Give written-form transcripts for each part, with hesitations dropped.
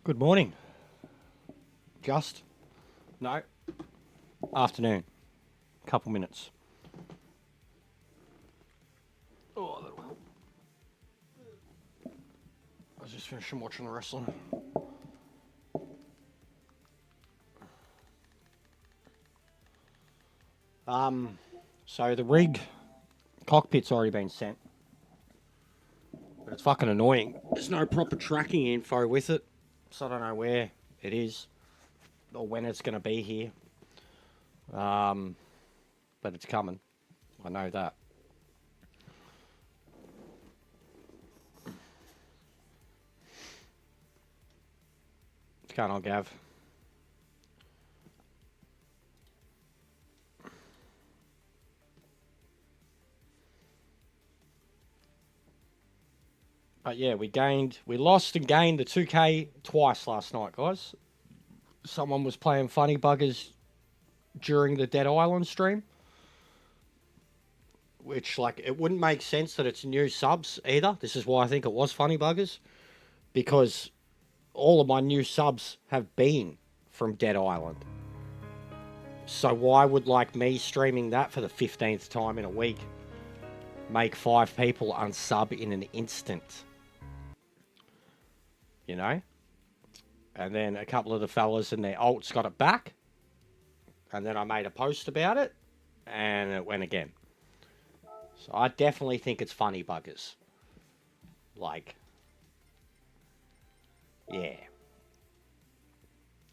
Good morning. Just? No. Afternoon. Couple minutes. Oh, that'll help. I was just finishing watching the wrestling. So the rig cockpit's already been sent. But it's fucking annoying. There's no proper tracking info with it. So I don't know where it is or when it's going to be here. But it's coming. I know that. What's going on, Gav? But yeah, we lost and gained the 2K twice last night, guys. Someone was playing Funny Buggers during the Dead Island stream. Which, like, it wouldn't make sense that it's new subs either. This is why I think it was Funny Buggers. Because all of my new subs have been from Dead Island. So why would, like, me streaming that for the 15th time in a week make 5 people unsub in an instant? You know? And then a couple of the fellas and their alts got it back. And then I made a post about it. And it went again. So I definitely think it's Funny Buggers. Like, yeah.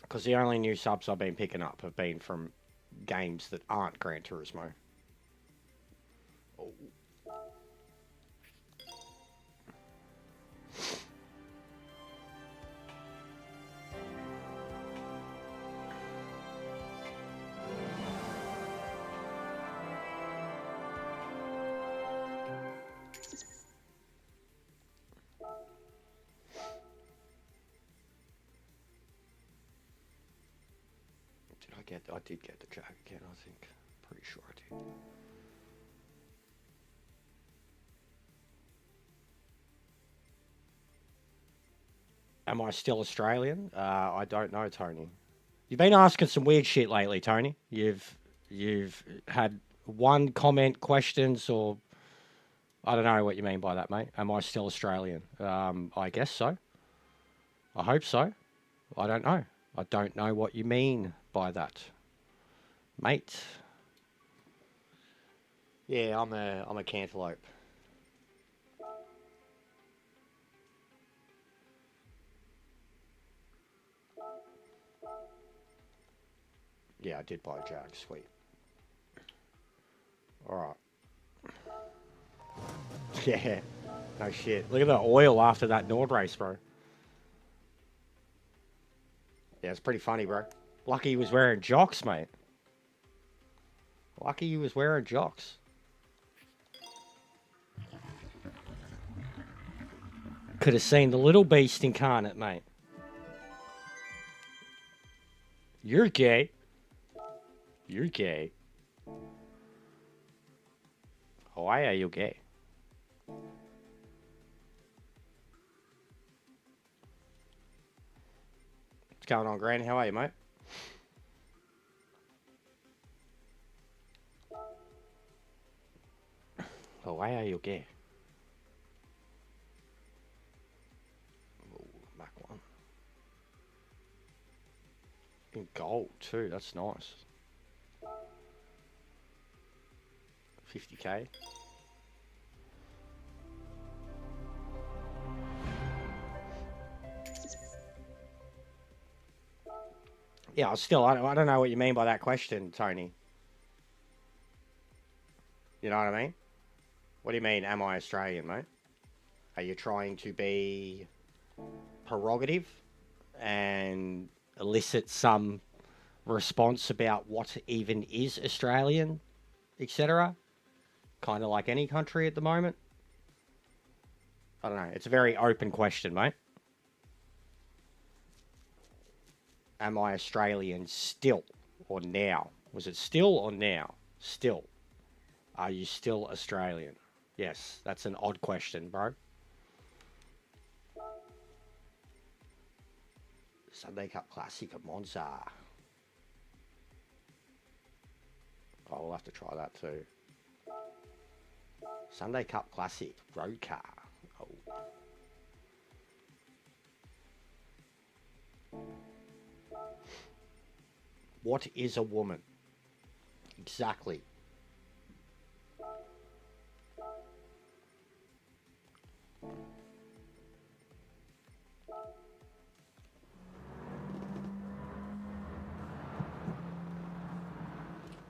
Because the only new subs I've been picking up have been from games that aren't Gran Turismo. Oh. I did get the jack again, I think. Pretty sure I did. Am I still Australian? I don't know, Tony. You've been asking some weird shit lately, Tony. You've had one comment, questions, or I don't know what you mean by that, mate. Am I still Australian? I guess so. I hope so. I don't know. I don't know what you mean by that, mate. Yeah, I'm a cantaloupe. Yeah, I did buy a jag. Sweet. All right. Yeah. No shit. Look at the oil after that Nord race, bro. Yeah, it's pretty funny, bro. Lucky he was wearing jocks, mate. Lucky he was wearing jocks. Could have seen the little beast incarnate, mate. You're gay. You're gay. Why are you gay? What's going on, Gran? How are you, mate? Why are you gay? Ooh, Mac 1. In gold, too. That's nice. 50k. Yeah, I don't know what you mean by that question, Tony. You know what I mean? What do you mean, am I Australian, mate? Are you trying to be prerogative and elicit some response about what even is Australian, etc.? Kind of like any country at the moment. I don't know. It's a very open question, mate. Am I Australian still or now? Was it still or now? Still. Are you still Australian? Yes, that's an odd question, bro. Sunday Cup Classic at Monza. Oh, we'll have to try that too. Sunday Cup Classic, road car. Oh. What is a woman? Exactly.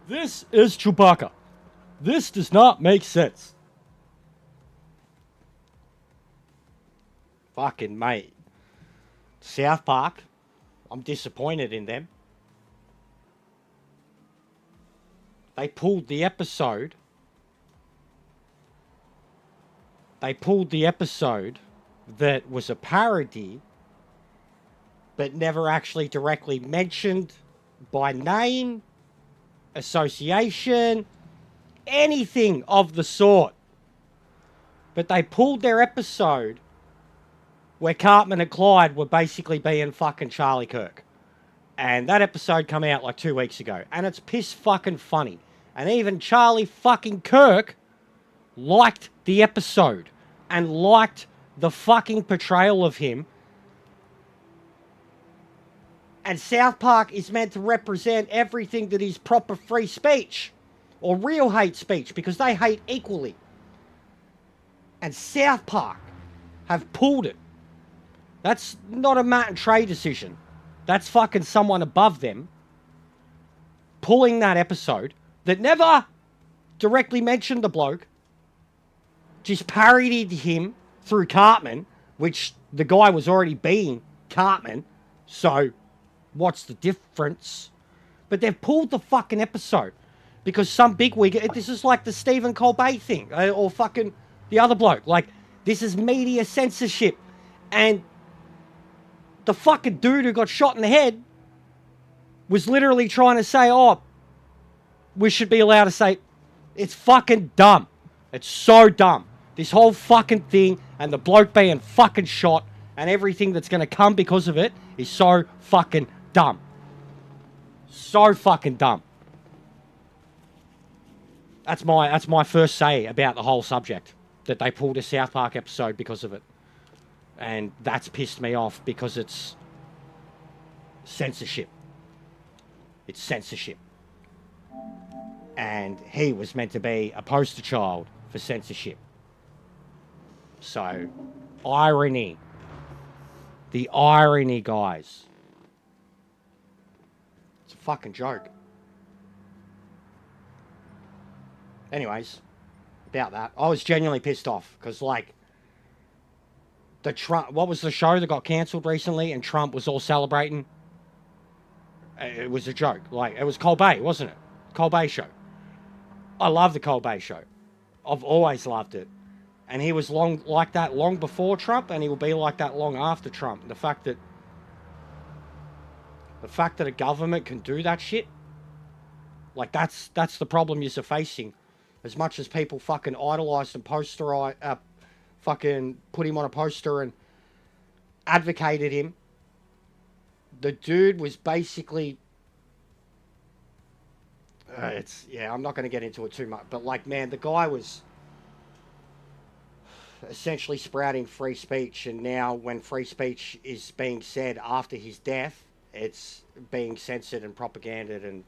This is Chewbacca. This does not make sense. Fucking mate. South Park. I'm disappointed in them. They pulled the episode. That was a parody, but never actually directly mentioned by name, association, anything of the sort. But they pulled their episode where Cartman and Clyde were basically being fucking Charlie Kirk. And that episode came out like 2 weeks ago. And it's piss fucking funny. And even Charlie fucking Kirk liked the episode. And liked the fucking portrayal of him. And South Park is meant to represent everything that is proper free speech. Or real hate speech. Because they hate equally. And South Park have pulled it. That's not a Matt and Trey decision. That's fucking someone above them pulling that episode that never directly mentioned the bloke, just parodied him through Cartman, which the guy was already being Cartman, so what's the difference? But they've pulled the fucking episode because some bigwig, this is like the Stephen Colbert thing, or fucking the other bloke. Like, this is media censorship. And the fucking dude who got shot in the head was literally trying to say, oh, we should be allowed to say, it's fucking dumb. It's so dumb. This whole fucking thing and the bloke being fucking shot and everything that's going to come because of it is so fucking dumb. So fucking dumb. That's my first say about the whole subject. That they pulled a South Park episode because of it. And that's pissed me off because it's censorship. It's censorship. And he was meant to be a poster child for censorship. So, irony. The irony, guys. It's a fucking joke. Anyways, about that. I was genuinely pissed off because, like, the Trump, what was the show that got cancelled recently and Trump was all celebrating? It was a joke. Like, it was Colbert, wasn't it? Colbert show. I love the Colbert show. I've always loved it. And he was like that long before Trump, and he will be like that long after Trump. The fact that a government can do that shit, like, that's the problem you're facing. As much as people fucking idolise and fucking put him on a poster and advocated him, the dude was basically, I'm not going to get into it too much, but like, man, the guy was essentially sprouting free speech, and now when free speech is being said after his death, it's being censored and propaganded, and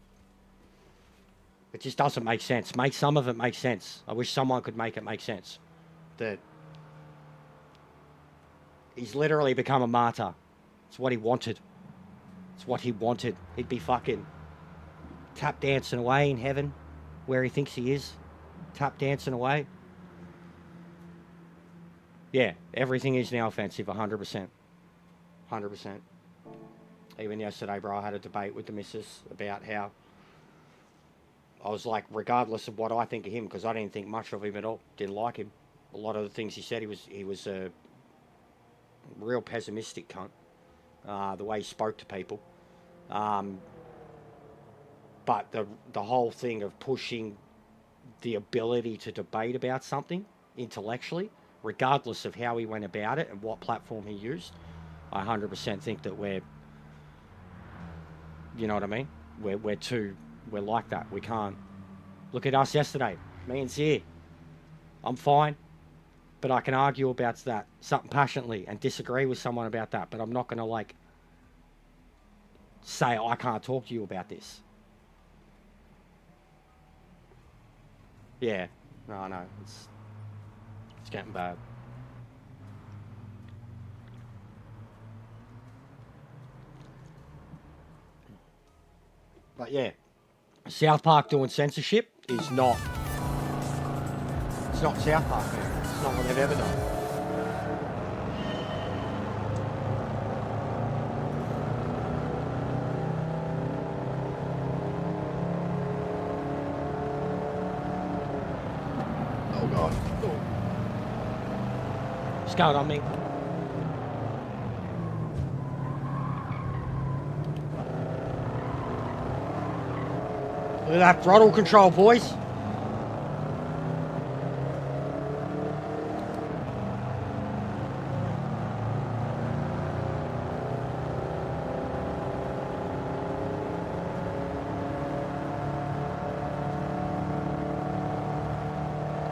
it just doesn't make sense. Some of it make sense. I wish someone could make it make sense. That he's literally become a martyr. It's what he wanted. It's what he wanted. He'd be fucking tap dancing away in heaven, where he thinks he is. Tap dancing away. Yeah, everything is now offensive, 100%. 100%. Even yesterday, bro, I had a debate with the missus about how I was like, regardless of what I think of him, because I didn't think much of him at all. Didn't like him. A lot of the things he said, he was a real pessimistic cunt. The way he spoke to people. But the whole thing of pushing the ability to debate about something intellectually, regardless of how he went about it and what platform he used, I 100% think that we're You know what I mean? We're like that. We can't. Look at us yesterday. Me and Zir. I'm fine. But I can argue about that something passionately and disagree with someone about that. But I'm not going to, like, say I can't talk to you about this. Yeah. No, no. It's getting bad. But yeah. South Park doing censorship is not... It's not South Park, man. It's not what they've ever done. Oh, God. Oh. What's going on, mate? Look at that throttle control, boys.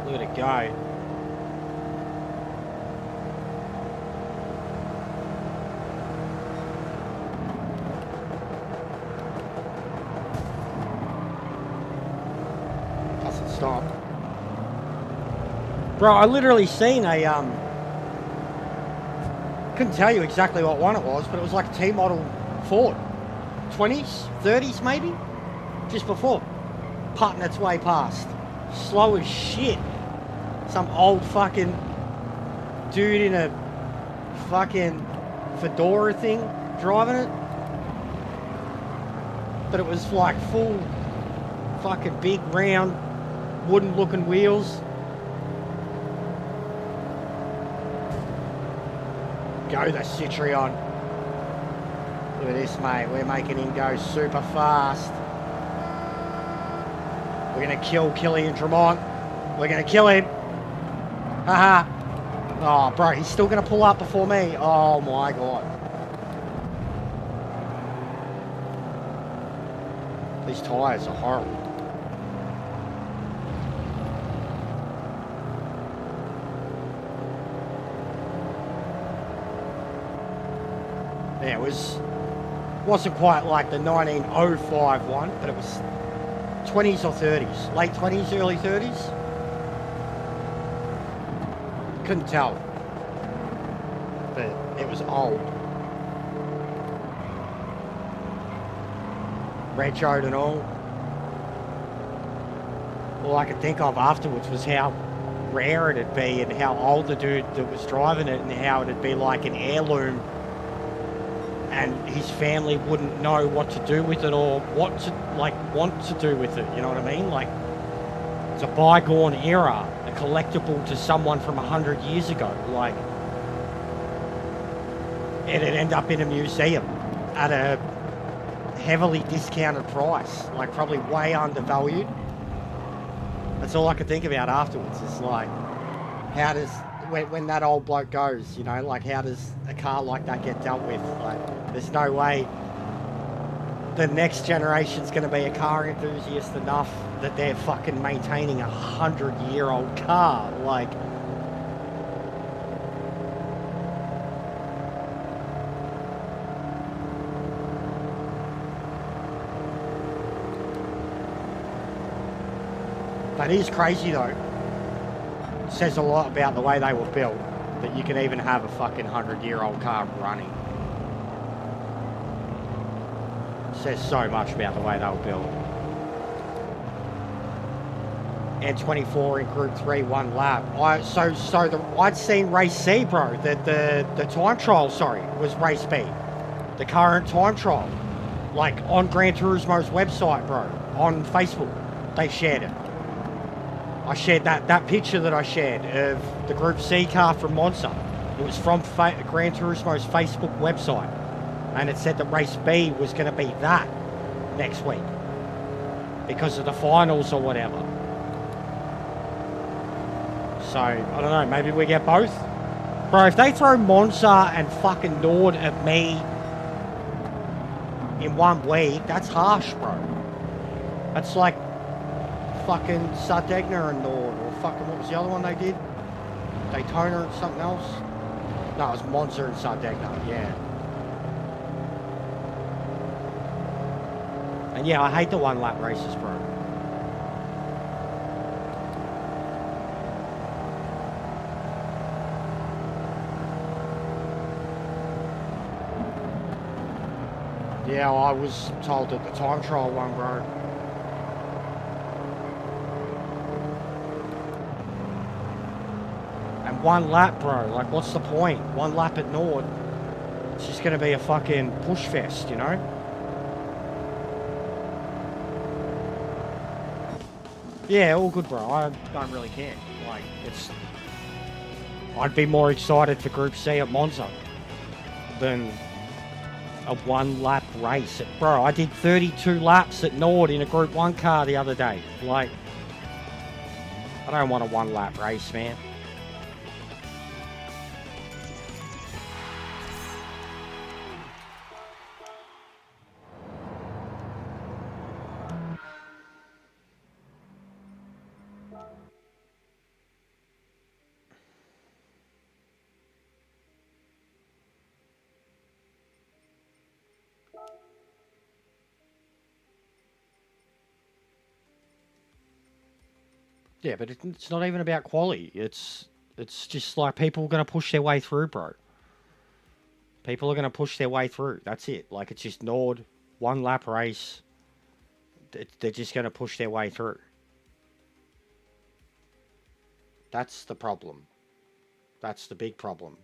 Look at it go. Stop. Bro, I literally seen a, couldn't tell you exactly what one it was, but it was like a T-model Ford. 20s, 30s maybe? Just before. Putting its way past. Slow as shit. Some old fucking dude in a fucking fedora thing driving it. But it was like full fucking big round wooden looking wheels. Go the Citroen. Look at this, mate. We're making him go super fast. We're going to kill Killian Drummond. We're going to kill him. Haha. Oh, bro, he's still going to pull up before me. Oh, my God. These tyres are horrible. Yeah, it wasn't quite like the 1905 one, but it was 20s or 30s. Late 20s, early 30s. Couldn't tell. But it was old. Retroed and all. All I could think of afterwards was how rare it'd be and how old the dude that was driving it and how it'd be like an heirloom. And his family wouldn't know what to do with it or what to, like, want to do with it, you know what I mean? Like, it's a bygone era, a collectible to someone from 100 years ago. Like, it'd end up in a museum at a heavily discounted price, like probably way undervalued. That's all I could think about afterwards. It's like, how does... When that old bloke goes, you know, like, how does a car like that get dealt with? Like, there's no way the next generation's going to be a car enthusiast enough that they're fucking maintaining a 100-year-old car. Like, that is crazy though. Says a lot about the way they were built, that you can even have a fucking 100-year-old car running. Says so much about the way they were built. And 24 in Group 3, 1 lap. I'd seen race C, bro. The time trial, sorry, was race B. The current time trial, like on Gran Turismo's website, bro, on Facebook, they shared it. I shared that picture that I shared of the Group C car from Monza. It was from Gran Turismo's Facebook website. And it said that race B was going to be that next week. Because of the finals or whatever. So, I don't know, maybe we get both. Bro, if they throw Monza and fucking Nord at me in 1 week, that's harsh, bro. That's like fucking Sardegna and Nord, or fucking, what was the other one they did? Daytona and something else? No, it was Monza and Sardegna, yeah. And yeah, I hate the 1 lap races, bro. Yeah, I was told that the time trial one, bro. And 1 lap, bro. Like, what's the point? 1 lap at Nord. It's just going to be a fucking push fest, you know? Yeah, all good, bro. I don't really care. Like, it's... I'd be more excited for Group C at Monza than a 1 lap race. Bro, I did 32 laps at Nord in a Group 1 car the other day. Like, I don't want a 1 lap race, man. Yeah, but it's not even about quality. It's just like people are going to push their way through, bro. People are going to push their way through. That's it. Like, it's just Nord, 1 lap race. They're just going to push their way through. That's the problem. That's the big problem.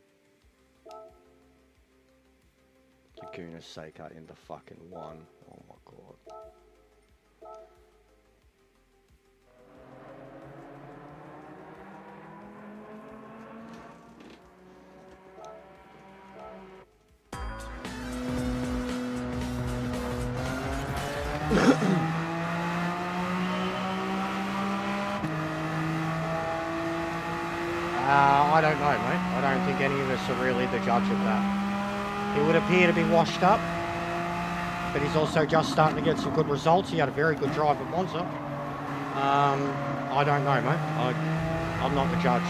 Laguna Seca in the fucking 1. Oh my god. I don't know, mate. I don't think any of us are really the judge of that. He would appear to be washed up, but he's also just starting to get some good results. He had a very good drive at Monza. I don't know, mate. I'm not the judge.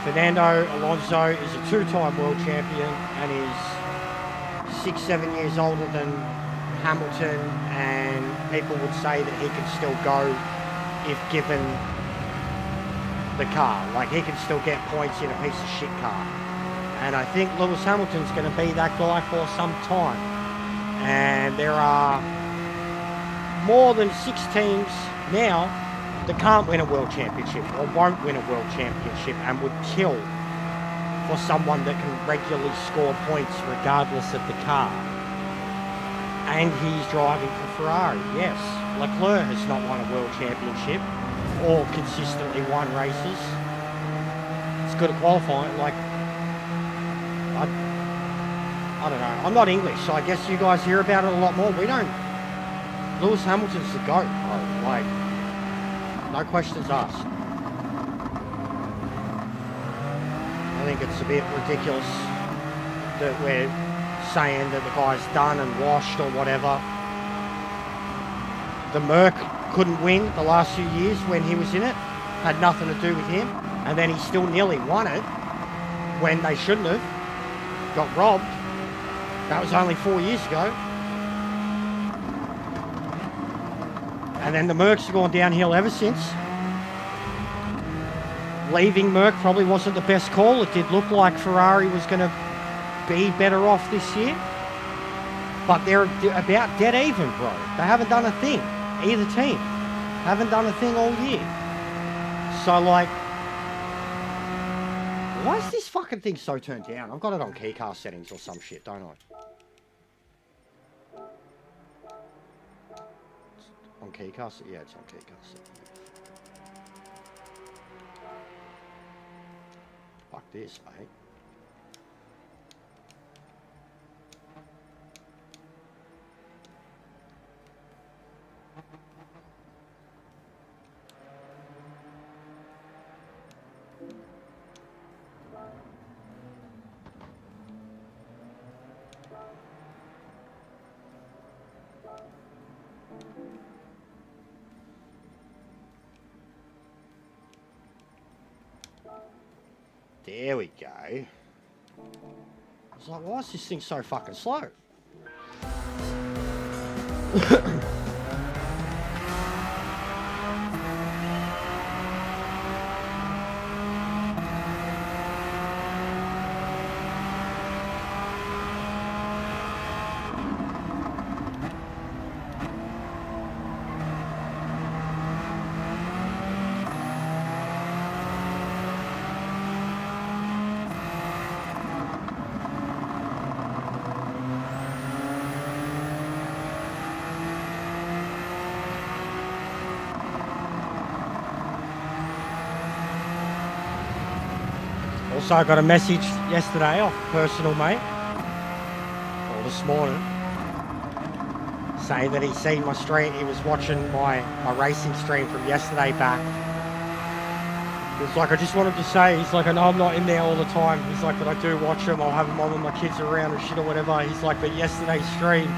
Fernando Alonso is a 2-time world champion and is 6-7 years older than Hamilton, and people would say that he can still go if given the car. Like, he can still get points in a piece of shit car. And I think Lewis Hamilton's going to be that guy for some time. And there are more than 6 teams now that can't win a world championship or won't win a world championship and would kill for someone that can regularly score points regardless of the car. And he's driving for Ferrari, yes. Leclerc has not won a world championship or consistently won races. It's good at qualifying. Like, I don't know. I'm not English, so I guess you guys hear about it a lot more. We don't. Lewis Hamilton's the GOAT, bro. Like, no questions asked. I think it's a bit ridiculous that we're saying that the guy's done and washed or whatever. The Merc couldn't win the last few years when he was in it. Had nothing to do with him. And then he still nearly won it when they shouldn't have. Got robbed. That was only 4 years ago. And then the Mercs have gone downhill ever since. Leaving Merc probably wasn't the best call. It did look like Ferrari was going to be better off this year. But they're about dead even, bro. They haven't done a thing. Either team haven't done a thing all year. So, like, why is this fucking thing so turned down? I've got it on keycar settings or some shit, don't I? On keycar? Yeah, it's on keycar settings. Fuck this, mate. There we go. I was like, why is this thing so fucking slow? Also, I got a message yesterday off personal mate, or this morning, saying that he's seen my stream. He was watching my racing stream from yesterday back. He's like, I just wanted to say, he's like, I know I'm not in there all the time. He's like, but I do watch them. I'll have them on when my kids are around and shit or whatever. He's like, but yesterday's stream,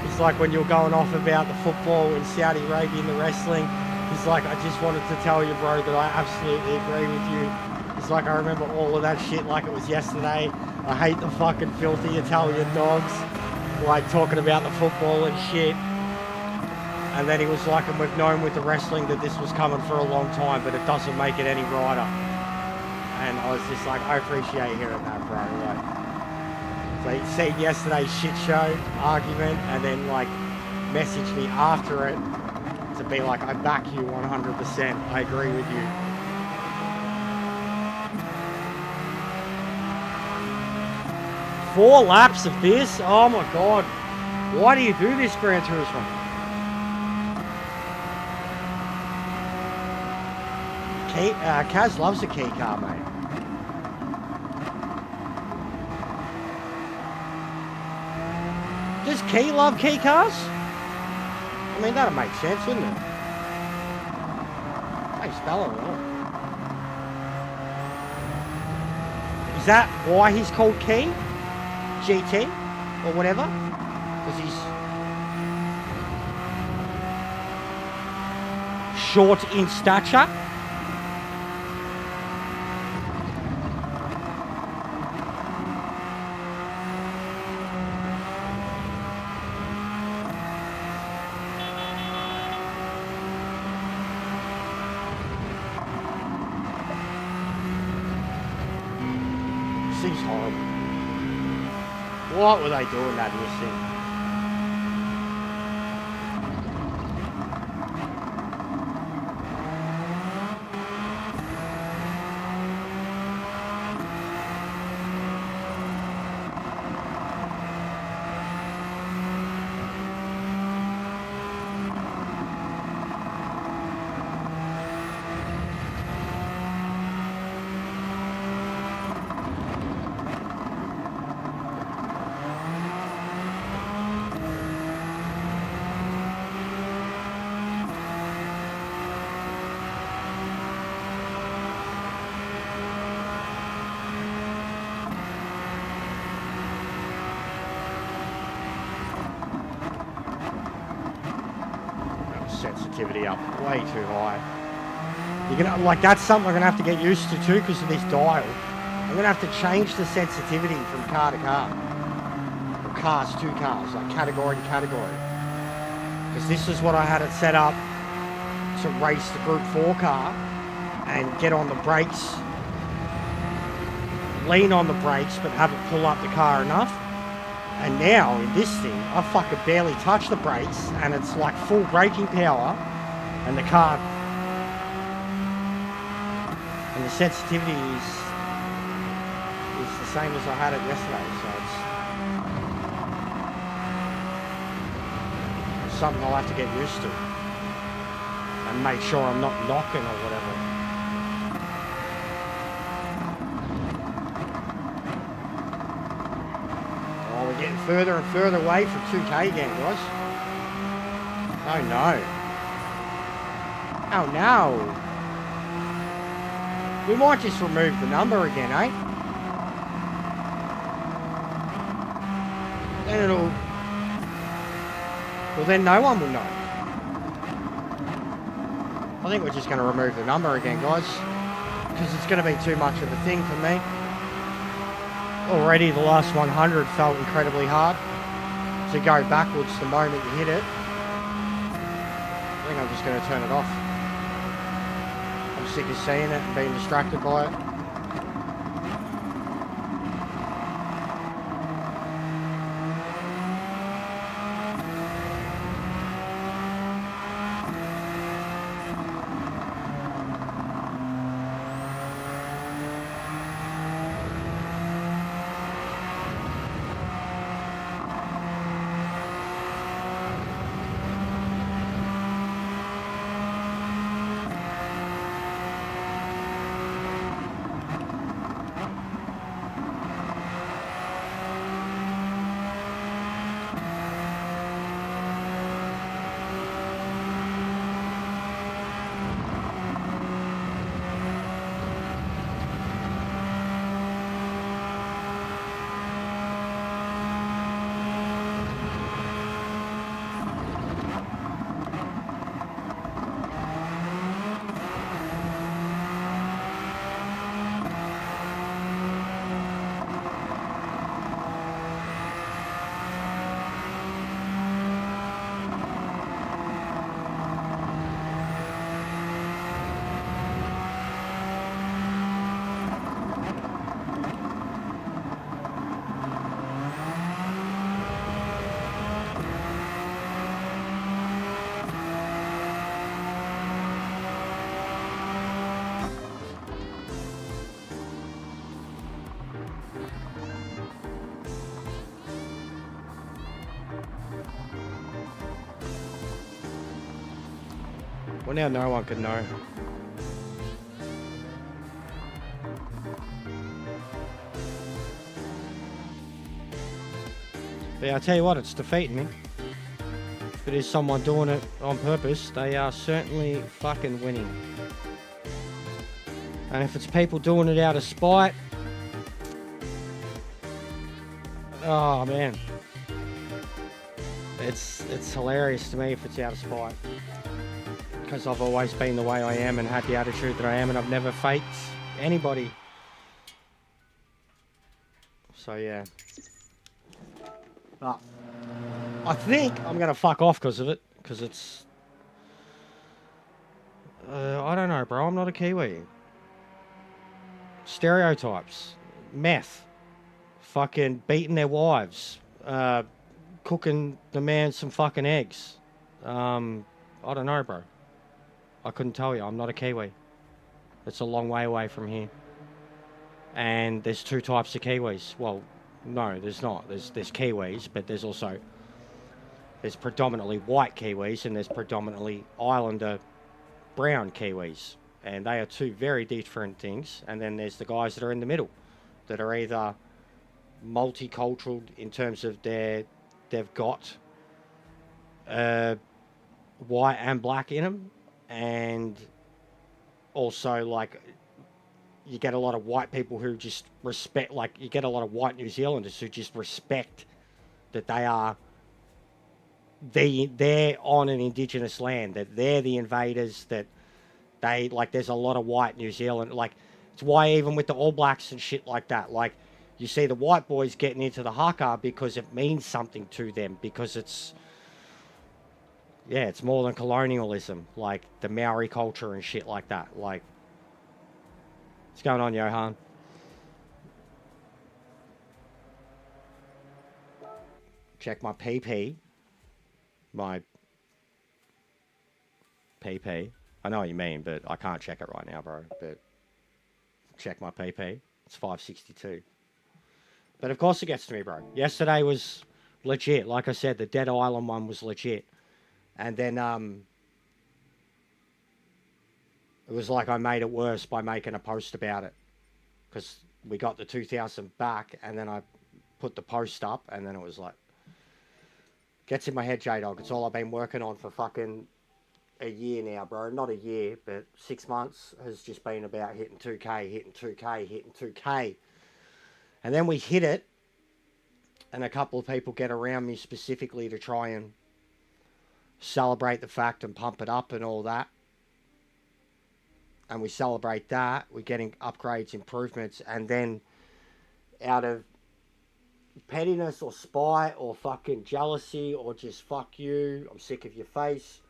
he's like, when you were going off about the football in Saudi Arabia and the wrestling, he's like, I just wanted to tell you, bro, that I absolutely agree with you. It's like, I remember all of that shit like it was yesterday. I hate the fucking filthy Italian dogs, like talking about the football and shit. And then he was like, and we've known with the wrestling that this was coming for a long time, but it doesn't make it any righter. And I was just like, I appreciate hearing that, bro. Like, so he'd seen yesterday's shit show argument and then like messaged me after it to be like, I back you 100%. I agree with you. 4 laps of this? Oh my god. Why do you do this, Gran Turismo? Kaz loves a key car, mate. Does Key love key cars? I mean, that'd make sense, wouldn't it? They spell it wrong. Is that why he's called Key? GT or whatever, because he's short in stature. Seems horrible. What were they doing that in this thing? Sensitivity up way too high. You're gonna, like, that's something I'm gonna have to get used to too because of this dial. I'm gonna have to change the sensitivity from car to car, from cars to cars, like category to category. Because this is what I had it set up to race the Group 4 car and get on the brakes, lean on the brakes, but have it pull up the car enough. And now, in this thing, I fucking barely touch the brakes, and it's like full braking power, and the car, and the sensitivity is the same as I had it yesterday, so it's something I'll have to get used to, and make sure I'm not knocking or whatever. Getting further and further away from 2K again, guys. Oh no. Oh no. We might just remove the number again, eh? Then it'll... Well, then no one will know. I think we're just going to remove the number again, guys. because it's going to be too much of a thing for me. Already the last 100 felt incredibly hard. To go backwards the moment you hit it, I think I'm just going to turn it off. I'm sick of seeing it and being distracted by it. Well, now no one can know. But yeah, I tell you what, it's defeating me. If it is someone doing it on purpose, they are certainly fucking winning. And if it's people doing it out of spite, oh man, it's hilarious to me if it's out of spite. Because I've always been the way I am and had the attitude that I am, and I've never faked anybody. So yeah. But I think I'm going to fuck off because of it. Because it's... I don't know, bro. I'm not a Kiwi. Stereotypes. Meth. Fucking beating their wives. Cooking the man some fucking eggs. I don't know, bro. I couldn't tell you. I'm not a Kiwi. It's a long way away from here. And there's two types of Kiwis. Well, no, there's not. There's Kiwis, but there's also... There's predominantly white Kiwis and there's predominantly Islander brown Kiwis. And they are two very different things. And then there's the guys that are in the middle. That are either multicultural in terms of they've got white and black in them. And also, like, you get a lot of white people who just respect, like, you get a lot of white New Zealanders who just respect that they're on an indigenous land, that they're the invaders, that they, like, there's a lot of white New Zealand, like, it's why even with the All Blacks and shit like that, like, you see the white boys getting into the haka because it means something to them, because it's, yeah, it's more than colonialism, like the Maori culture and shit like that. Like, what's going on, Johan? Check my PP. My PP. I know what you mean, but I can't check it right now, bro. But check my PP. It's 562. But of course it gets to me, bro. Yesterday was legit. Like I said, the Dead Island one was legit. And then it was like I made it worse by making a post about it. Because we got the 2000 back, and then I put the post up, and then it was like... Gets in my head, J-Dog. It's all I've been working on for fucking a year now, bro. Not a year, but 6 months has just been about hitting 2K, hitting 2K, hitting 2K. And then we hit it, and a couple of people get around me specifically to try and celebrate the fact and pump it up and all that. and we celebrate that. We're getting upgrades, improvements, and then out of pettiness or spite or fucking jealousy or just fuck you, I'm sick of your face,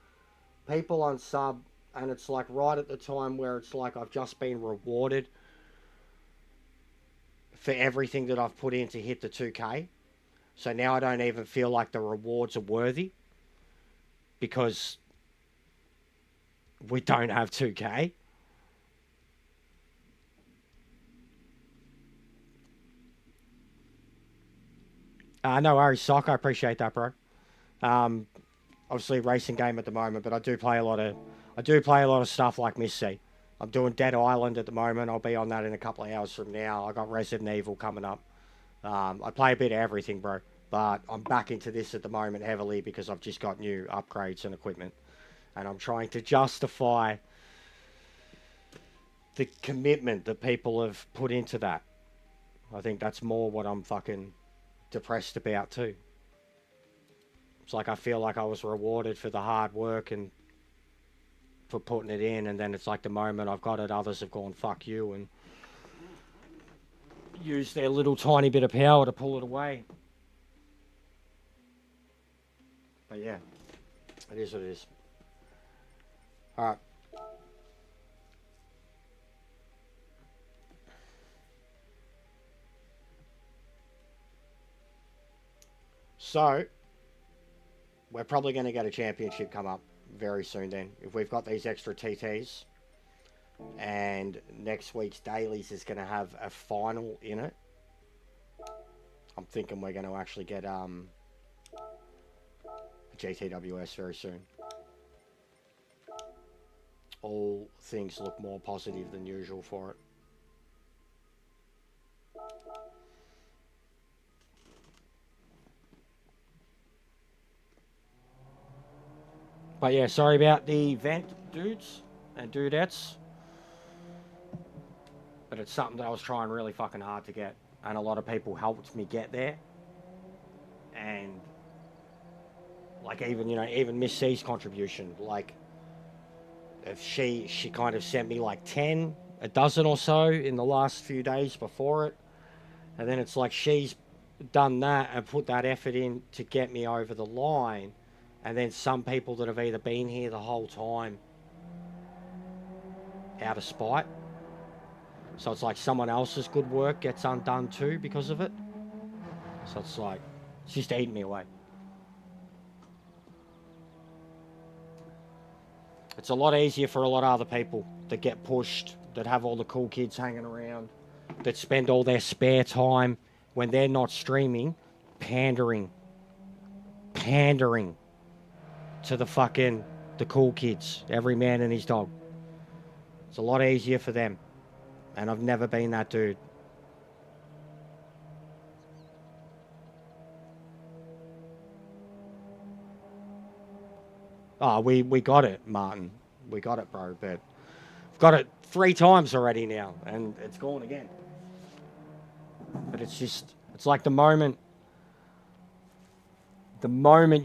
people unsub, and it's like right at the time where it's like I've just been rewarded for everything that I've put in to hit the 2K. So now I don't even feel like the rewards are worthy because we don't have 2K. No worries, Sock. I appreciate that, bro. Obviously, racing game at the moment, but I do play a lot of stuff like Miss C. I'm doing Dead Island at the moment. I'll be on that in a couple of hours from now. I got Resident Evil coming up. I play a bit of everything, bro. But I'm back into this at the moment heavily because I've just got new upgrades and equipment. And I'm trying to justify the commitment that people have put into that. I think that's more what I'm fucking depressed about too. It's like I feel like I was rewarded for the hard work and for putting it in, and then it's like the moment I've got it, others have gone fuck you and used their little tiny bit of power to pull it away. But yeah, it is what it is. All right. So, we're probably going to get a championship come up very soon then. If we've got these extra TTs, and next week's dailies is going to have a final in it, I'm thinking we're going to actually get a GTWS very soon. All things look more positive than usual for it. But yeah, sorry about the event, dudes and dudettes. But it's something that I was trying really fucking hard to get. And a lot of people helped me get there. And like even Miss C's contribution, like if she kind of sent me like a dozen or so in the last few days before it. And then it's like she's done that and put that effort in to get me over the line. And then some people that have either been here the whole time out of spite. So it's like someone else's good work gets undone too because of it. So it's like, it's just eating me away. It's a lot easier for a lot of other people that get pushed, that have all the cool kids hanging around, that spend all their spare time when they're not streaming, pandering to the cool kids, every man and his dog. It's a lot easier for them. And I've never been that dude. Oh, we got it, Martin. We got it, bro. But we've got it 3 times already now, and it's gone again. But it's like the moment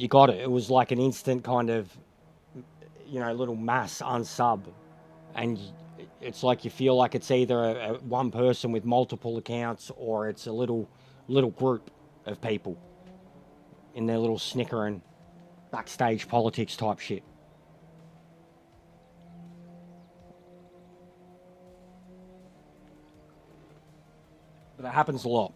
you got it, it was like an instant kind of, little mass unsub. And it's like you feel like it's either one person with multiple accounts or it's a little group of people in their little snickering backstage politics type shit. But it happens a lot.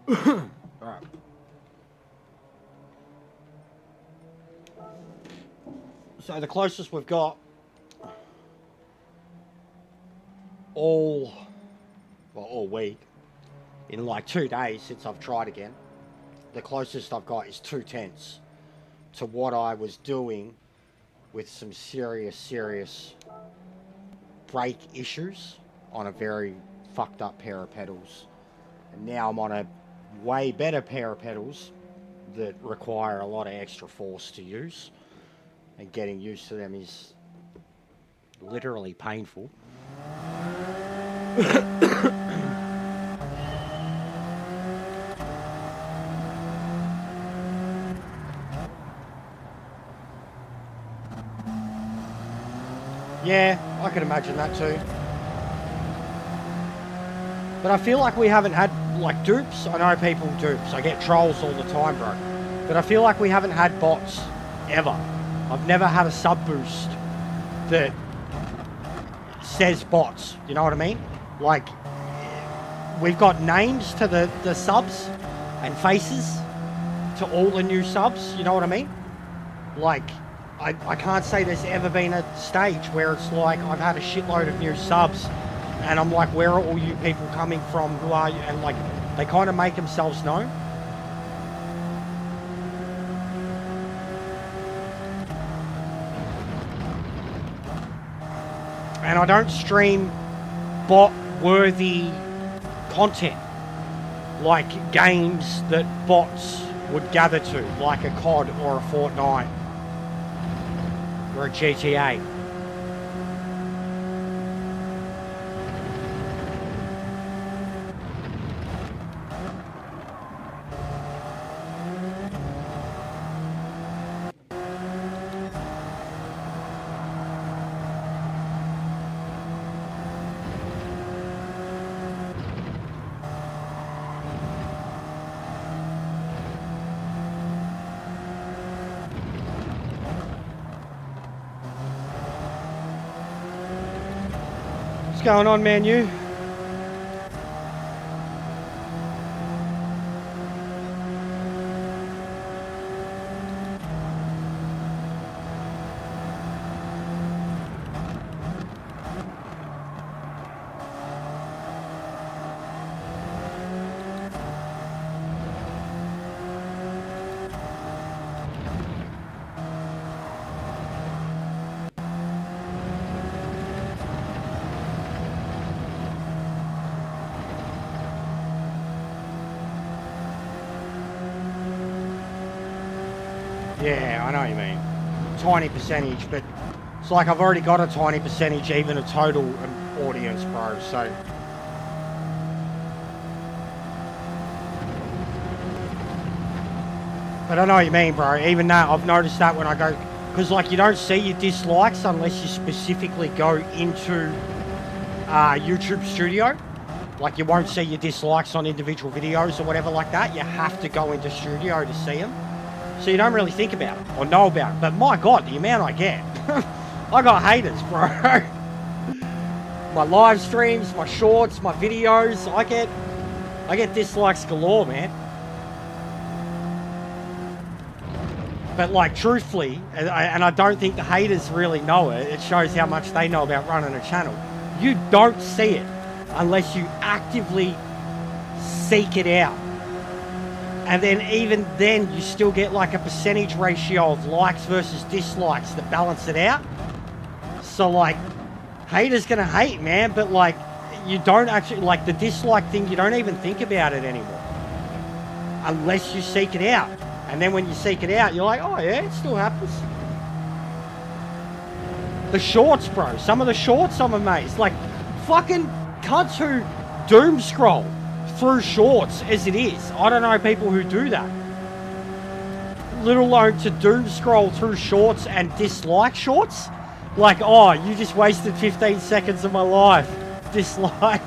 All Right. So the closest we've got all week, in like 2 days since I've tried again, the closest I've got is 2/10 to what I was doing with some serious brake issues on a very fucked up pair of pedals. And now I'm on a way better pair of pedals that require a lot of extra force to use. And getting used to them is literally painful. Yeah, I can imagine that too. But I feel like we haven't had, like, dupes. I know people dupes. I get trolls all the time, bro. But I feel like we haven't had bots ever. I've never had a sub boost that says bots. You know what I mean? Like, we've got names to the subs and faces to all the new subs. You know what I mean? Like, I can't say there's ever been a stage where it's like I've had a shitload of new subs and I'm like, where are all you people coming from? Who are you? And like, they kind of make themselves known. And I don't stream bot-worthy content, like games that bots would gather to, like a COD or a Fortnite or a GTA. What's going on, man? You? Yeah, I know what you mean. Tiny percentage, but it's like I've already got a tiny percentage, even a total audience, bro, so. But I know what you mean, bro. Even that, I've noticed that when I go, because like you don't see your dislikes unless you specifically go into YouTube Studio. Like you won't see your dislikes on individual videos or whatever like that. You have to go into Studio to see them. So you don't really think about it or know about it. But my God, the amount I get. I got haters, bro. My live streams, my shorts, my videos, I get dislikes galore, man. But like truthfully, and I don't think the haters really know it, it shows how much they know about running a channel. You don't see it unless you actively seek it out. And then even then, you still get like a percentage ratio of likes versus dislikes that balance it out. So like, haters gonna hate, man, but like, you don't actually, like the dislike thing, you don't even think about it anymore. Unless you seek it out. And then when you seek it out, you're like, oh yeah, it still happens. The shorts, bro, some of the shorts I'm amazed. Like, fucking cunts who doom scroll through shorts as it is. I don't know people who do that. Let alone to doom scroll through shorts and dislike shorts. Like, oh, you just wasted 15 seconds of my life. Dislike.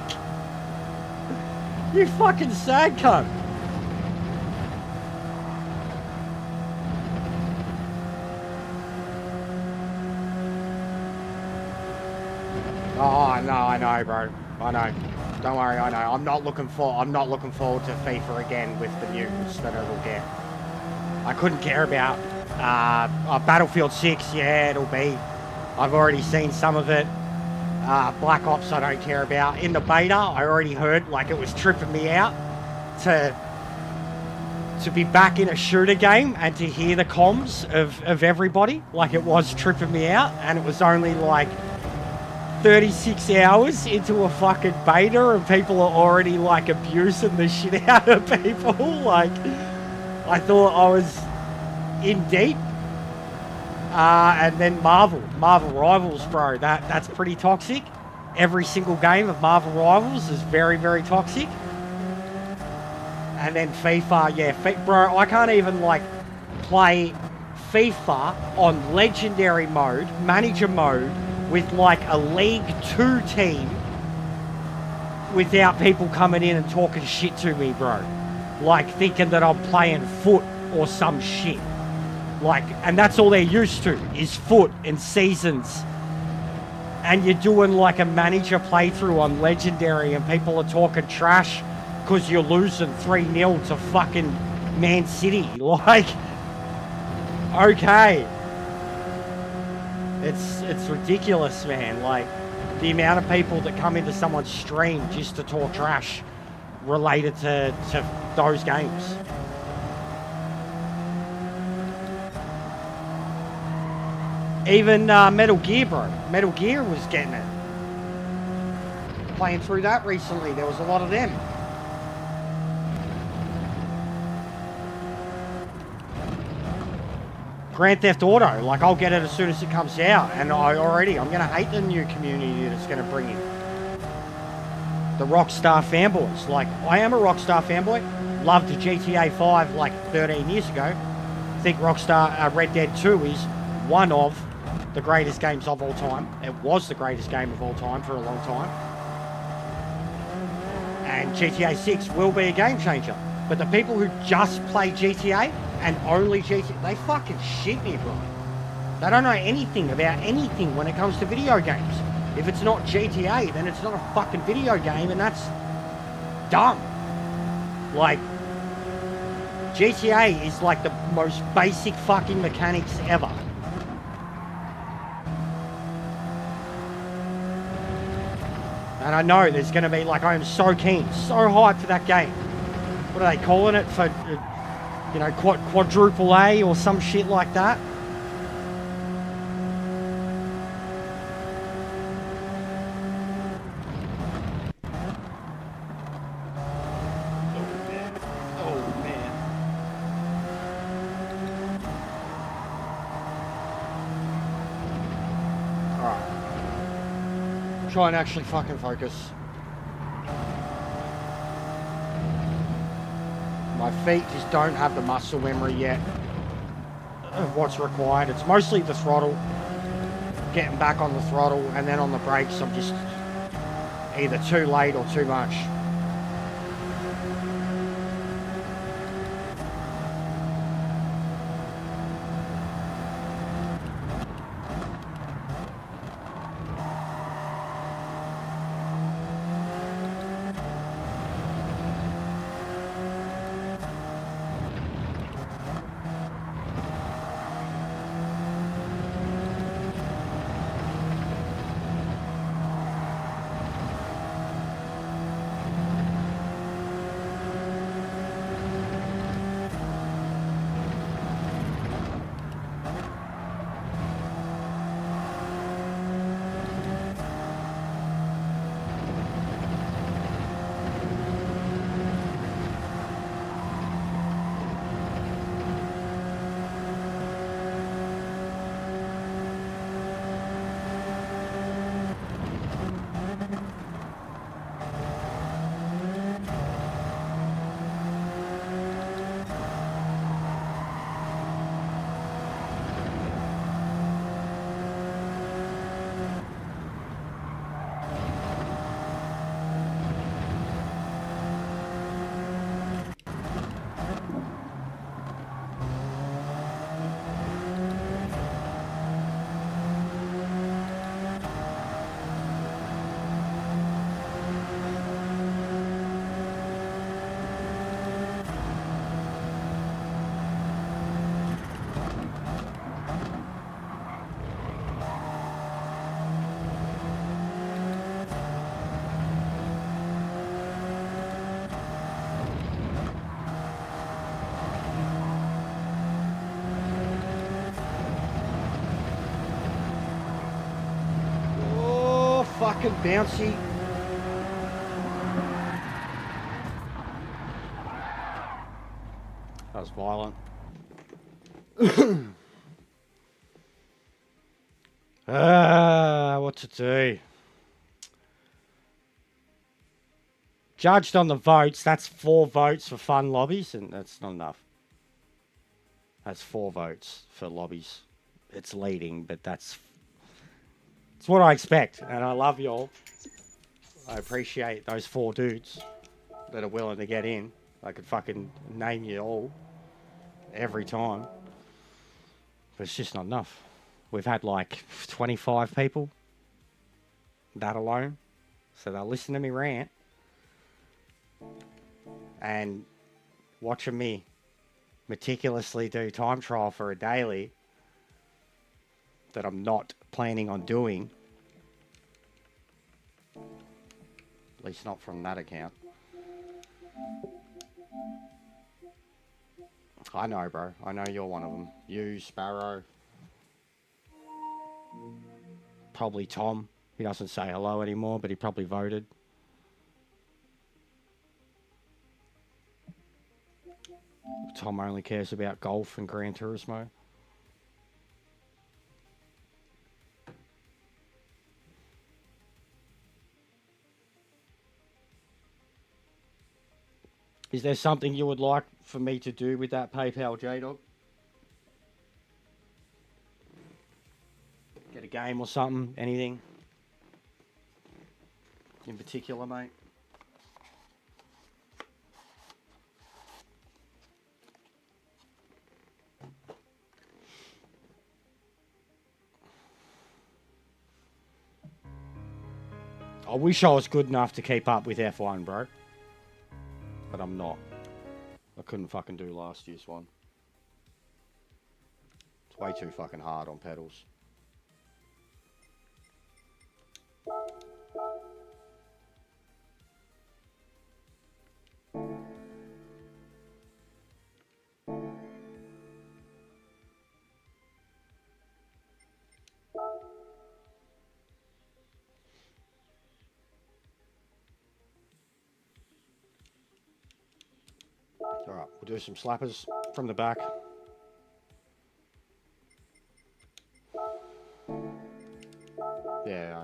You fucking sad cunt. Oh, no, I know, bro. I know. Don't worry, I know. I'm not looking forward to FIFA again with the news that it'll get. I couldn't care about Battlefield 6. Yeah, it'll be. I've already seen some of it. Black Ops, I don't care about. In the beta, I already heard like it was tripping me out to be back in a shooter game and to hear the comms of everybody. Like it was tripping me out, and it was only like 36 hours into a fucking beta and people are already like abusing the shit out of people. Like, I thought I was in deep. And then Marvel Rivals, bro, that's pretty toxic. Every single game of Marvel Rivals is very, very toxic. And then FIFA, yeah, bro, I can't even like play FIFA on legendary mode, manager mode, with like a League 2 team without people coming in and talking shit to me, bro. Like thinking that I'm playing foot or some shit. Like, and that's all they're used to is foot and seasons. And you're doing like a manager playthrough on legendary and people are talking trash because you're losing 3-0 to fucking Man City. Like, okay. It's ridiculous, man. Like, the amount of people that come into someone's stream just to talk trash related to those games. Even Metal Gear, bro. Metal Gear was getting it. Playing through that recently, there was a lot of them. Grand Theft Auto, like I'll get it as soon as it comes out, and I'm gonna hate the new community that it's gonna bring in. The Rockstar fanboys, like I am a Rockstar fanboy, loved GTA 5 like 13 years ago. I think Rockstar Red Dead 2 is one of the greatest games of all time. It was the greatest game of all time for a long time. And GTA 6 will be a game changer. But the people who just play GTA and only GTA, they fucking shit me, bro. They don't know anything about anything when it comes to video games. If it's not GTA, then it's not a fucking video game, and that's dumb. Like, GTA is like the most basic fucking mechanics ever. And I know there's going to be, like, I am so keen, so hyped for that game. What are they calling it for, you know, quadruple A or some shit like that? Oh, man. Alright. Try and actually fucking focus. My feet just don't have the muscle memory yet of what's required. It's mostly the throttle, getting back on the throttle, and then on the brakes I'm just either too late or too much. fucking bouncy. That was violent. What to do? Judged on the votes, that's 4 votes for fun lobbies, and that's not enough. That's 4 votes for lobbies. It's leading, but it's what I expect, and I love y'all. I appreciate those 4 dudes that are willing to get in. I could fucking name you all every time, but it's just not enough. We've had like 25 people, that alone, so they'll listen to me rant and watching me meticulously do time trial for a daily that I'm not planning on doing, at least not from that account. I know, bro. I know you're one of them. You, Sparrow. Probably Tom. He doesn't say hello anymore, but he probably voted. Tom only cares about golf and Gran Turismo. Is there something you would like for me to do with that PayPal, J-Dog? Get a game or something? Anything? In particular, mate? I wish I was good enough to keep up with F1, bro. But I'm not. I couldn't fucking do last year's one. It's way too fucking hard on pedals. Alright, we'll do some slappers from the back. Yeah,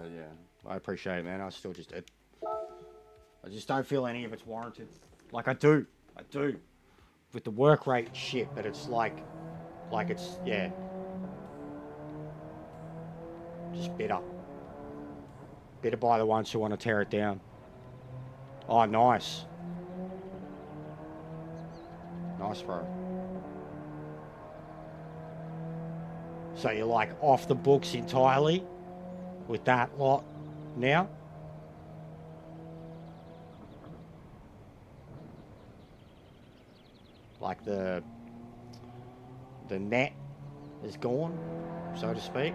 I appreciate it, man. I still just did. I just don't feel any of it's warranted. Like, I do. With the work rate shit, but it's like it's, yeah. Just bitter. Bitter by the ones who want to tear it down. Oh, nice. Nice, bro. So you're like off the books entirely with that lot now? Like the net is gone, so to speak.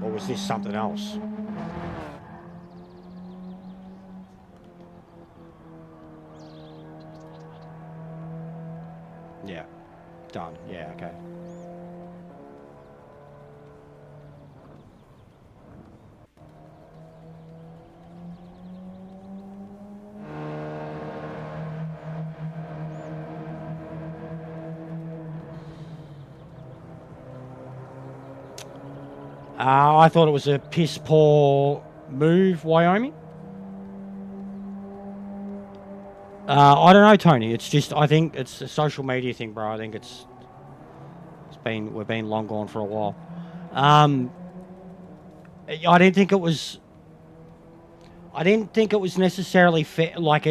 Or was this something else? Yeah. Done. Yeah, okay. I thought it was a piss poor move, Wyoming. I don't know, Tony. It's just, I think it's a social media thing, bro. I think we've been long gone for a while. I didn't think it was necessarily fair. Like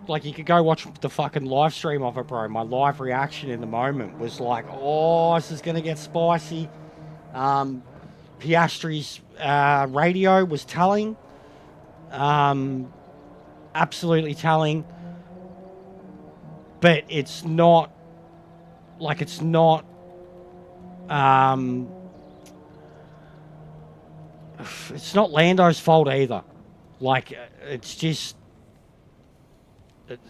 like you could go watch the fucking live stream of it, bro. My live reaction in the moment was like, oh, this is gonna get spicy. Piastri's radio was telling. Absolutely telling. But it's not it's not Lando's fault either. Like, it's just it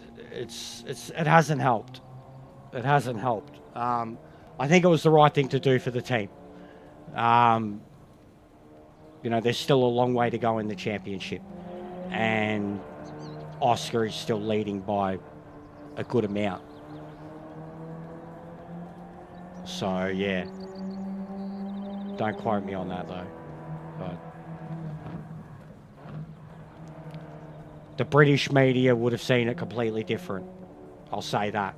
hasn't helped. It hasn't helped. I think it was the right thing to do for the team. You know, there's still a long way to go in the championship, and Oscar is still leading by a good amount. So yeah, don't quote me on that though. But the British media would have seen it completely different. I'll say that.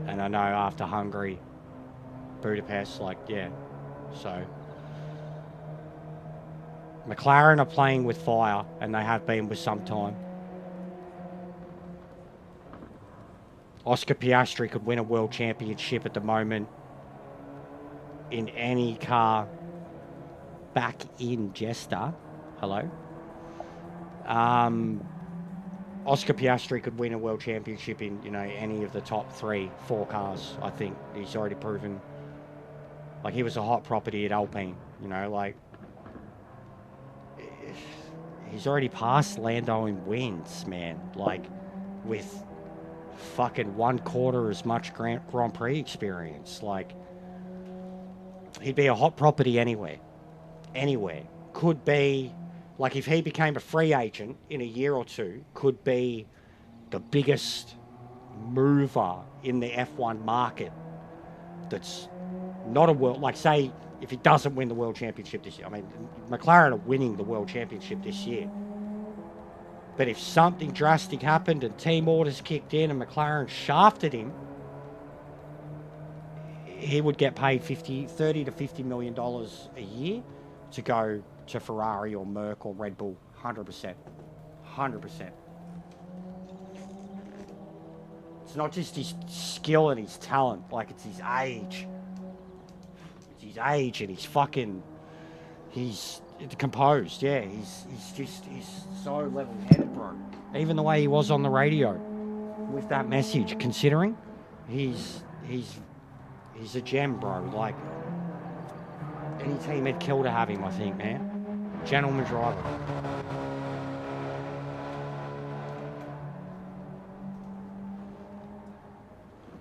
And I know after Hungary, Budapest, like, yeah. So McLaren are playing with fire, and they have been with some time. Oscar Piastri could win a world championship at the moment in any car back in Jester. Hello? Oscar Piastri could win a world championship in, you know, any of the top 3-4 cars. I think he's already proven. Like, he was a hot property at Alpine, you know, like, he's already passed Lando in wins, man. Like, with fucking 1/4 as much Grand Prix experience. Like, he'd be a hot property anywhere. Anywhere. Could be, like, if he became a free agent in a year or two, could be the biggest mover in the F1 market that's not a world, like, say, if he doesn't win the world championship this year. I mean, McLaren are winning the world championship this year. But if something drastic happened and team orders kicked in and McLaren shafted him, he would get paid $30 to $50 million a year to go to Ferrari or Merc or Red Bull. 100%. 100%. It's not just his skill and his talent, like, it's his age. It's his age and he's composed, yeah. He's so level-headed, bro. Even the way he was on the radio with that message, considering he's a gem, bro. Like, any team would kill to have him, I think, man. Gentleman driver.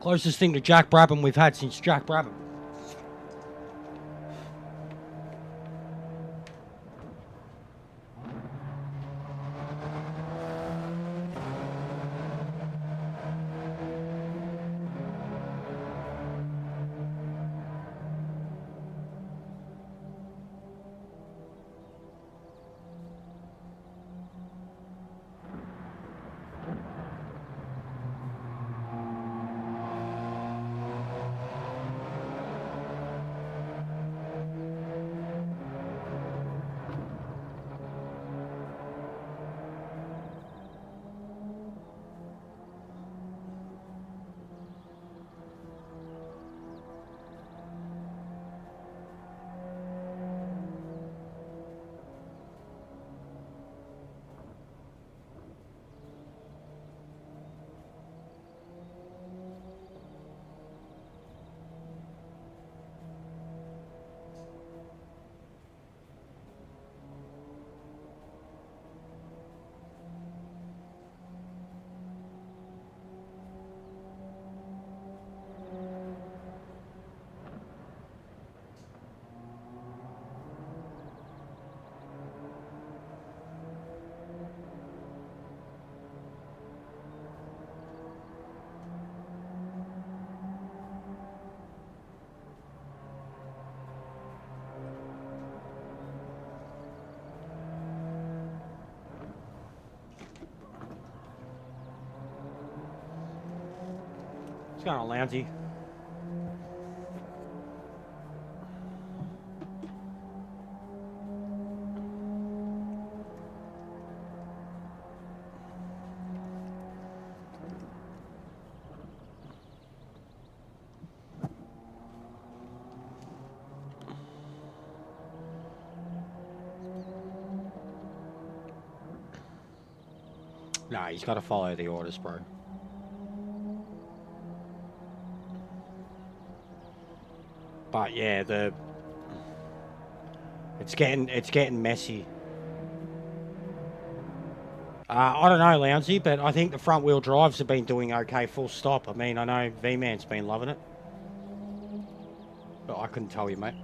Closest thing to Jack Brabham we've had since Jack Brabham. What's going on, Loungy? Nah, he's got to follow the orders, bro. But yeah, it's getting messy. I don't know, Lounsey, but I think the front wheel drives have been doing okay full stop. I mean, I know V-Man's been loving it. But I couldn't tell you, mate.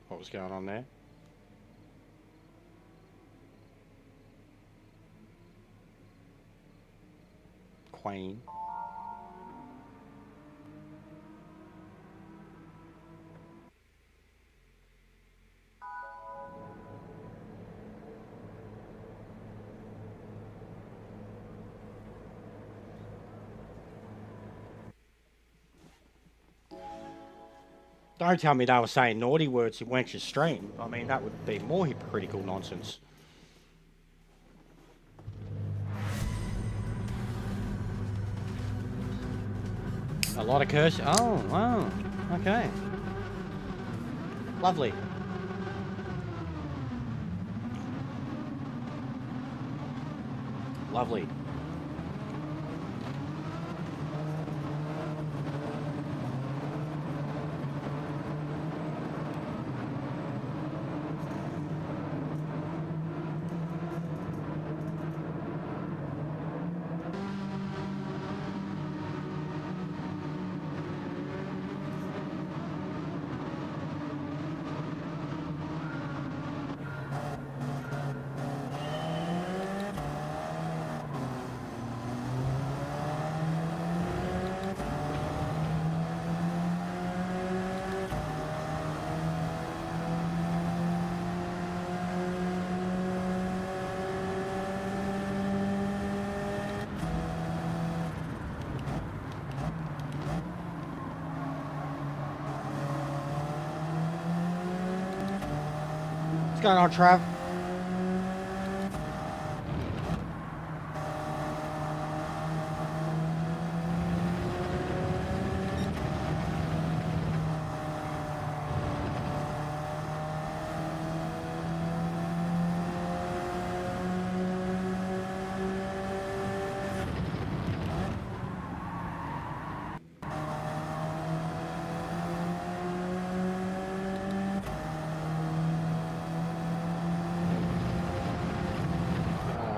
What was going on there? Queen. Don't tell me they were saying naughty words in Wench's stream. I mean, that would be more hypocritical nonsense. A lot of curse. Oh, wow. Okay. Lovely. Lovely. What's going on, Trav?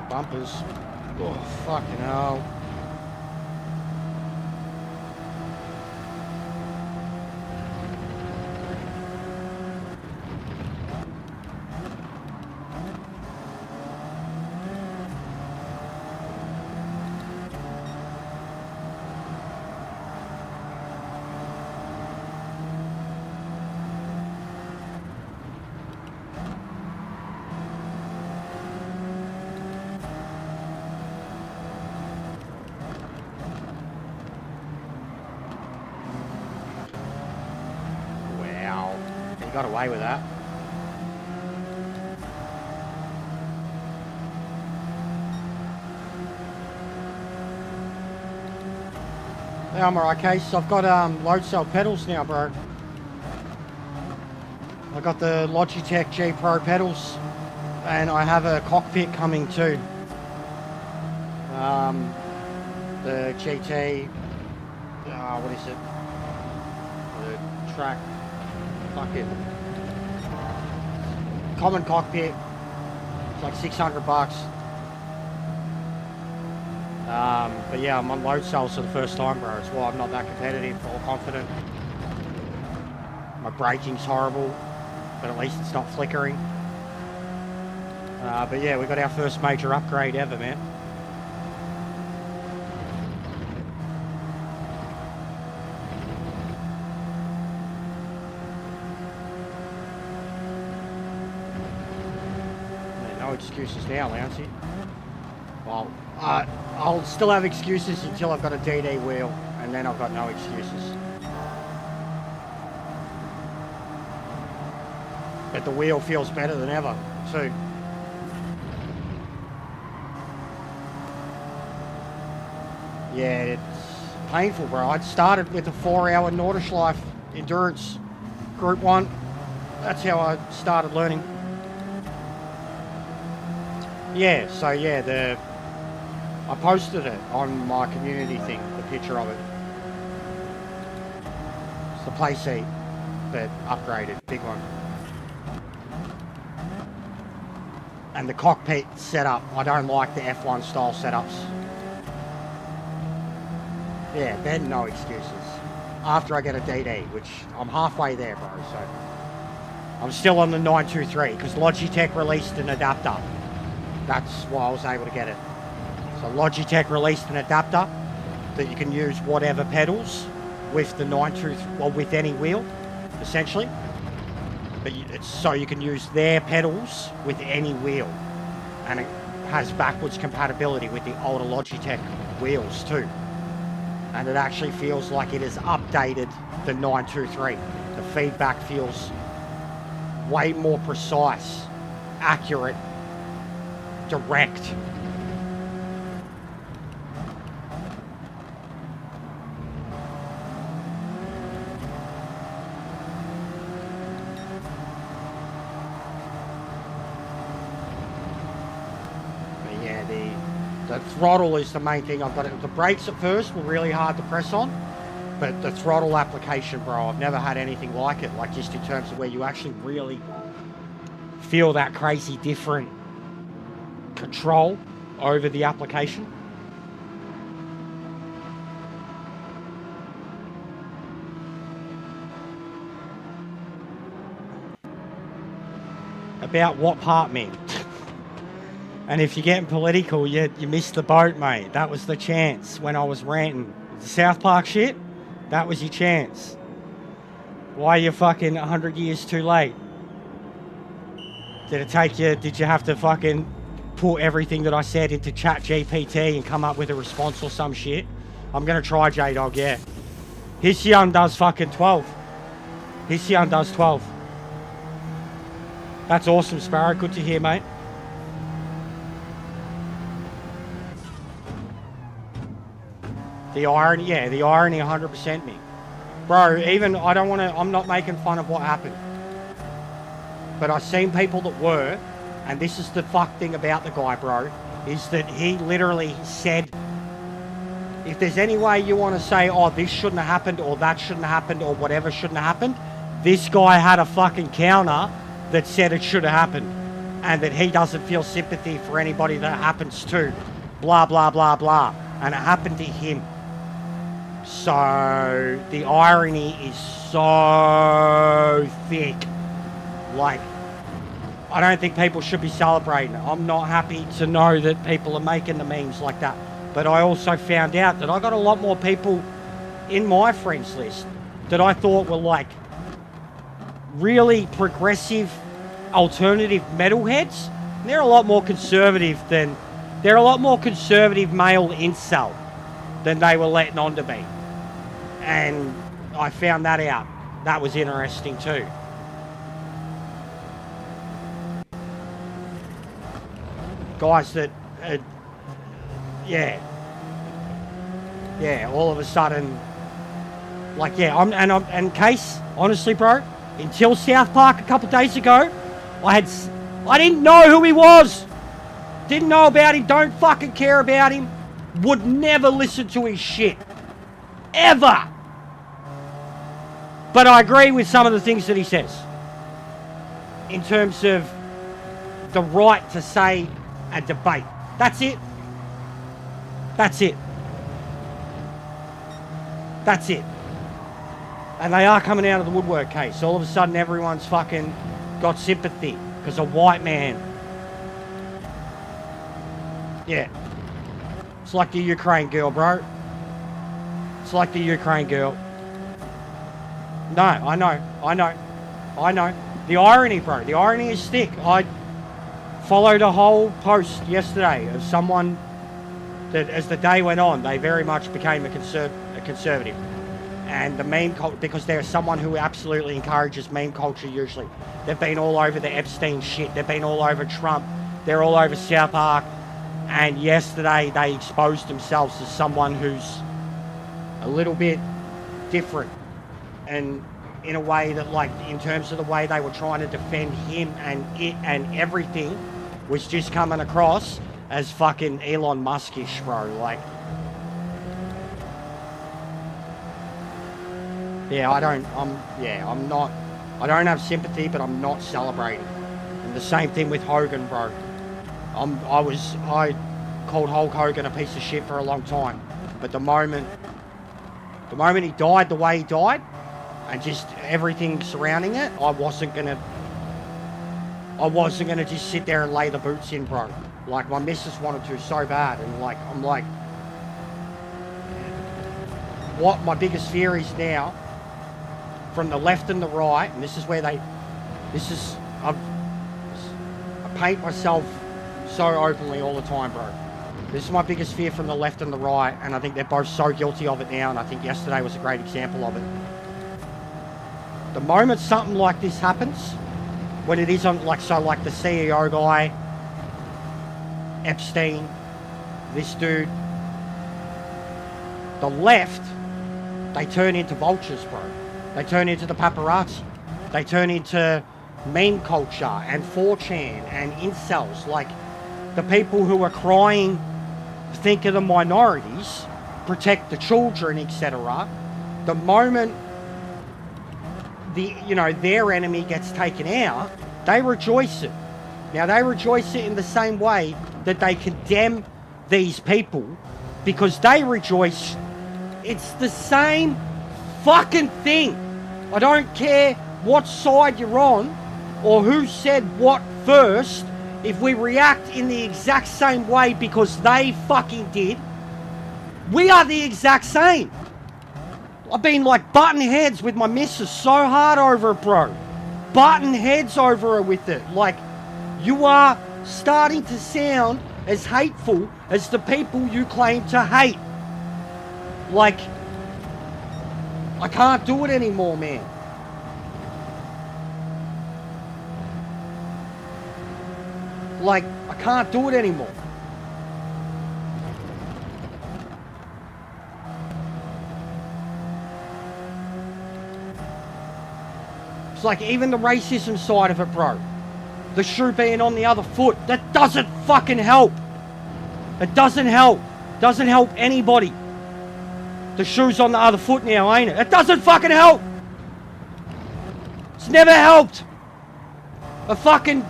Bumpers. Oh, fucking hell. Got away with that. Yeah, I'm alright, Case. I've got load cell pedals now, bro. I got the Logitech G Pro pedals, and I have a cockpit coming too. The GT, what is it? The track. Fucking common cockpit. It's like $600. But yeah, I'm on load cells for the first time, bro. It's why I'm not that competitive or confident. My braking's horrible, but at least it's not flickering. But yeah, we got our first major upgrade ever, man. No excuses now, Louncy. Well, I'll still have excuses until I've got a DD wheel, and then I've got no excuses. But the wheel feels better than ever, too. Yeah, it's painful, bro. I'd started with a 4-hour Nordschleife endurance group 1. That's how I started learning. Yeah, so yeah, I posted it on my community thing, the picture of it. It's the play seat, but upgraded, big one. And the cockpit setup, I don't like the F1 style setups. Yeah, then no excuses. After I get a DD, which I'm halfway there, bro, so. I'm still on the 923, because Logitech released an adapter. That's why I was able to get it. So Logitech released an adapter that you can use whatever pedals with the 923, well, with any wheel, essentially. But it's so you can use their pedals with any wheel. And it has backwards compatibility with the older Logitech wheels too. And it actually feels like it has updated the 923. The feedback feels way more precise, accurate, direct. But yeah, the throttle is the main thing. I've got it. The brakes at first were really hard to press on, but the throttle application, bro, I've never had anything like it. Like just in terms of where you actually really feel that crazy different control over the application. About what part, man? And if you're getting political, you missed the boat, mate. That was the chance when I was ranting. The South Park shit, that was your chance. Why are you fucking 100 years too late? Did it take you, did you have to fucking put everything that I said into Chat GPT and come up with a response or some shit? I'm going to try, J-Dog, yeah. Hission does fucking 12. Hission does 12. That's awesome, Sparrow. Good to hear, mate. The irony, yeah, the irony 100% me. Bro, even, I don't want to, I'm not making fun of what happened. But I've seen people that were, and this is the fuck thing about the guy, bro, is that he literally said, if there's any way you want to say, oh, this shouldn't have happened, or that shouldn't have happened, or whatever shouldn't have happened, this guy had a fucking counter that said it should have happened, and that he doesn't feel sympathy for anybody that happens to, blah, blah, blah, blah, and it happened to him. So the irony is so thick. Like, I don't think people should be celebrating. I'm not happy to know that people are making the memes like that. But I also found out that I got a lot more people in my friends list that I thought were like really progressive alternative metalheads. And they're a lot more conservative than, they're a lot more conservative male incel than they were letting on to be. And I found that out. That was interesting too. Guys that, yeah, all of a sudden, like, yeah, and Case, honestly, bro, until South Park a couple of days ago, I didn't know who he was. Didn't know about him, don't fucking care about him. Would never listen to his shit. Ever. But I agree with some of the things that he says. In terms of the right to say and debate. That's it. That's it. That's it. And they are coming out of the woodwork, Case. All of a sudden everyone's fucking got sympathy because a white man. Yeah. It's like the Ukraine girl, bro. It's like the Ukraine girl. No, I know. The irony, bro. The irony is thick. followed a whole post yesterday of someone that, as the day went on, they very much became a conservative. And the meme culture, because there's someone who absolutely encourages meme culture usually. They've been all over the Epstein shit. They've been all over Trump. They're all over South Park. And yesterday they exposed themselves as someone who's a little bit different. And in a way that, like, in terms of the way they were trying to defend him and it and everything was just coming across as fucking Elon Musk-ish, bro. Like, yeah, I don't have sympathy, but I'm not celebrating. And the same thing with Hogan, bro. I called Hulk Hogan a piece of shit for a long time. But the moment he died the way he died, and just everything surrounding it, I wasn't gonna just sit there and lay the boots in, bro. Like, my missus wanted to so bad, and like, I'm like, what my biggest fear is now, from the left and the right, and I paint myself so openly all the time, bro. This is my biggest fear from the left and the right, and I think they're both so guilty of it now, and I think yesterday was a great example of it. The moment something like this happens, when it is on, like, so like the CEO guy, Epstein, this dude, the left, they turn into vultures, bro. They turn into the paparazzi. They turn into meme culture and 4chan and incels. Like, the people who are crying, think of the minorities, protect the children, etc. The moment their enemy gets taken out, they rejoice it. Now, they rejoice it in the same way that they condemn these people, because they rejoice. It's the same fucking thing. I don't care what side you're on or who said what first. If we react in the exact same way because they fucking did, we are the exact same. I've been like butting heads with my missus so hard over it, bro. Butting heads over her with it. Like, you are starting to sound as hateful as the people you claim to hate. Like, I can't do it anymore, man. Like, I can't do it anymore. It's like, even the racism side of it, bro. The shoe being on the other foot, that doesn't fucking help. It doesn't help. Doesn't help anybody. The shoe's on the other foot now, ain't it? It doesn't fucking help. It's never helped. A fucking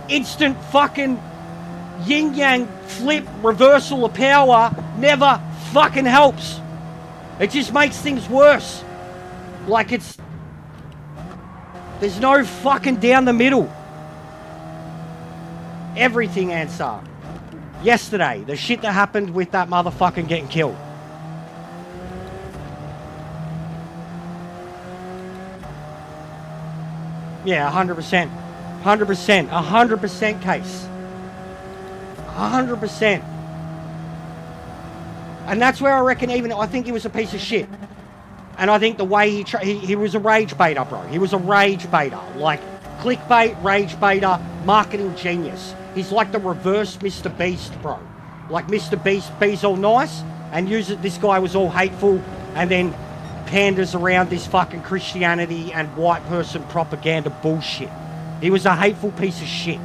instant fucking yin-yang flip reversal of power never fucking helps. It just makes things worse. Like, there's no fucking down the middle. Everything, Ansar. Yesterday, the shit that happened with that motherfucking getting killed. Yeah, 100%. 100%. 100% case. 100%. And that's where I reckon I think he was a piece of shit. And I think the way he was a rage baiter, bro. He was a rage baiter. Like, clickbait, rage baiter, marketing genius. He's like the reverse Mr. Beast, bro. Like, Mr. Beast be's all nice, and this guy was all hateful, and then panders around this fucking Christianity and white person propaganda bullshit. He was a hateful piece of shit.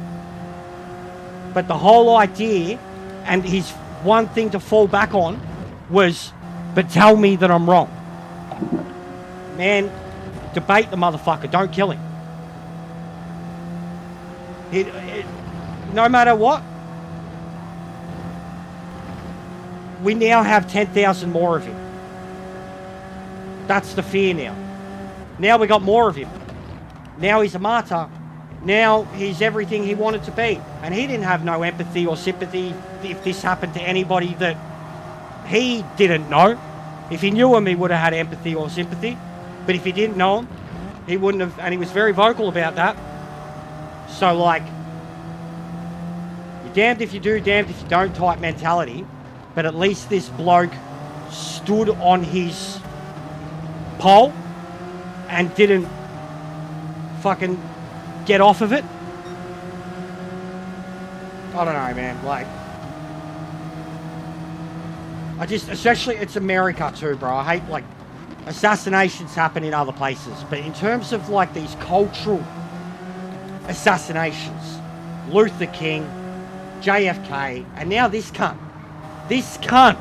But the whole idea, and his one thing to fall back on, was, but tell me that I'm wrong. Man, debate the motherfucker, don't kill him. No matter what, we now have 10,000 more of him. That's the fear now. Now we got more of him. Now he's a martyr. Now he's everything he wanted to be. And he didn't have no empathy or sympathy if this happened to anybody that he didn't know. If he knew him, he would have had empathy or sympathy. But if he didn't know him, he wouldn't have, and he was very vocal about that. So, like, You're damned if you do, damned if you don't type mentality. But at least this bloke stood on his pole and didn't fucking get off of it. I don't know, man. Like, especially it's America too, bro. I hate, like, assassinations happen in other places, but in terms of like these cultural assassinations, Luther King, JFK, and now this cunt. This cunt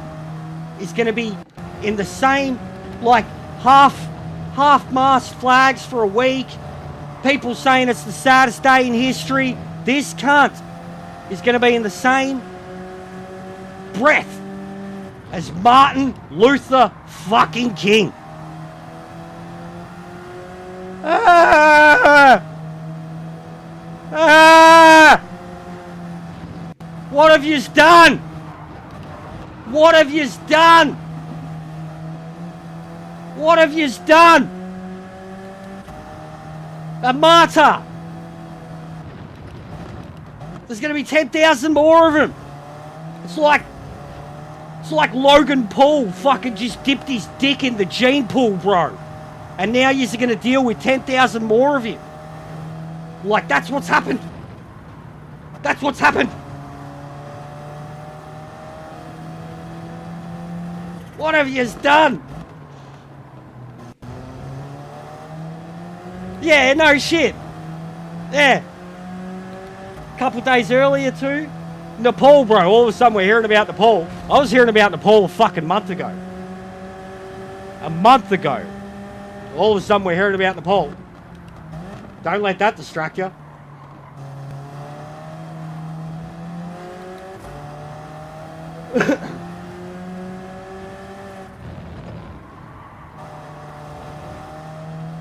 is going to be in the same, like, half-mast flags for a week. People saying it's the saddest day in history. This cunt is going to be in the same breath as Martin Luther fucking King. What have you done? What have you done? What have you done? A martyr. There's going to be 10,000 more of them. It's like Logan Paul fucking just dipped his dick in the gene pool, bro. And now you're going to deal with 10,000 more of him. Like, that's what's happened. That's what's happened. What have you done? Yeah, no shit. Yeah. A couple days earlier too. Nepal, bro. All of a sudden we're hearing about Nepal. I was hearing about Nepal a fucking month ago. A month ago. All of a sudden we're hearing about Nepal. Don't let that distract you.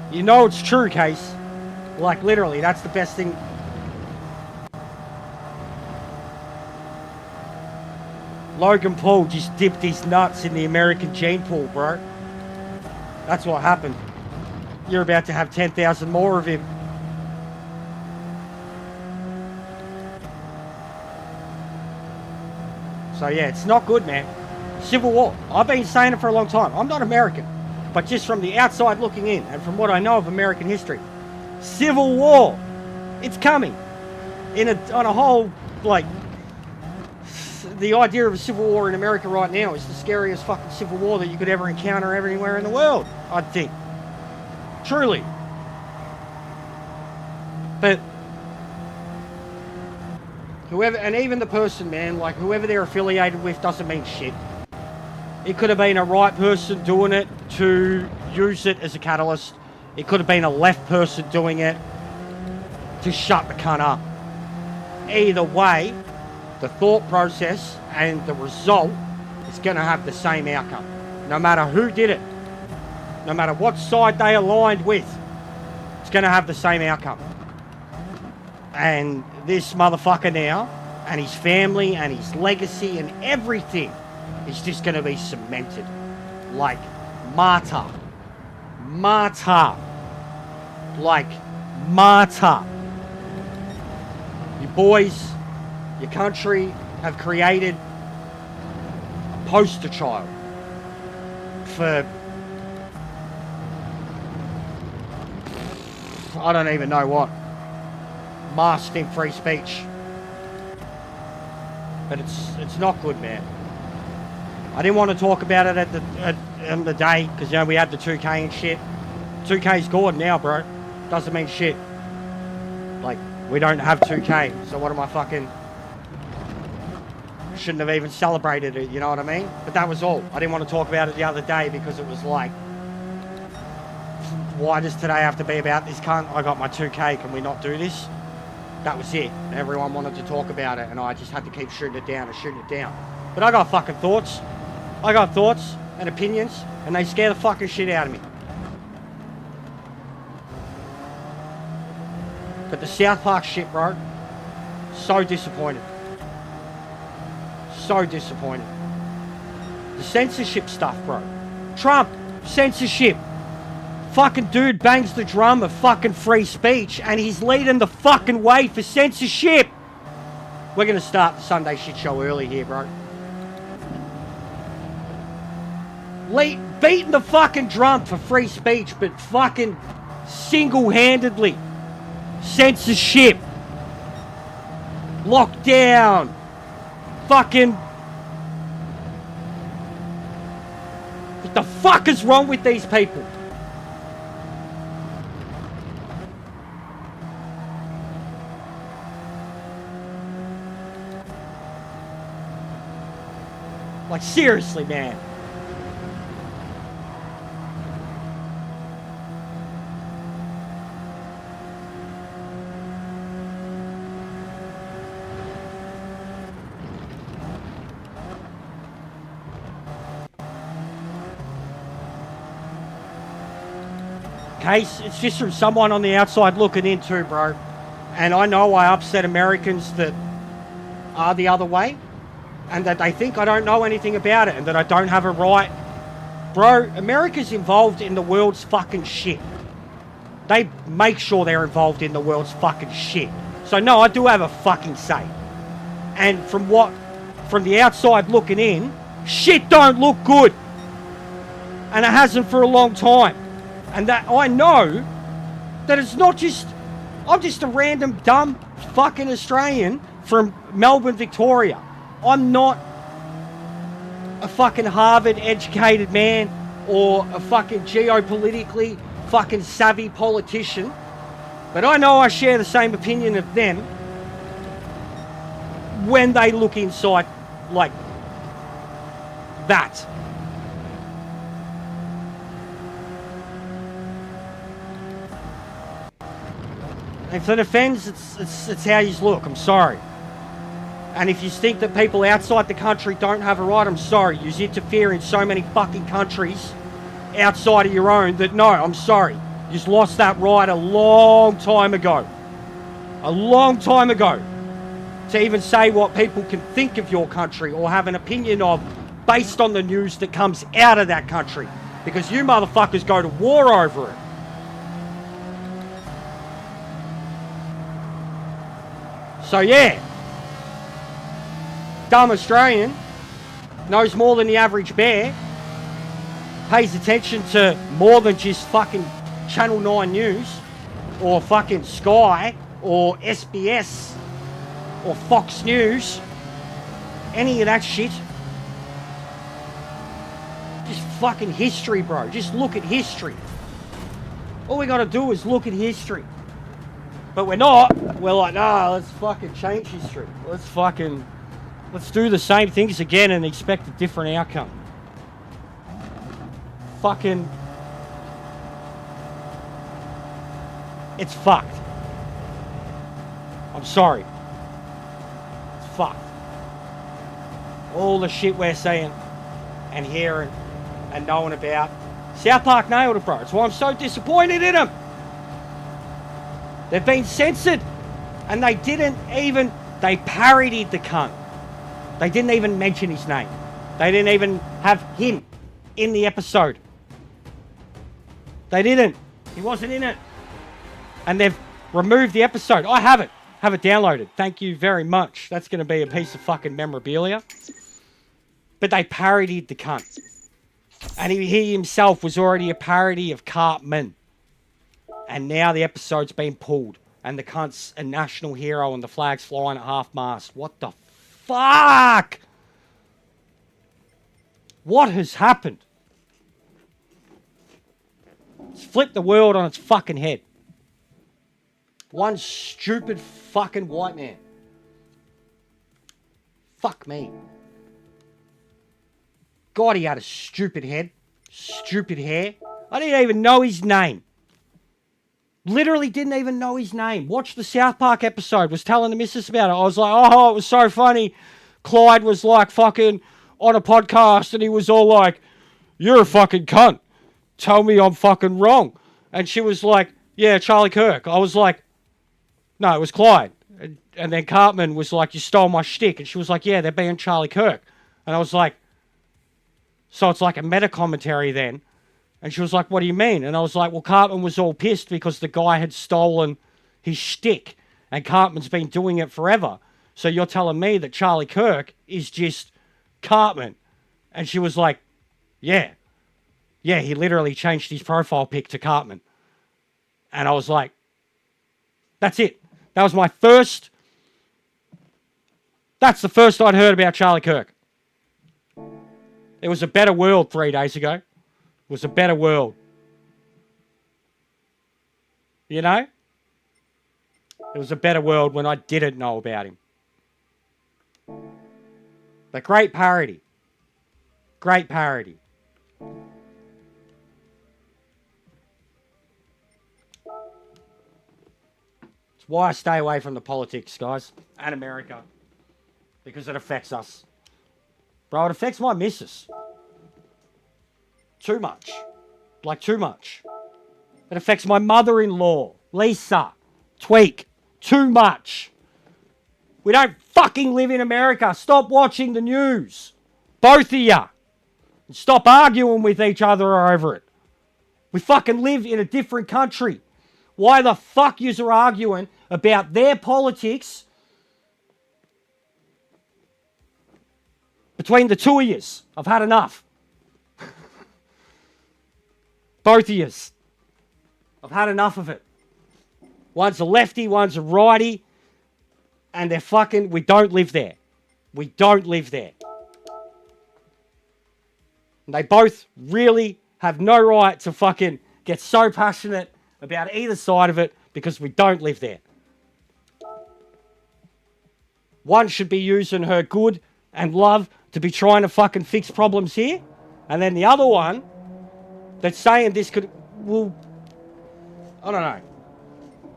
You know it's true, Case. Like, literally, that's the best thing. Logan Paul just dipped his nuts in the American gene pool, bro. That's what happened. You're about to have 10,000 more of him. So yeah, it's not good, man. Civil war. I've been saying it for a long time. I'm not American. But just from the outside looking in, and from what I know of American history, civil war, it's coming. On a whole, like, the idea of a civil war in America right now is the scariest fucking civil war that you could ever encounter anywhere in the world, I'd think. Truly. But whoever, and even the person, man, like, whoever they're affiliated with doesn't mean shit. It could have been a right person doing it to use it as a catalyst. It could have been a left person doing it to shut the cunt up. Either way, the thought process and the result is going to have the same outcome. No matter who did it, no matter what side they aligned with, it's going to have the same outcome. And this motherfucker now, and his family, and his legacy, and everything, is just going to be cemented. Like martyr. Martyr. Like martyr. You boys, your country have created a poster child for, I don't even know what, masked in free speech. But it's not good, man. I didn't want to talk about it on the day, because, you know, we had the 2K and shit. 2K's gone now, bro. Doesn't mean shit. Like, we don't have 2K, so what am I fucking... Shouldn't have even celebrated it, you know what I mean? But that was all. I didn't want to talk about it the other day, because it was like, why does today have to be about this cunt? I got my 2K, can we not do this? That was it. Everyone wanted to talk about it, and I just had to keep shooting it down and shooting it down. But I got fucking thoughts. I got thoughts and opinions, and they scare the fucking shit out of me. But the South Park shit, bro, so disappointed. So disappointed. The censorship stuff, bro. Trump, censorship. Fucking dude bangs the drum of fucking free speech, and he's leading the fucking way for censorship. We're going to start the Sunday shit show early here, bro. Beating the fucking drum for free speech, but fucking single-handedly. Censorship. Lockdown. Fucking... What the fuck is wrong with these people? Like, seriously, man. Case, it's just from someone on the outside looking in too, bro. And I know I upset Americans that are the other way, and that they think I don't know anything about it, and that I don't have a right. Bro, America's involved in the world's fucking shit. They make sure they're involved in the world's fucking shit. So no, I do have a fucking say. And from the outside looking in, shit don't look good. And it hasn't for a long time. And that I know that it's not just, I'm just a random dumb fucking Australian from Melbourne, Victoria. I'm not a fucking Harvard educated man or a fucking geopolitically fucking savvy politician. But I know I share the same opinion of them when they look inside like that. If it offends, it's how you look. I'm sorry. And if you think that people outside the country don't have a right, I'm sorry. You interfere in so many fucking countries outside of your own that, no, I'm sorry. You've lost that right a long time ago. A long time ago. To even say what people can think of your country or have an opinion of based on the news that comes out of that country. Because you motherfuckers go to war over it. So yeah, dumb Australian knows more than the average bear, pays attention to more than just fucking Channel 9 News, or fucking Sky, or SBS, or Fox News, any of that shit. Just fucking history, bro. Just look at history. All we gotta do is look at history. But we're not. We're like, nah, let's fucking change history. Let's do the same things again and expect a different outcome. Fucking... It's fucked. I'm sorry. It's fucked. All the shit we're saying and hearing and knowing about. South Park nailed it, bro. That's why I'm so disappointed in them. They've been censored, and they parodied the cunt. They didn't even mention his name. They didn't even have him in the episode. They didn't. He wasn't in it. And they've removed the episode. I have it downloaded. Thank you very much. That's going to be a piece of fucking memorabilia. But they parodied the cunt. And he himself was already a parody of Cartman. And now the episode's been pulled. And the cunt's a national hero and the flag's flying at half-mast. What the fuck? What has happened? It's flipped the world on its fucking head. One stupid fucking white man. Fuck me. God, he had a stupid head. Stupid hair. I didn't even know his name. Literally didn't even know his name. Watched the South Park episode. Was telling the missus about it. I was like, oh, it was so funny. Clyde was like fucking on a podcast and he was all like, you're a fucking cunt. Tell me I'm fucking wrong. And she was like, yeah, Charlie Kirk. I was like, no, it was Clyde. And then Cartman was like, you stole my shtick. And she was like, yeah, they're being Charlie Kirk. And I was like, so it's like a meta commentary then. And she was like, what do you mean? And I was like, well, Cartman was all pissed because the guy had stolen his shtick. And Cartman's been doing it forever. So you're telling me that Charlie Kirk is just Cartman? And she was like, yeah. Yeah, he literally changed his profile pic to Cartman. And I was like, that's it. That was my first... That's the first I'd heard about Charlie Kirk. It was a better world 3 days ago. It was a better world. You know? It was a better world when I didn't know about him. But great parody. Great parody. It's why I stay away from the politics, guys, and America. Because it affects us. Bro, it affects my missus. Too much. Like, too much. It affects my mother-in-law, Lisa. Tweak. Too much. We don't fucking live in America. Stop watching the news. Both of you. And stop arguing with each other over it. We fucking live in a different country. Why the fuck yous are arguing about their politics between the two of yous? I've had enough. Both of yous. I've had enough of it. One's a lefty, one's a righty. And they're fucking... We don't live there. We don't live there. And they both really have no right to fucking get so passionate about either side of it because we don't live there. One should be using her good and love to be trying to fucking fix problems here. And then the other one that's saying this could... Well, I don't know.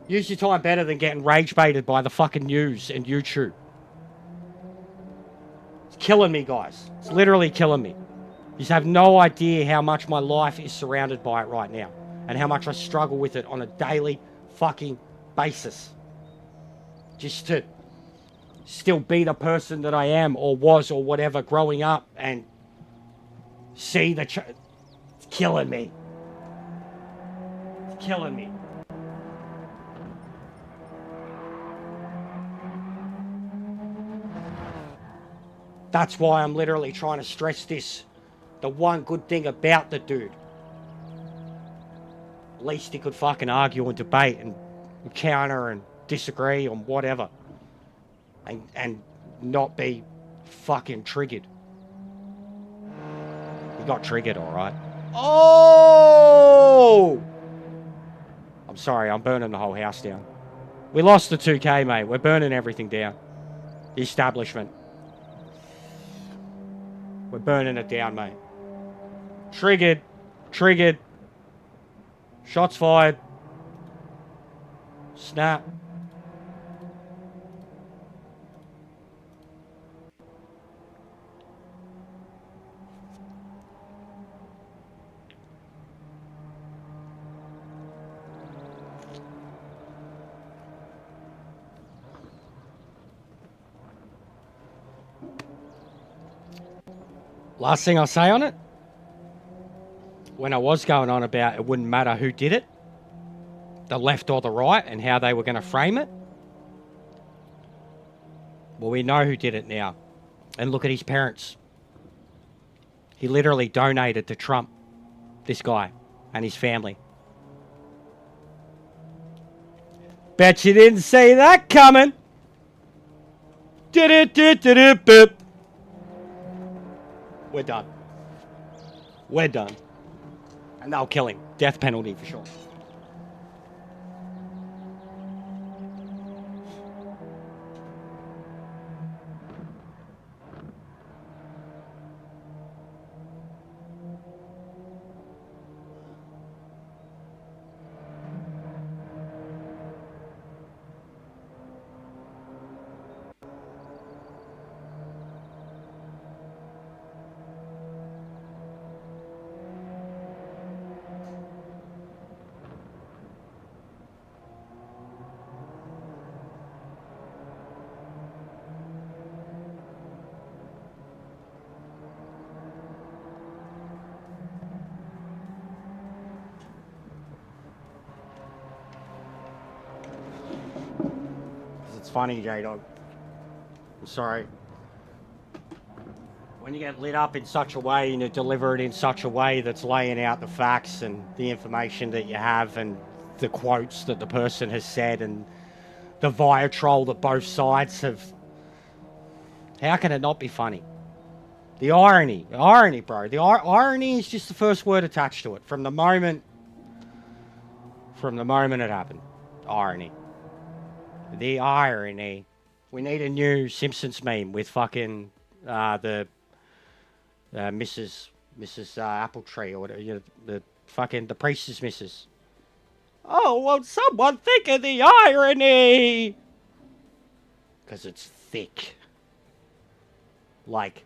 Use your time better than getting rage baited by the fucking news and YouTube. It's killing me, guys. It's literally killing me. You just have no idea how much my life is surrounded by it right now. And how much I struggle with it on a daily fucking basis. Just to still be the person that I am or was or whatever growing up and see the... It's killing me. It's killing me. That's why I'm literally trying to stress this. The one good thing about the dude. At least he could fucking argue and debate and counter and disagree on whatever. And not be fucking triggered. He got triggered, alright. Oh! I'm sorry, I'm burning the whole house down. We lost the 2K, mate. We're burning everything down. The establishment. We're burning it down, mate. Triggered. Triggered. Shots fired. Snap. Last thing I'll say on it, when I was going on about it wouldn't matter who did it, the left or the right, and how they were going to frame it. Well, we know who did it now. And look at his parents. He literally donated to Trump, this guy, and his family. Bet you didn't see that coming. We're done. We're done. And they'll kill him. Death penalty for sure. It's funny, J-Dog. I'm sorry. When you get lit up in such a way and you deliver it in such a way that's laying out the facts and the information that you have and the quotes that the person has said and the vitriol that both sides have, how can it not be funny? The irony, bro. The irony is just the first word attached to it from the moment it happened. Irony. The irony. We need a new Simpsons meme with fucking the Mrs. Appletree or whatever. The priestess Mrs. Oh, won't someone think of the irony? Because it's thick. Like,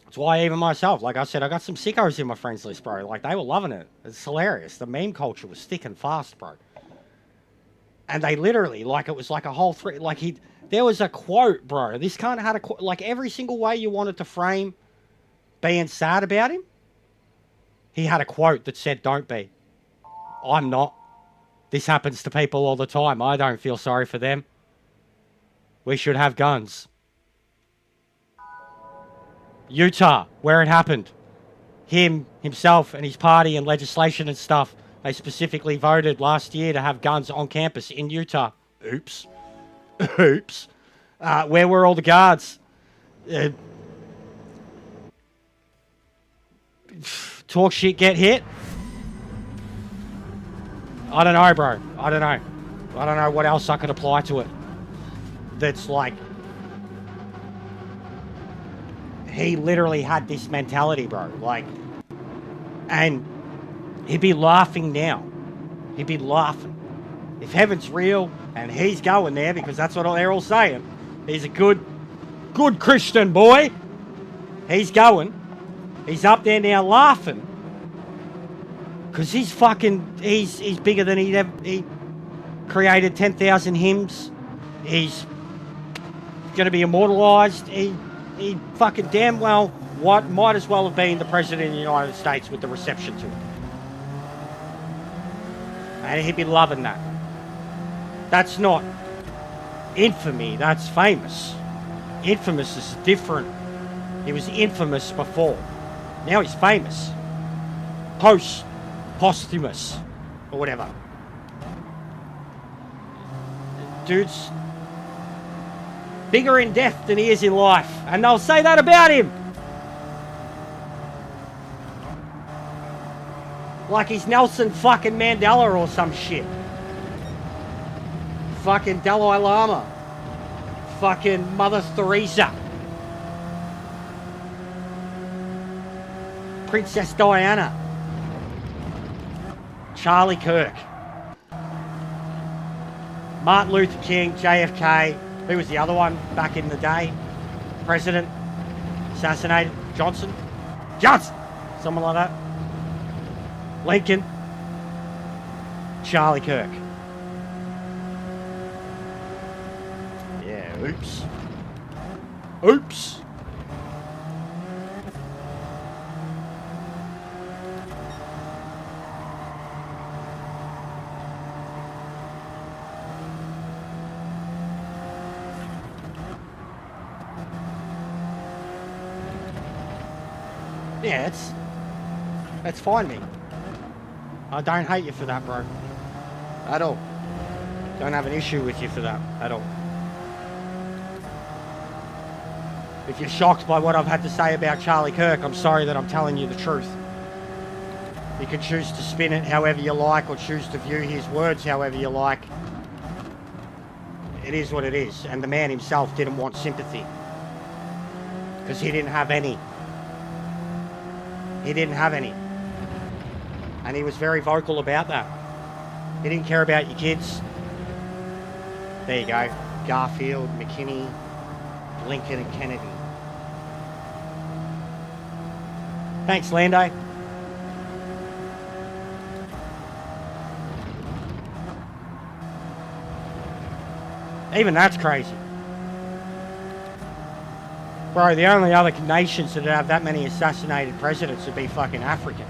that's why even myself, like I said, I got some sickos in my friends list, bro. Like, they were loving it. It's hilarious. The meme culture was thick and fast, bro. And they literally, like, it was like a whole there was a quote, bro. This kind of had a quote, like, every single way you wanted to frame being sad about him, he had a quote that said, don't be. I'm not. This happens to people all the time. I don't feel sorry for them. We should have guns. Utah, where it happened. Himself, and his party and legislation and stuff. They specifically voted last year to have guns on campus in Utah. Oops. Oops. Where were all the guards? Talk shit, get hit? I don't know, bro. I don't know what else I could apply to it. That's like... He literally had this mentality, bro. Like, and he'd be laughing now. He'd be laughing. If heaven's real, and he's going there, because that's what they're all saying. He's a good Christian boy. He's going. He's up there now laughing. Because he's bigger than he created 10,000 hymns. He's going to be immortalized. He fucking damn well might as well have been the president of the United States with the reception to it. And he'd be loving that. That's not infamy, that's famous. Infamous is different. He was infamous before. Now he's famous. Posthumous. Or whatever. Dude's bigger in death than he is in life. And they'll say that about him. Like he's Nelson fucking Mandela or some shit. Fucking Dalai Lama. Fucking Mother Teresa. Princess Diana. Charlie Kirk. Martin Luther King, JFK. Who was the other one back in the day? President. Assassinated. Johnson. Someone like that. Lincoln. Charlie Kirk. Yeah, oops. Oops. Yeah, that's fine, me. I don't hate you for that, bro. At all. Don't have an issue with you for that, at all. If you're shocked by what I've had to say about Charlie Kirk, I'm sorry that I'm telling you the truth. You can choose to spin it however you like or choose to view his words however you like. It is what it is. And the man himself didn't want sympathy. Because he didn't have any. He didn't have any. And he was very vocal about that. He didn't care about your kids. There you go. Garfield, McKinney, Lincoln and Kennedy. Thanks, Lando. Even that's crazy. Bro, the only other nations that have that many assassinated presidents would be fucking African.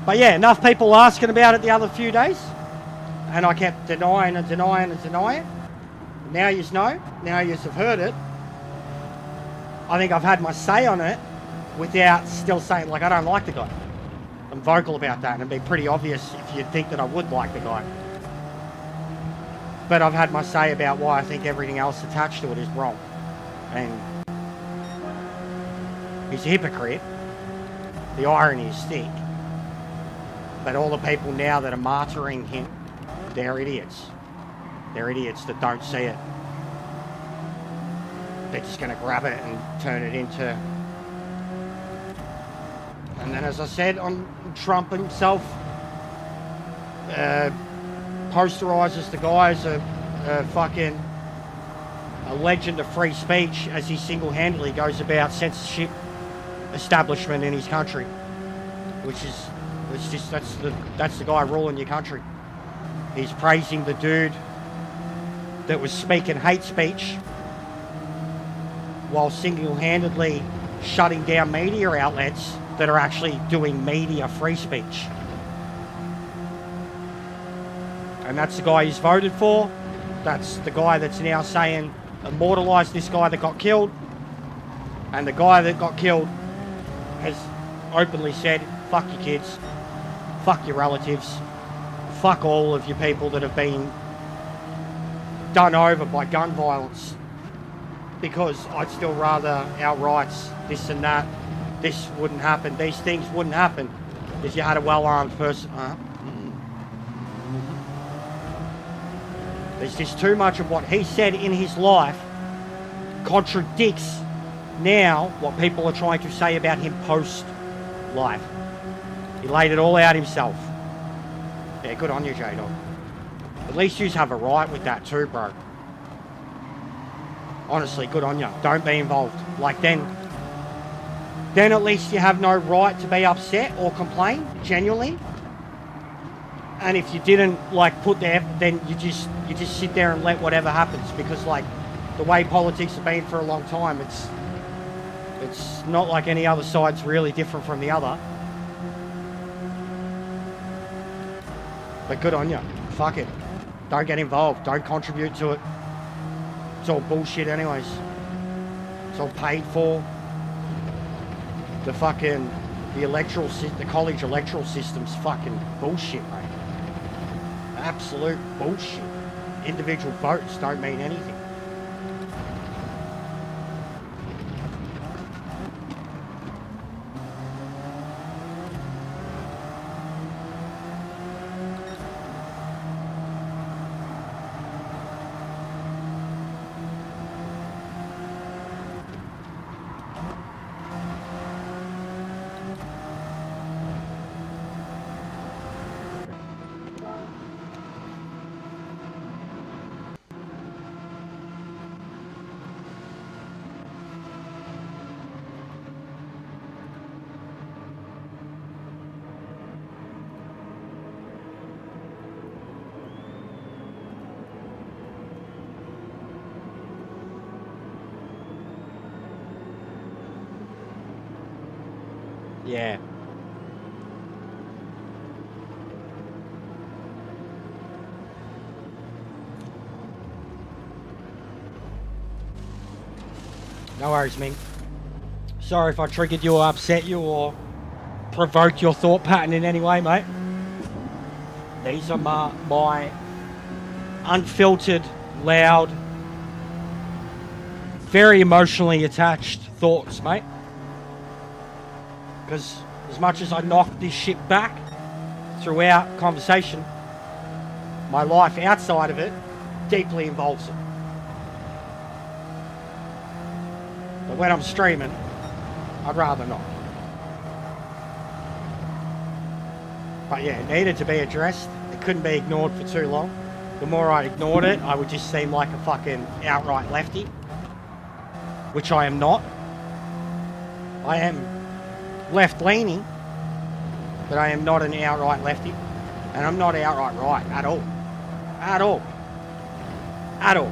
But yeah, enough people asking about it the other few days. And I kept denying and denying and denying. Now you know. Now you have heard it. I think I've had my say on it without still saying, like, I don't like the guy. I'm vocal about that, and it'd be pretty obvious if you'd think that I would like the guy. But I've had my say about why I think everything else attached to it is wrong. And he's a hypocrite. The irony is thick. But all the people now that are martyring him, they're idiots. They're idiots that don't see it. They're just going to grab it and turn it into... And then, as I said, on Trump himself, posterises the guy as a fucking a legend of free speech as he single-handedly goes about censorship establishment in his country, which is, it's just, that's the guy ruling your country. He's praising the dude that was speaking hate speech while single-handedly shutting down media outlets that are actually doing media free speech. And that's the guy he's voted for. That's the guy that's now saying, immortalise this guy that got killed. And the guy that got killed has openly said, fuck your kids, fuck your relatives, fuck all of your people that have been done over by gun violence, because I'd still rather our rights, this and that, this wouldn't happen, these things wouldn't happen if you had a well-armed person. There's just too much of what he said in his life contradicts now what people are trying to say about him post-life. He laid it all out himself. Yeah, good on you, J-Dog. At least you have a right with that too, bro. Honestly, good on you. Don't be involved. Like, then at least you have no right to be upset or complain, genuinely. And if you didn't, like, put there, then you just sit there and let whatever happens, because, like, the way politics have been for a long time, it's not like any other side's really different from the other. But good on you. Fuck it. Don't get involved. Don't contribute to it. It's all bullshit anyways. It's all paid for. The college electoral system's fucking bullshit, mate. Absolute bullshit. Individual votes don't mean anything. Yeah. No worries, Ming. Sorry if I triggered you or upset you or provoked your thought pattern in any way, mate. These are my unfiltered, loud, very emotionally attached thoughts, mate. Because as much as I knock this shit back throughout conversation, my life outside of it deeply involves it. But when I'm streaming, I'd rather not. But yeah, it needed to be addressed. It couldn't be ignored for too long. The more I ignored it, I would just seem like a fucking outright lefty, which I am not. I am left-leaning, but I am not an outright lefty, and I'm not outright right at all. At all. At all.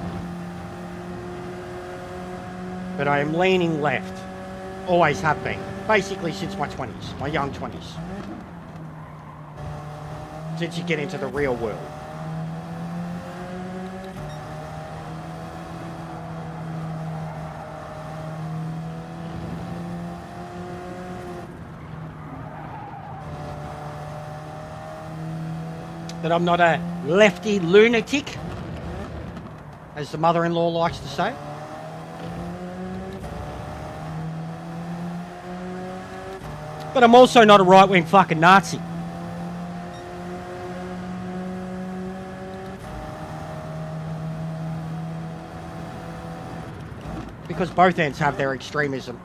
But I am leaning left. Always have been. Basically since my 20s, my young 20s. since you get into the real world. That I'm not a lefty lunatic, as the mother-in-law likes to say. But I'm also not a right-wing fucking Nazi. Because both ends have their extremism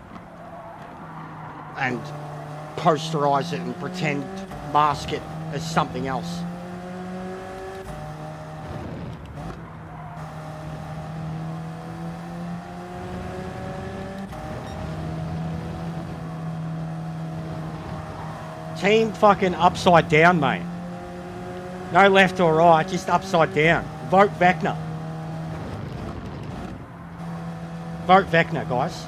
and posterize it and pretend, mask it as something else. Team fucking upside down, mate. No left or right, just upside down. Vote Vecna. Vote Vecna, guys.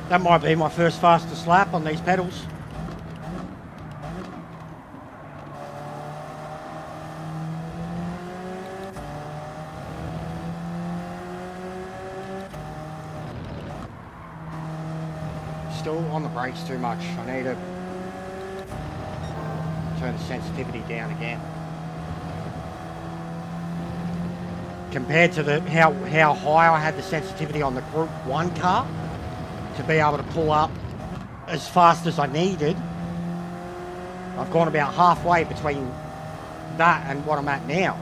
That might be my first fastest lap on these pedals. Still on the brakes too much. I need to turn the sensitivity down again. Compared to how high I had the sensitivity on the Group 1 car, to be able to pull up as fast as I needed, I've gone about halfway between that and what I'm at now.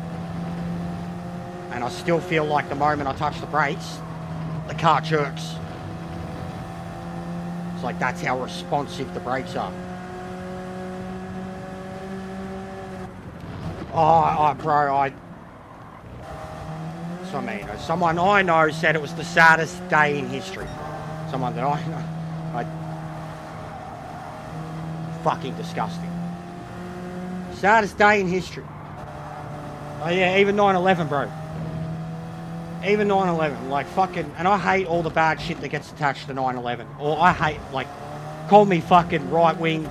And I still feel like the moment I touch the brakes, the car jerks. It's like that's how responsive the brakes are. So, someone I know said it was the saddest day in history. Someone that I know. Fucking disgusting. Saddest day in history. Oh yeah, even 9/11, bro. Even 9/11, like fucking, and I hate all the bad shit that gets attached to 9/11. Or I hate, like, call me fucking right-wing,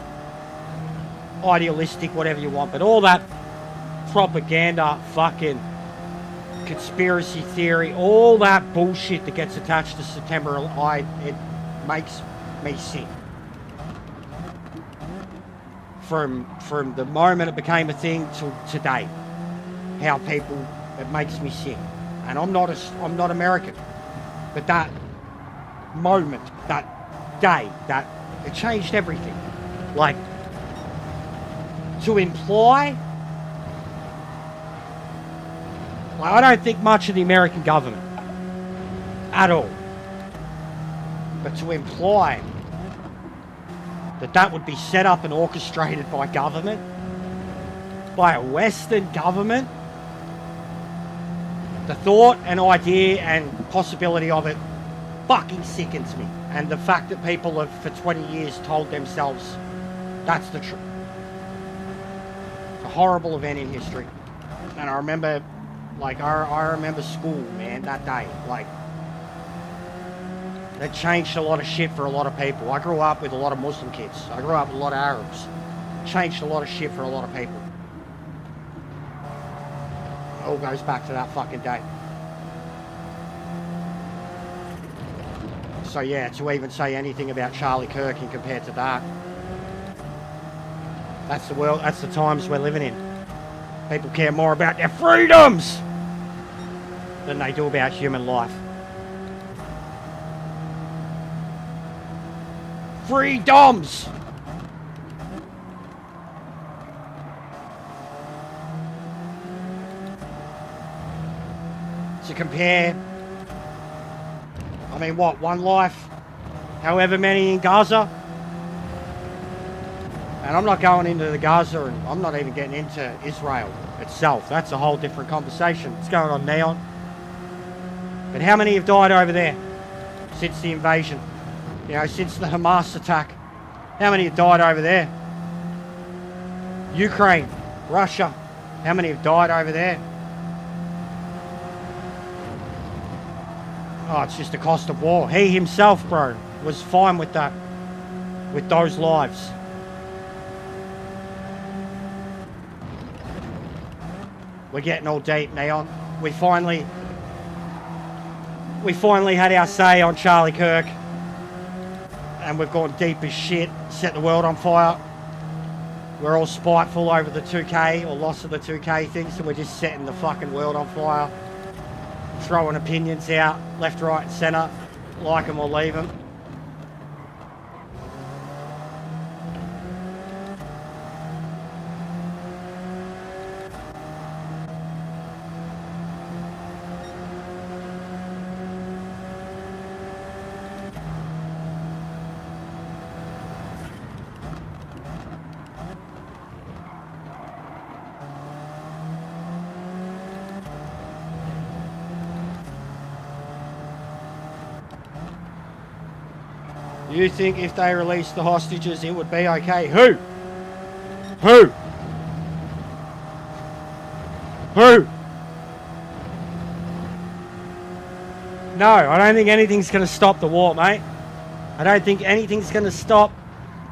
idealistic, whatever you want, but all that propaganda, fucking conspiracy theory, all that bullshit that gets attached to September, it makes me sick. From the moment it became a thing to today, how people, it makes me sick. And I'm not American, but that moment, that day, that it changed everything. Like, to imply, like, I don't think much of the American government at all, but to imply that would be set up and orchestrated by government, by a Western government, the thought and idea and possibility of it fucking sickens me. And the fact that people have for 20 years told themselves that's the truth. It's a horrible event in history. And I remember, like, I remember school, man, that day. Like, that changed a lot of shit for a lot of people. I grew up with a lot of Muslim kids. I grew up with a lot of Arabs. Changed a lot of shit for a lot of people. It all goes back to that fucking day. So yeah, to even say anything about Charlie Kirk and compared to that, that's the world, that's the times we're living in. People care more about their freedoms than they do about human life. Freedoms! To compare, I mean, what, one life, however many in Gaza? And I'm not going into the Gaza, and I'm not even getting into Israel itself. That's a whole different conversation. What's going on, Neon? But how many have died over there since the invasion? You know, since the Hamas attack? How many have died over there? Ukraine, Russia, how many have died over there? Oh, it's just the cost of war. He himself, bro, was fine with that, with those lives. We're getting all deep, Neon. We finally had our say on Charlie Kirk. And we've gone deep as shit, set the world on fire. We're all spiteful over the 2K, or loss of the 2K thing, so we're just setting the fucking world on fire. Throwing opinions out, left, right, and centre. Like them or leave them. You think if they released the hostages, it would be okay? Who? Who? Who? No, I don't think anything's going to stop the war, mate. I don't think anything's going to stop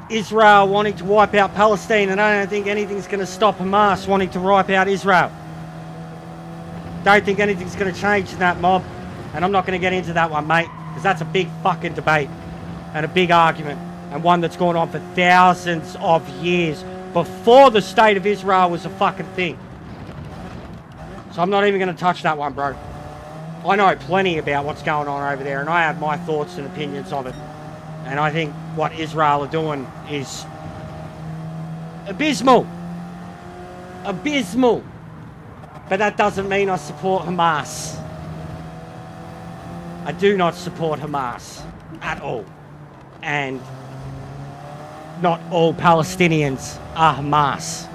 Israel wanting to wipe out Palestine, and I don't think anything's going to stop Hamas wanting to wipe out Israel. Don't think anything's going to change in that mob, and I'm not going to get into that one, mate, because that's a big fucking debate. And a big argument, and one that's gone on for thousands of years before the state of Israel was a fucking thing. So I'm not even going to touch that one, bro. I know plenty about what's going on over there, and I have my thoughts and opinions of it. And I think what Israel are doing is abysmal. Abysmal. But that doesn't mean I support Hamas. I do not support Hamas at all. And not all Palestinians are Hamas.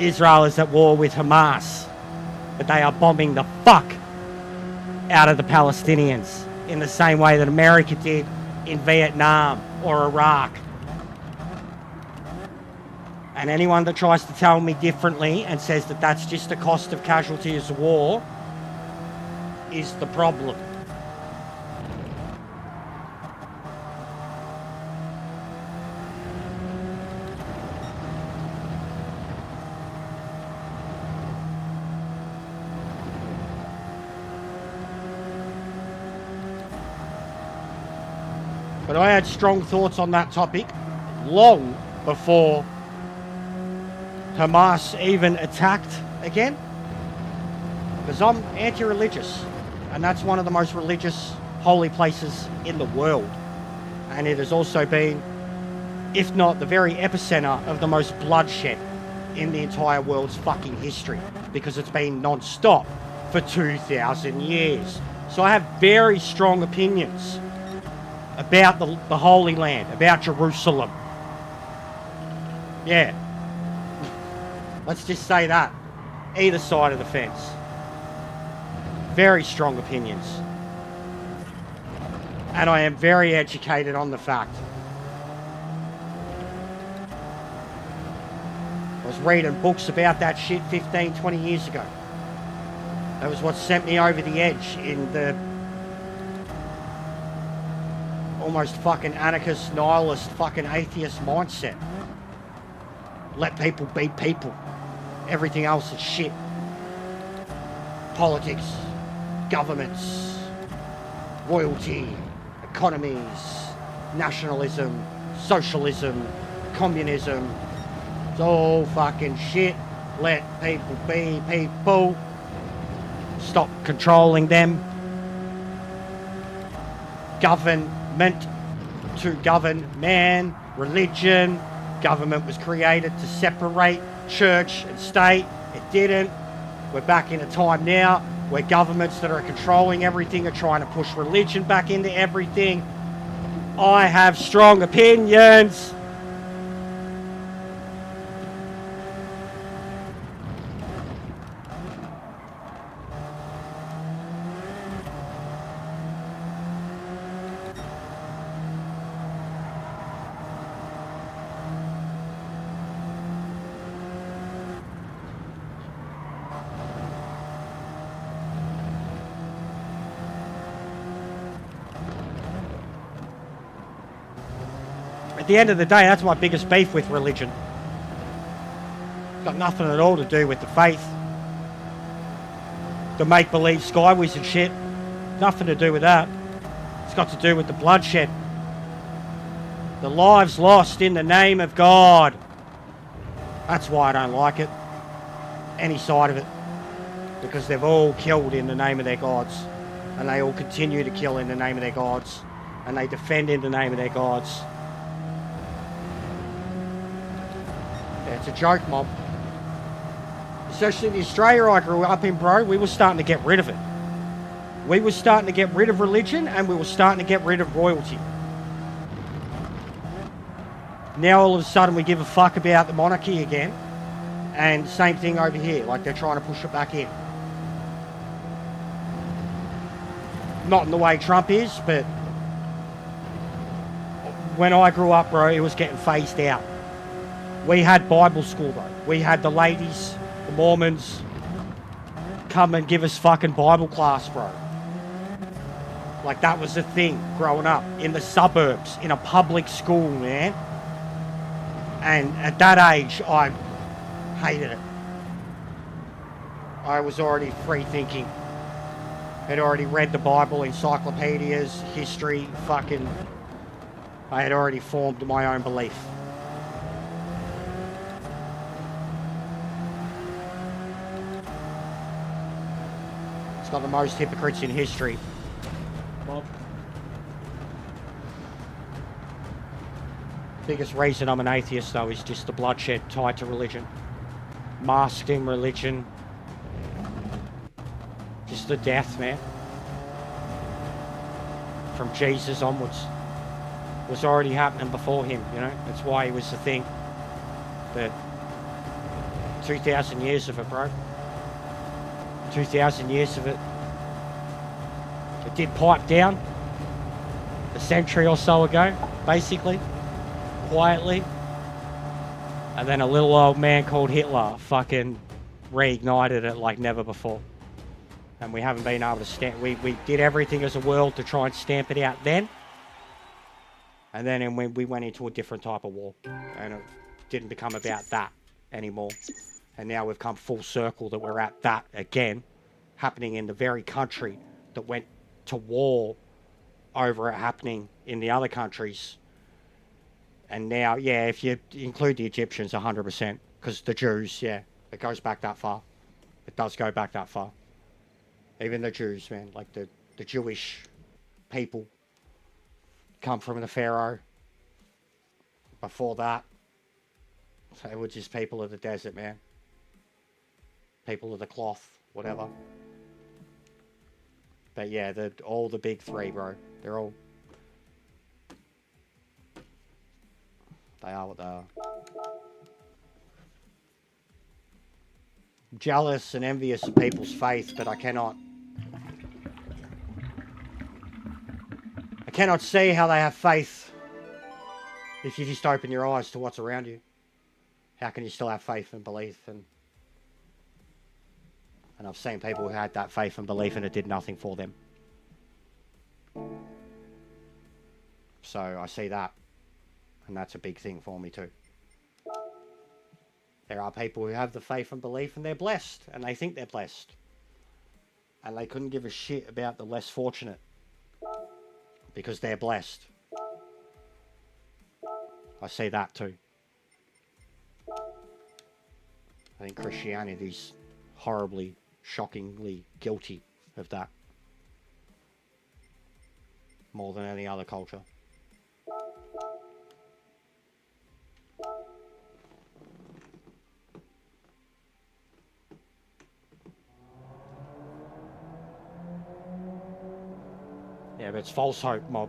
Israel is at war with Hamas, but they are bombing the fuck out of the Palestinians in the same way that America did in Vietnam or Iraq. And anyone that tries to tell me differently and says that that's just the cost of casualties of war is the problem. But I had strong thoughts on that topic long before Hamas even attacked again. Because I'm anti-religious. And that's one of the most religious, holy places in the world. And it has also been, if not the very epicenter of the most bloodshed in the entire world's fucking history. Because it's been non-stop for 2,000 years. So I have very strong opinions about the Holy Land, about Jerusalem. Yeah. Let's just say that. Either side of the fence. Very strong opinions. And I am very educated on the fact. I was reading books about that shit 15, 20 years ago. That was what sent me over the edge in the almost fucking anarchist, nihilist, fucking atheist mindset. Let people be people. Everything else is shit. Politics, governments, royalty, economies, nationalism, socialism, communism. It's all fucking shit. Let people be people. Stop controlling them. Government to govern man, religion. Government was created to separate church and state. It didn't. We're back in a time now where governments that are controlling everything are trying to push religion back into everything. I have strong opinions. At the end of the day, that's my biggest beef with religion. It's got nothing at all to do with the faith. The make-believe skyways and shit. Nothing to do with that. It's got to do with the bloodshed. The lives lost in the name of God. That's why I don't like it. Any side of it. Because they've all killed in the name of their gods. And they all continue to kill in the name of their gods. And they defend in the name of their gods. Yeah, it's a joke, mob. Especially in the Australia I grew up in, bro, we were starting to get rid of it. We were starting to get rid of religion, and we were starting to get rid of royalty. Now all of a sudden we give a fuck about the monarchy again. And same thing over here, like they're trying to push it back in. Not in the way Trump is, but when I grew up, bro, it was getting phased out. We had Bible school, bro. We had the ladies, the Mormons, come and give us fucking Bible class, bro. Like, that was the thing growing up in the suburbs, in a public school, man. And at that age, I hated it. I was already free thinking. Had already read the Bible, encyclopedias, history, fucking... I had already formed my own belief. It's got the most hypocrites in history. Bob. Biggest reason I'm an atheist, though, is just the bloodshed tied to religion. Masked in religion. Just the death, man. From Jesus onwards. Was already happening before him, you know? That's why he was the thing. But 2,000 years of it, bro. 2,000 years of it. It did pipe down a century or so ago, basically, quietly. And then a little old man called Hitler fucking reignited it like never before. And we haven't been able to stamp... We did everything as a world to try and stamp it out then. And then when we went into a different type of war. And it didn't become about that anymore. And now we've come full circle that we're at that again, happening in the very country that went to war over it happening in the other countries. And now, yeah, if you include the Egyptians, 100%, because the Jews, yeah, it goes back that far. It does go back that far. Even the Jews, man, like the Jewish people come from the Pharaoh. Before that, they were just people of the desert, man. People of the cloth, whatever. But yeah, all the big three, bro. They're all... They are what they are. I'm jealous and envious of people's faith, but I cannot see how they have faith if you just open your eyes to what's around you. How can you still have faith and belief? And I've seen people who had that faith and belief and it did nothing for them. So I see that. And that's a big thing for me too. There are people who have the faith and belief and they're blessed. And they think they're blessed. And they couldn't give a shit about the less fortunate. Because they're blessed. I see that too. I think Christianity's horribly, shockingly guilty of that. More than any other culture. it's false hope mob,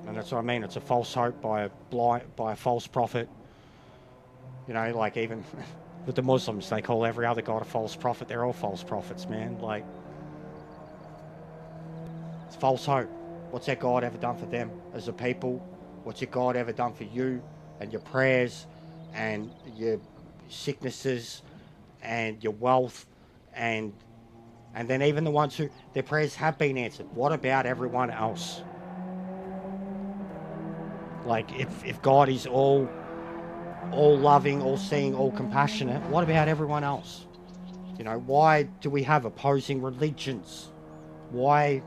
and that's what I mean. It's a false hope by a false prophet. You know, like even with the Muslims, they call every other god a false prophet. They're all false prophets, man. Like, it's false hope. What's that God ever done for them as a people? What's your God ever done for you and your prayers and your sicknesses and your wealth and then even the ones who their prayers have been answered? What about everyone else? Like, if God is all loving, all seeing, all compassionate, what about everyone else? You know, why do we have opposing religions? Why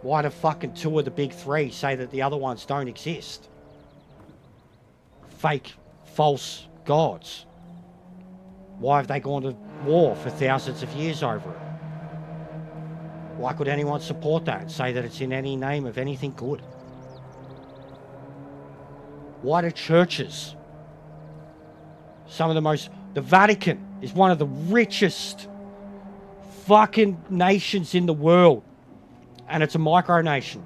do fucking two of the big three say that the other ones don't exist? Fake, false gods. Why have they gone to war for thousands of years over it? Why could anyone support that and say that it's in any name of anything good? Why do churches, the Vatican is one of the richest fucking nations in the world, and it's a micronation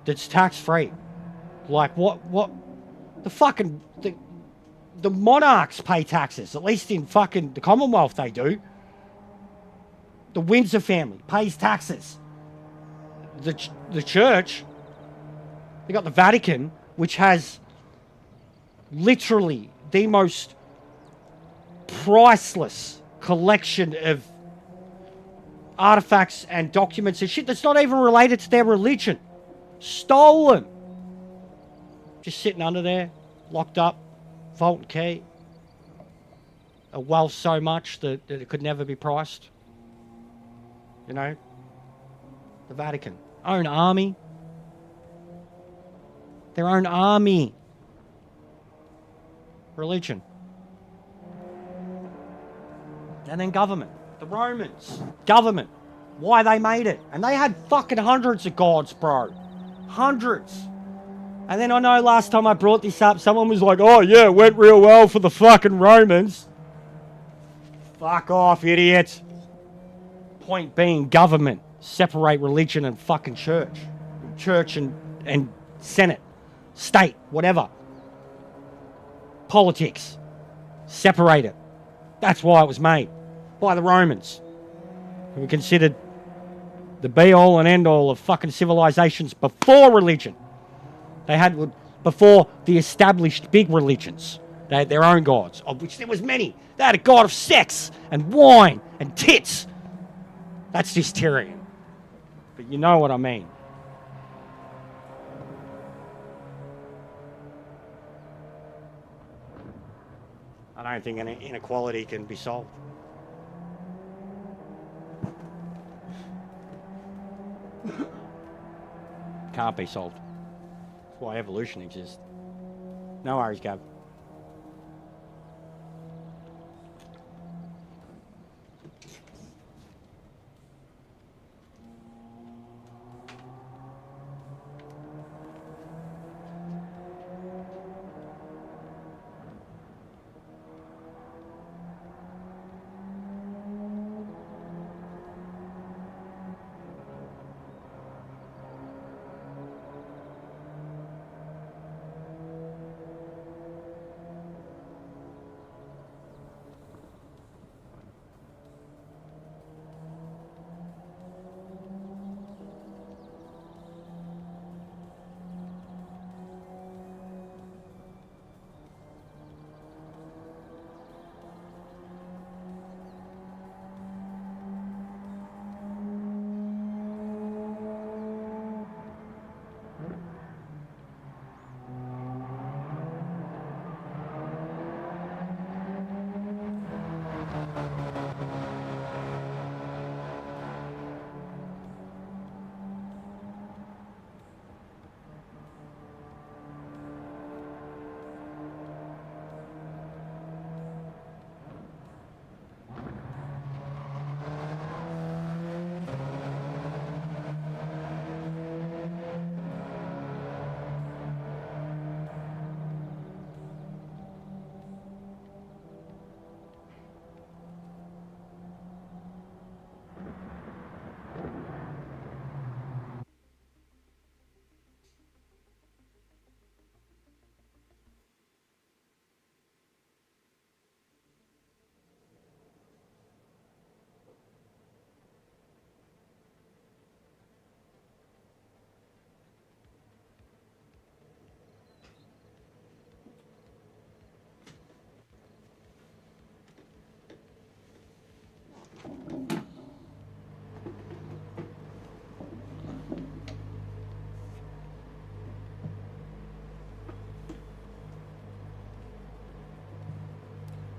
that's tax-free. Like, what, the monarchs pay taxes, at least in fucking the Commonwealth they do. The Windsor family pays taxes. The church, they got the Vatican, which has literally the most priceless collection of artifacts and documents and shit that's not even related to their religion. Stolen. Just sitting under there, locked up, vault and key. A wealth so much that it could never be priced. You know? The Vatican. Own army. Their own army. Religion. And then government. The Romans. Government. Why they made it. And they had fucking hundreds of gods, bro. Hundreds. And then I know last time I brought this up, someone was like, oh yeah, it went real well for the fucking Romans. Fuck off, idiot. Point being, government. Separate religion and fucking church. Church and Senate. State. Whatever. Politics. Separate it. That's why it was made. By the Romans. Who were considered the be-all and end-all of fucking civilizations before religion. They had, before the established big religions, they had their own gods, of which there was many. They had a god of sex and wine and tits. That's just Tyrion. But you know what I mean. I don't think an inequality can be solved. Can't be solved. That's why evolution exists. No worries, Gab.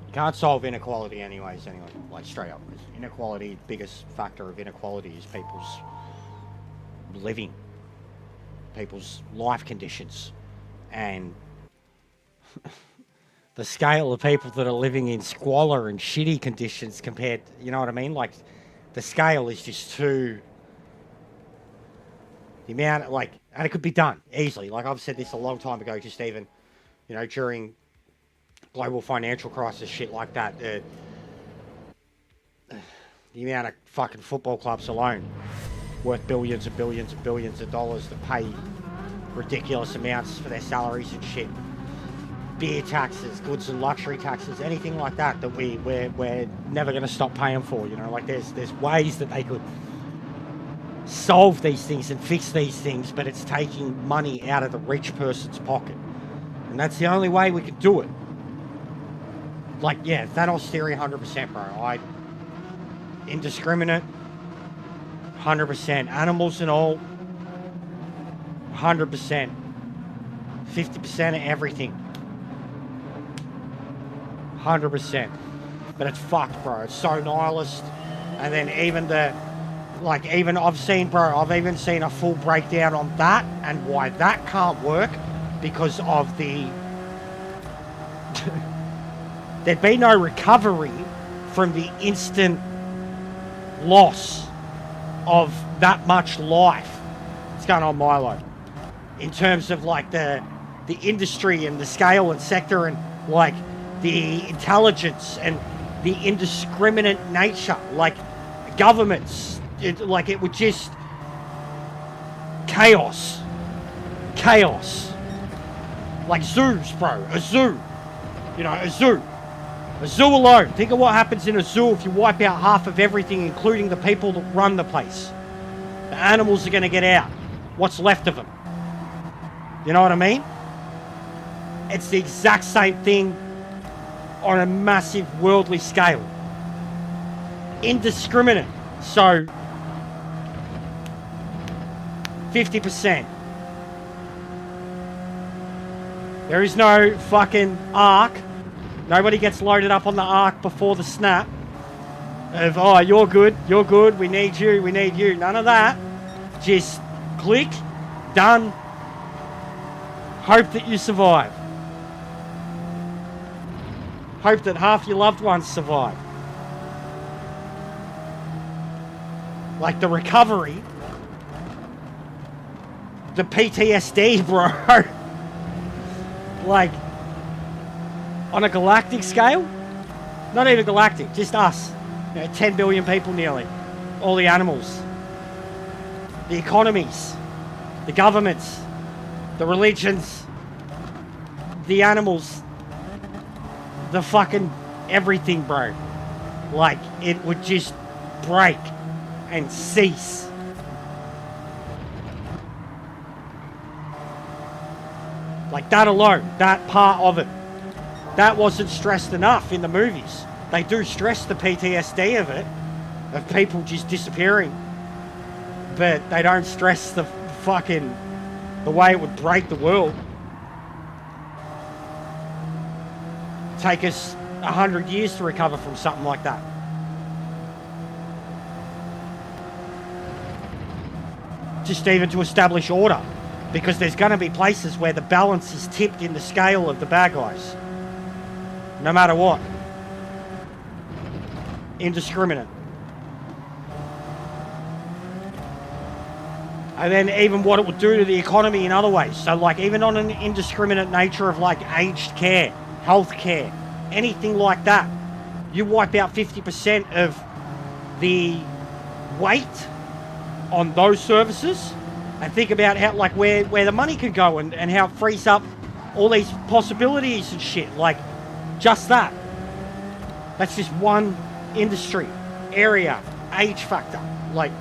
You can't solve inequality anyways, anyway. Like, straight up. Inequality, biggest factor of inequality is people's living, people's life conditions, and the scale of people that are living in squalor and shitty conditions compared, you know what I mean? Like, the scale is just too... The amount, like, and it could be done easily. Like, I've said this a long time ago, just even, you know, during global financial crisis, shit like that. The amount of fucking football clubs alone worth billions and billions and billions of dollars that pay ridiculous amounts for their salaries and shit. Beer taxes, goods and luxury taxes, anything like that that we're never going to stop paying for. You know, like there's ways that they could solve these things and fix these things, but it's taking money out of the rich person's pocket, and that's the only way we could do it. Like, yeah, Thanos theory, 100%, bro. Indiscriminate, 100%. Animals and all, 100%. 50% of everything, 100%. But it's fucked, bro. It's so nihilist. And then even I've even seen a full breakdown on that and why that can't work, because of there'd be no recovery from the instant loss of that much life. What's going on, Milo? In terms of like the industry and the scale and sector and like the intelligence and the indiscriminate nature, like governments, it would just chaos. Like zoos, bro. A zoo. You know, a zoo. A zoo alone. Think of what happens in a zoo if you wipe out half of everything, including the people that run the place. The animals are going to get out. What's left of them? You know what I mean? It's the exact same thing on a massive worldly scale. Indiscriminate. So, 50%. There is no fucking arc. Nobody gets loaded up on the arc before the snap of, oh, you're good, we need you. None of that. Just click, done. Hope that you survive. Hope that half your loved ones survive. Like the recovery, the PTSD, bro. Like, on a galactic scale, not even galactic, just us. You know, 10 billion people nearly. All the animals, the economies, the governments, the religions, the animals, the fucking everything, bro. Like, it would just break and cease. Like that alone, that part of it. That wasn't stressed enough in the movies. They do stress the PTSD of it, of people just disappearing. But they don't stress the way it would break the world. Take us 100 years to recover from something like that. Just even to establish order. Because there's going to be places where the balance is tipped in the scale of the bad guys. No matter what. Indiscriminate. And then even what it would do to the economy in other ways. So like even on an indiscriminate nature of like aged care, health care, anything like that. You wipe out 50% of the weight on those services. And think about how, like, where the money could go and how it frees up all these possibilities and shit. Like, just that. That's just one industry, area, age factor. Like,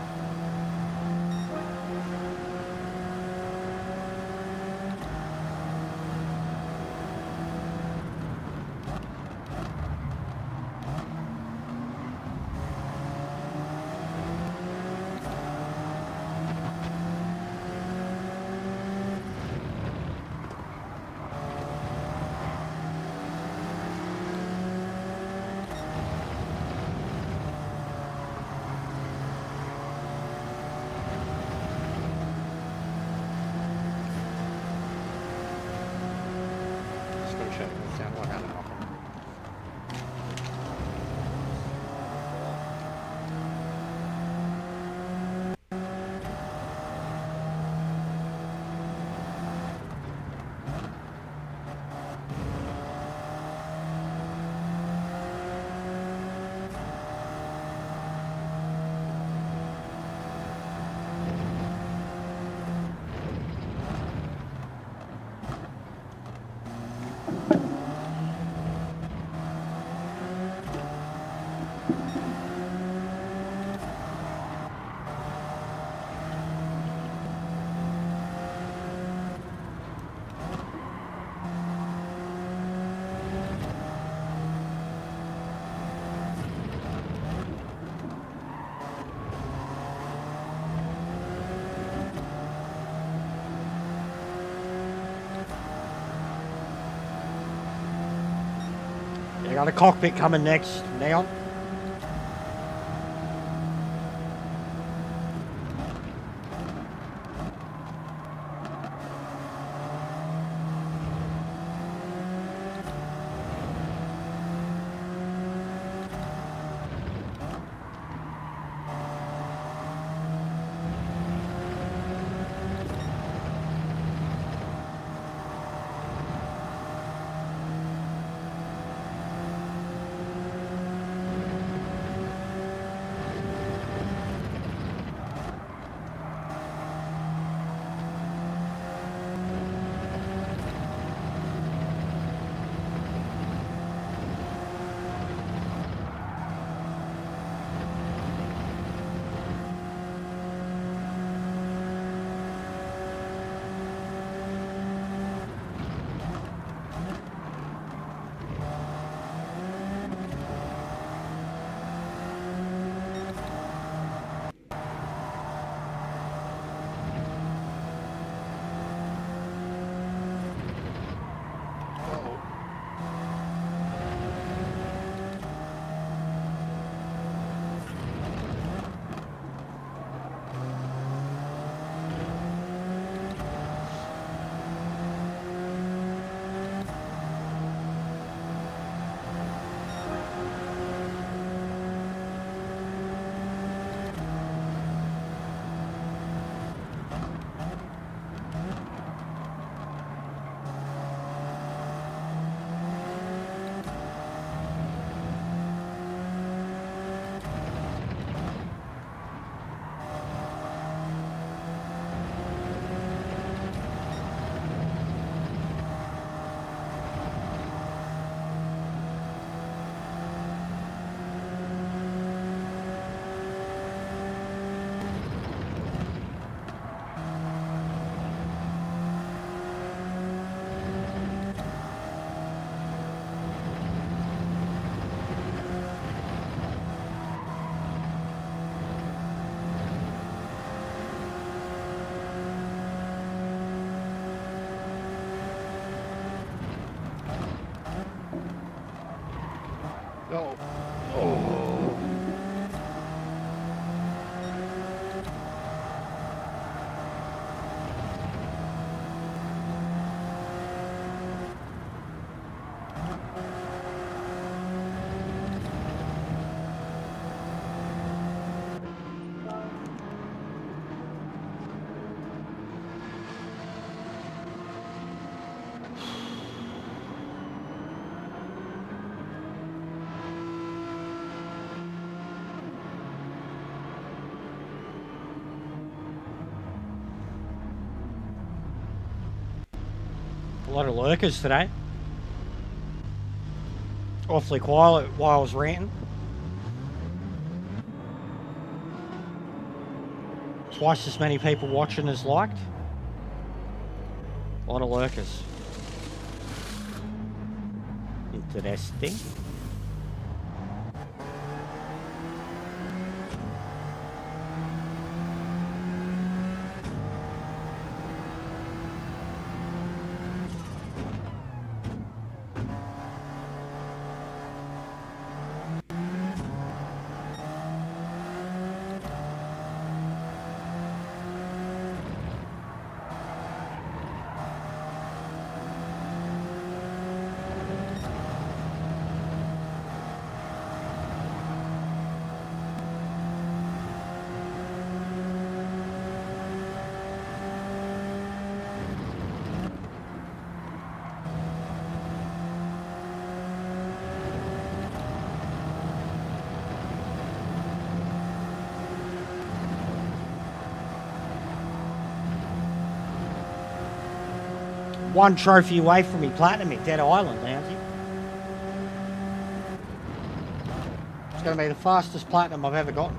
got a cockpit coming next, Neon. Oh. Oh. A lot of lurkers today. Awfully quiet while I was ranting. Twice as many people watching as liked. A lot of lurkers. Interesting. One trophy away from me platinum at Dead Island, Lousy. It's going to be the fastest platinum I've ever gotten.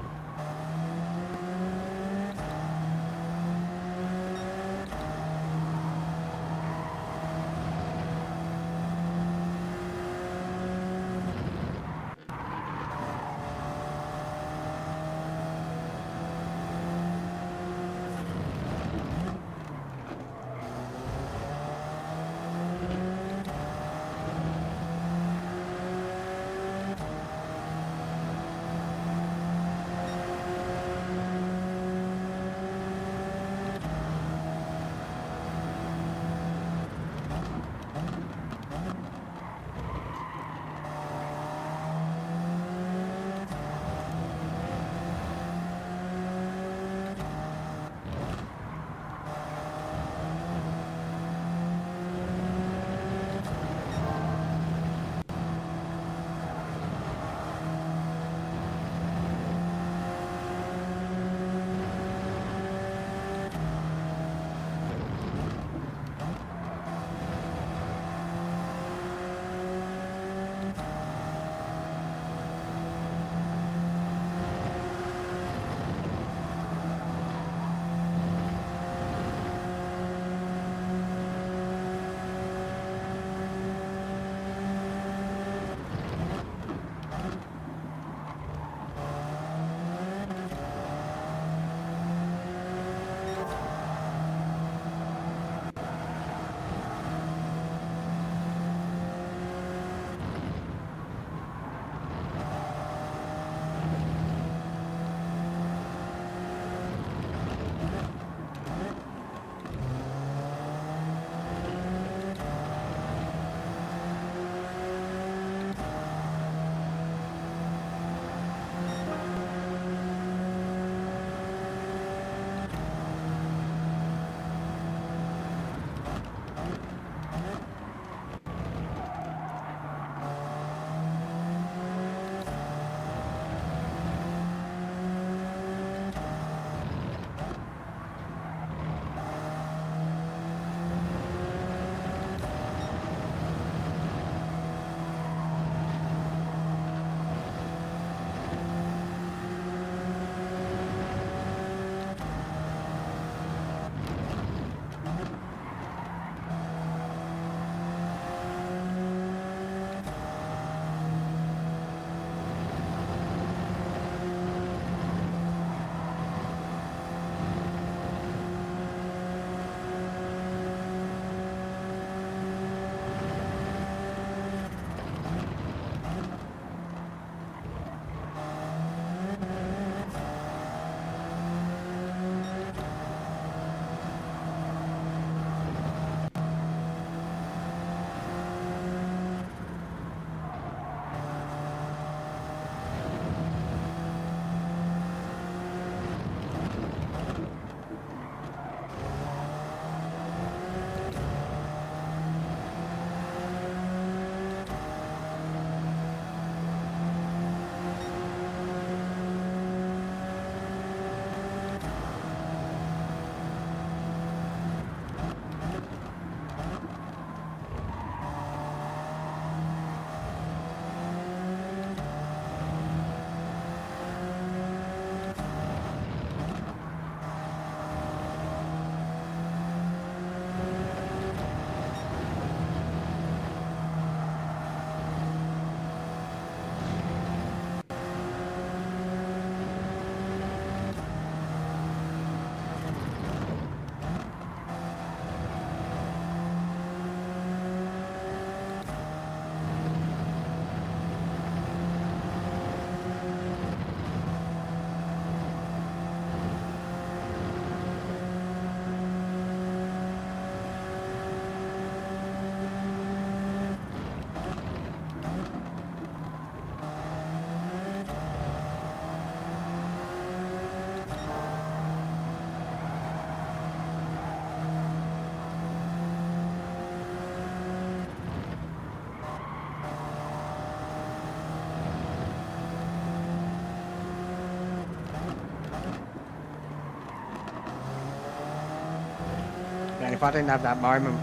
Man, if I didn't have that moment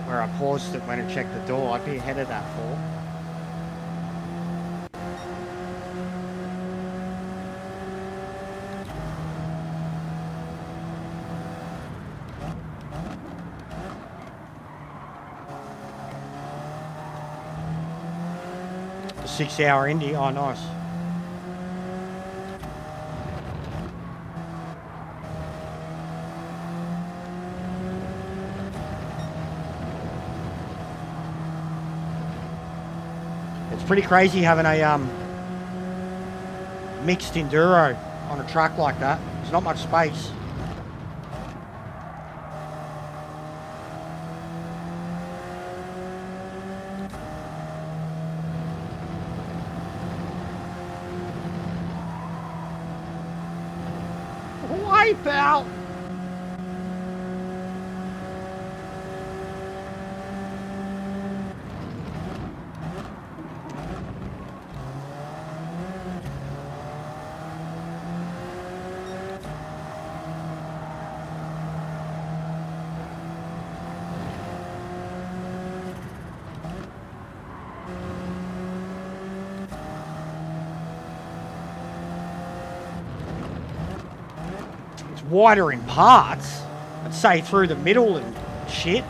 where I paused it, went and checked the door, I'd be ahead of that fall. The 6-hour Indy, oh nice. It's pretty crazy having a mixed enduro on a track like that. There's not much space. Wipe out! Wider in parts, I'd say through the middle and shit.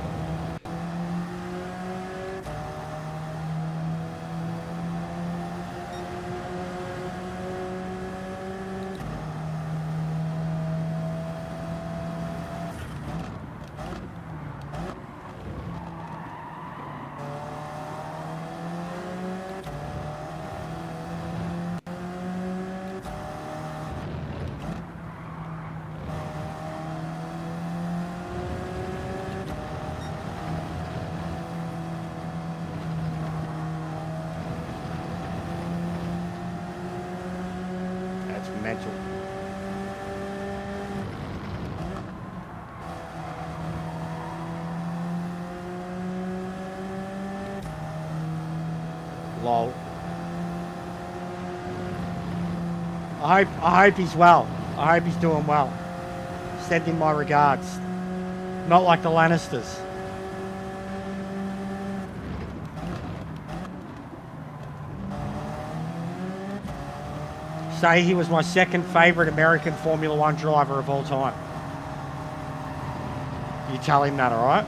Mental. Lol. I hope he's well. I hope he's doing well. Send him my regards. Not like the Lannisters. Say he was my second favourite American Formula One driver of all time. You tell him that, alright?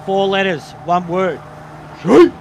Four letters, one word. Shoot!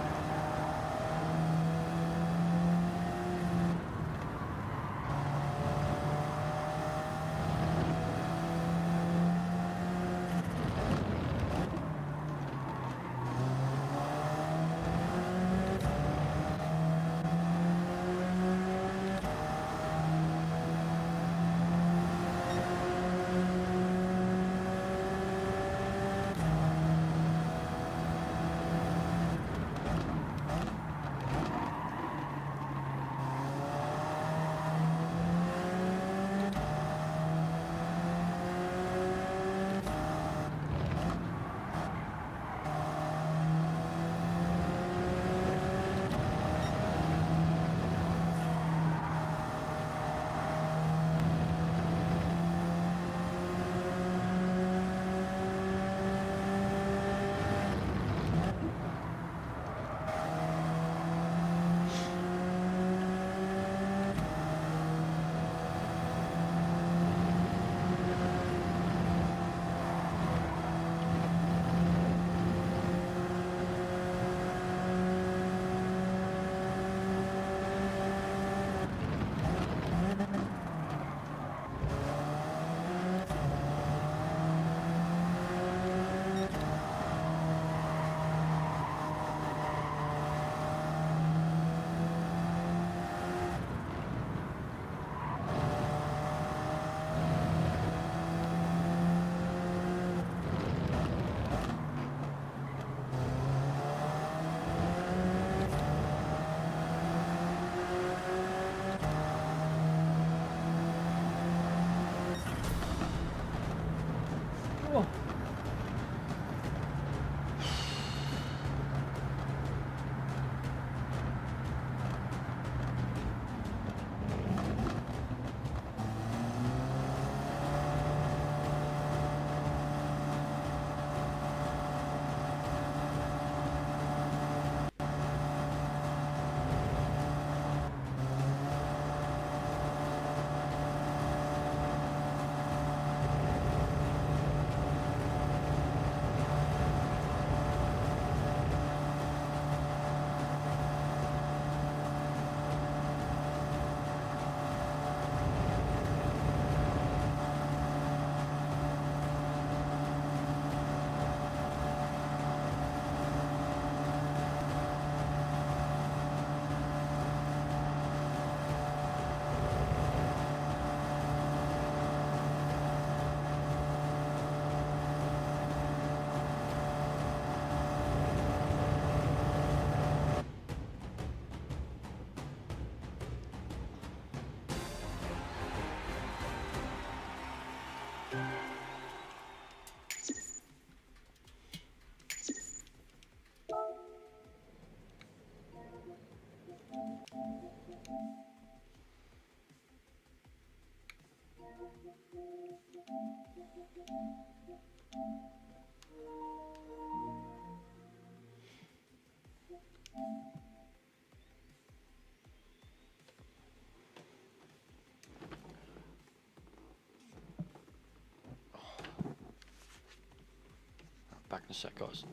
Back in a sec, guys.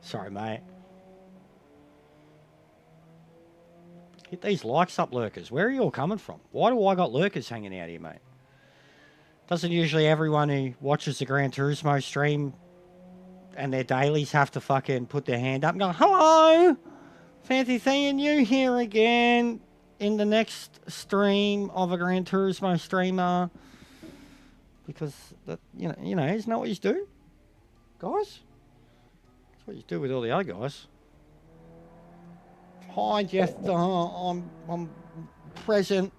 Sorry, mate. Hit these likes up, lurkers. Where are you all coming from? Why do I got lurkers hanging out here, mate? Doesn't usually everyone who watches the Gran Turismo stream and their dailies have to fucking put their hand up and go, hello, fancy seeing you here again in the next stream of a Gran Turismo streamer. Because, that, you know, isn't that what you do, guys? That's what you do with all the other guys. Hi, Jeff. I'm present.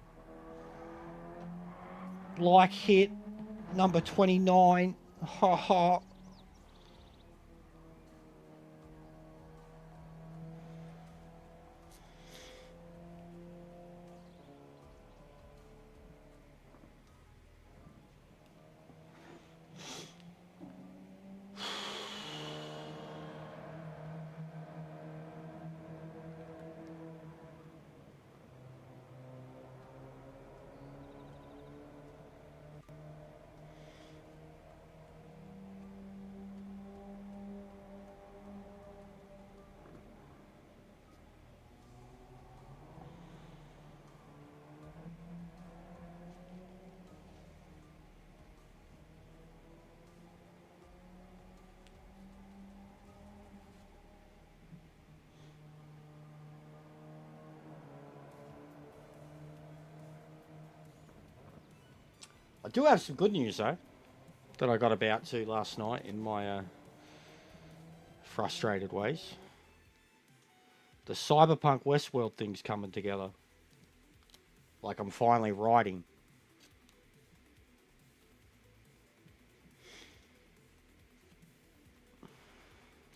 Like hit number 29. Ha ha. I do have some good news, though, that I got about to last night in my frustrated ways. The Cyberpunk Westworld thing's coming together. Like, I'm finally writing.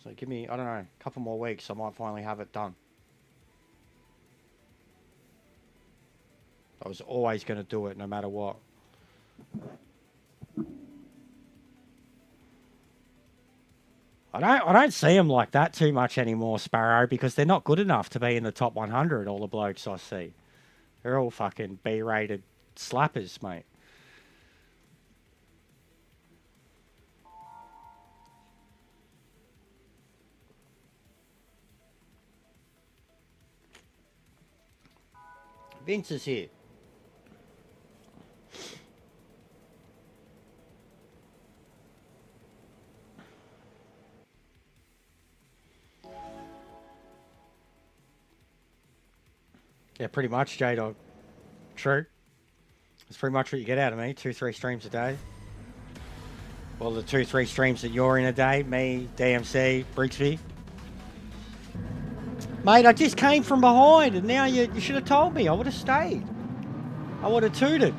So give me, I don't know, a couple more weeks, I might finally have it done. I was always going to do it, no matter what. I don't see them like that too much anymore, Sparrow, because they're not good enough to be in the top 100, all the blokes I see. They're all fucking B-rated slappers, mate. Vince is here. Yeah, pretty much, J-Dog. True. That's pretty much what you get out of me. 2-3 streams a day. Well, the 2-3 streams that you're in a day. Me, DMC, Brigsby. Mate, I just came from behind, and now you should have told me. I would have stayed. I would have tooted.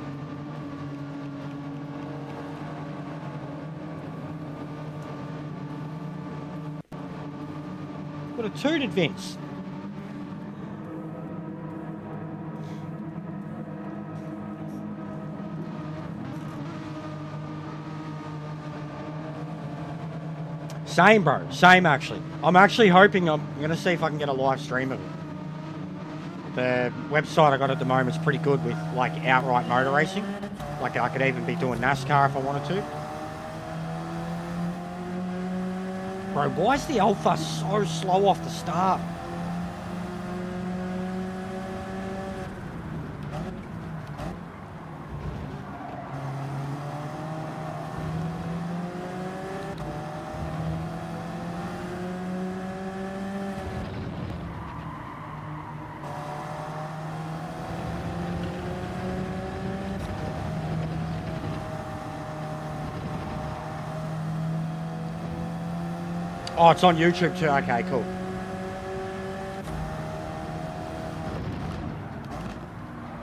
Would have tooted, Vince. Same, bro. Same, actually. I'm actually hoping I'm going to see if I can get a live stream of it. The website I got at the moment is pretty good with, like, outright motor racing. Like, I could even be doing NASCAR if I wanted to. Bro, why is the Alpha so slow off the start? Oh, it's on YouTube too. Okay, cool.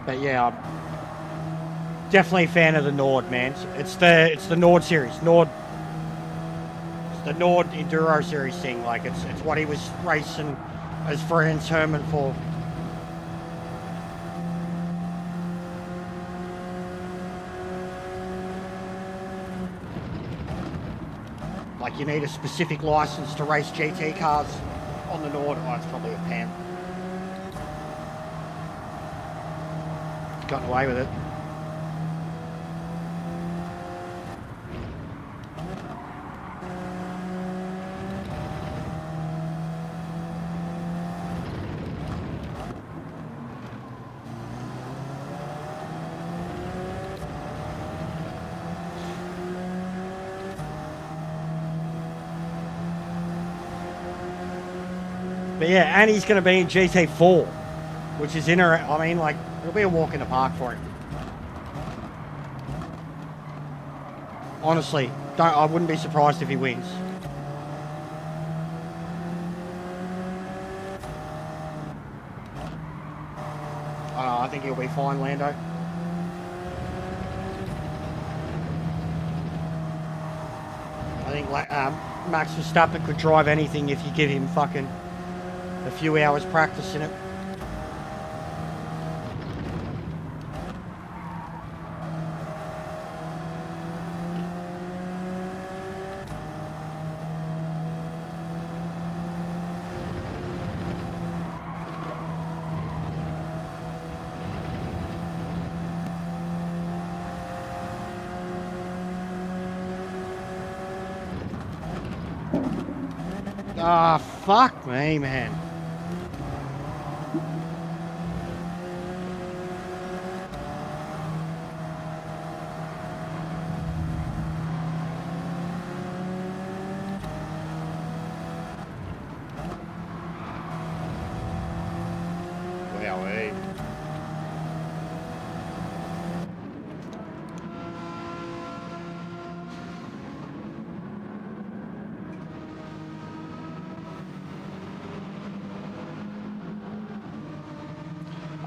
But yeah, I'm definitely a fan of the Nord, man. It's the Nord series. It's the Nord Enduro series thing. Like it's what he was racing as Franz Hermann for. Like you need a specific license to race GT cars on the Nord. Oh, it's probably a pan. Gotten away with it. But yeah, and he's going to be in GT4, which is I mean, like, it'll be a walk in the park for him. Honestly, I wouldn't be surprised if he wins. I think he'll be fine, Lando. I think Max Verstappen could drive anything if you give him fucking a few hours practice in it. Ah, fuck me, man.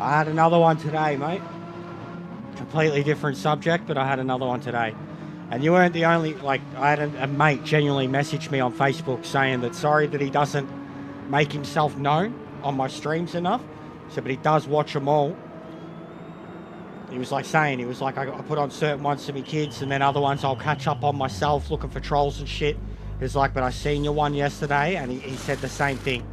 I had another one today, mate. Completely different subject, but I had another one today. And you weren't the only, like, I had a mate genuinely message me on Facebook saying that sorry that he doesn't make himself known on my streams enough. So, but he does watch them all. He was like saying, he was like, I put on certain ones to my kids and then other ones I'll catch up on myself looking for trolls and shit. He's like, but I seen your one yesterday, and he said the same thing.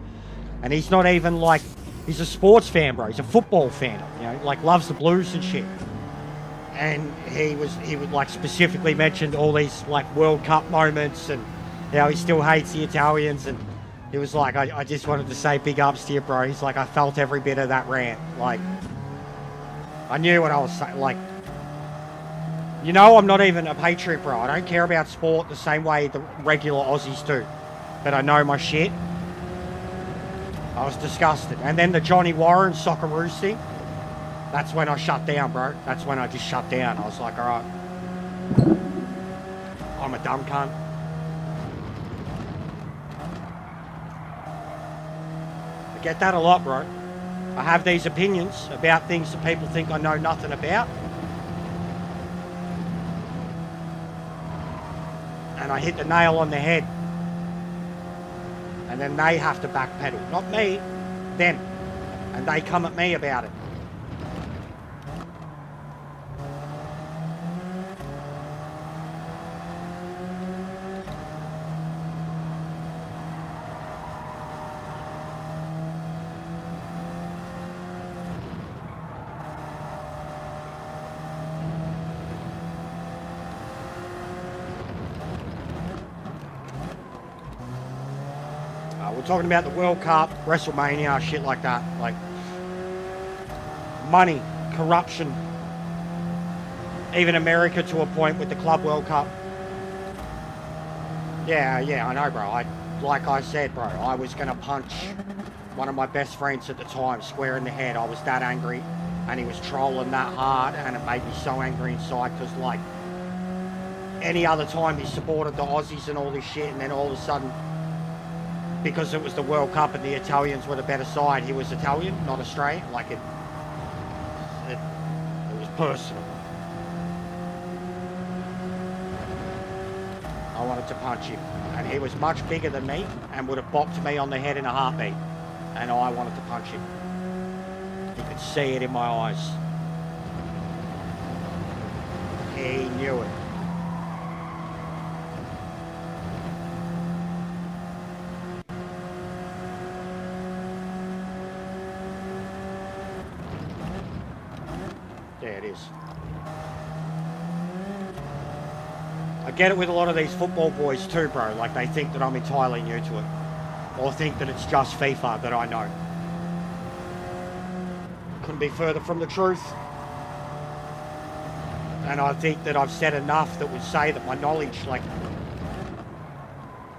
And he's not even like, he's a sports fan, bro. He's a football fan, you know, like loves the Blues and shit. And he would like specifically mentioned all these like World Cup moments and how he still hates the Italians. And he was like, I just wanted to say big ups to you, bro. He's like, I felt every bit of that rant. Like, I knew what I was saying. Like, you know, I'm not even a patriot, bro. I don't care about sport the same way the regular Aussies do. But I know my shit. I was disgusted. And then the Johnny Warren Socceroos thing. That's when I shut down, bro. That's when I just shut down. I was like, all right. I'm a dumb cunt. I get that a lot, bro. I have these opinions about things that people think I know nothing about. And I hit the nail on the head. And then they have to backpedal. Not me, them. And they come at me about it. We're talking about the World Cup, WrestleMania, shit like that. Like, money, corruption. Even America to a point with the Club World Cup. Yeah, I know, bro. Like I said, bro, I was going to punch one of my best friends at the time square in the head. I was that angry, and he was trolling that hard, and it made me so angry inside, because, like, any other time he supported the Aussies and all this shit, and then all of a sudden, because it was the World Cup and the Italians were the better side, he was Italian, not Australian. Like, it was personal. I wanted to punch him, and he was much bigger than me and would have bopped me on the head in a heartbeat, and I wanted to punch him. He could see it in my eyes. He knew it. There it is. I get it with a lot of these football boys too, bro. Like, they think that I'm entirely new to it. Or think that it's just FIFA that I know. Couldn't be further from the truth. And I think that I've said enough that would say that my knowledge, like,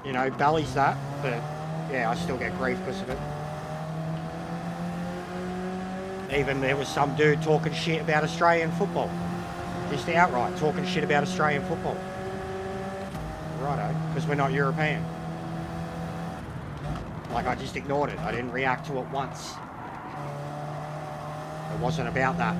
you know, bellies that. But, yeah, I still get grief because of it. Even there was some dude talking shit about Australian football. Just outright talking shit about Australian football. Righto, because we're not European. Like, I just ignored it. I didn't react to it once. It wasn't about that.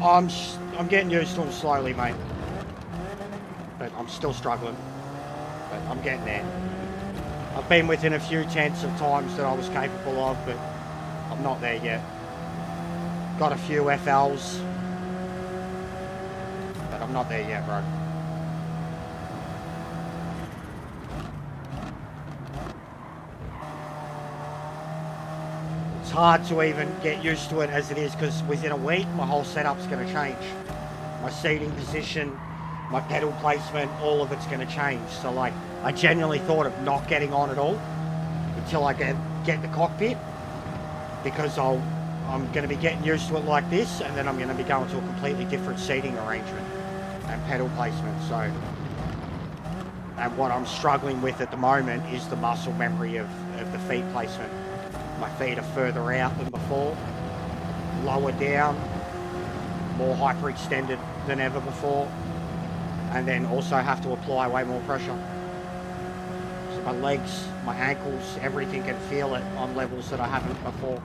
I'm getting used to them slowly, mate. But I'm still struggling. But I'm getting there. I've been within a few tenths of times that I was capable of, but I'm not there yet. Got a few FLs, but I'm not there yet, bro. It's hard to even get used to it as it is, because within a week, my whole setup's going to change. My seating position, my pedal placement, all of it's going to change. So, like, I genuinely thought of not getting on at all until I get the cockpit, because I'm going to be getting used to it like this, and then I'm going to be going to a completely different seating arrangement and pedal placement. So, and what I'm struggling with at the moment is the muscle memory of the feet placement. My feet are further out than before, lower down, more hyperextended than ever before, and then also have to apply way more pressure. So my legs, my ankles, everything can feel it on levels that I haven't before.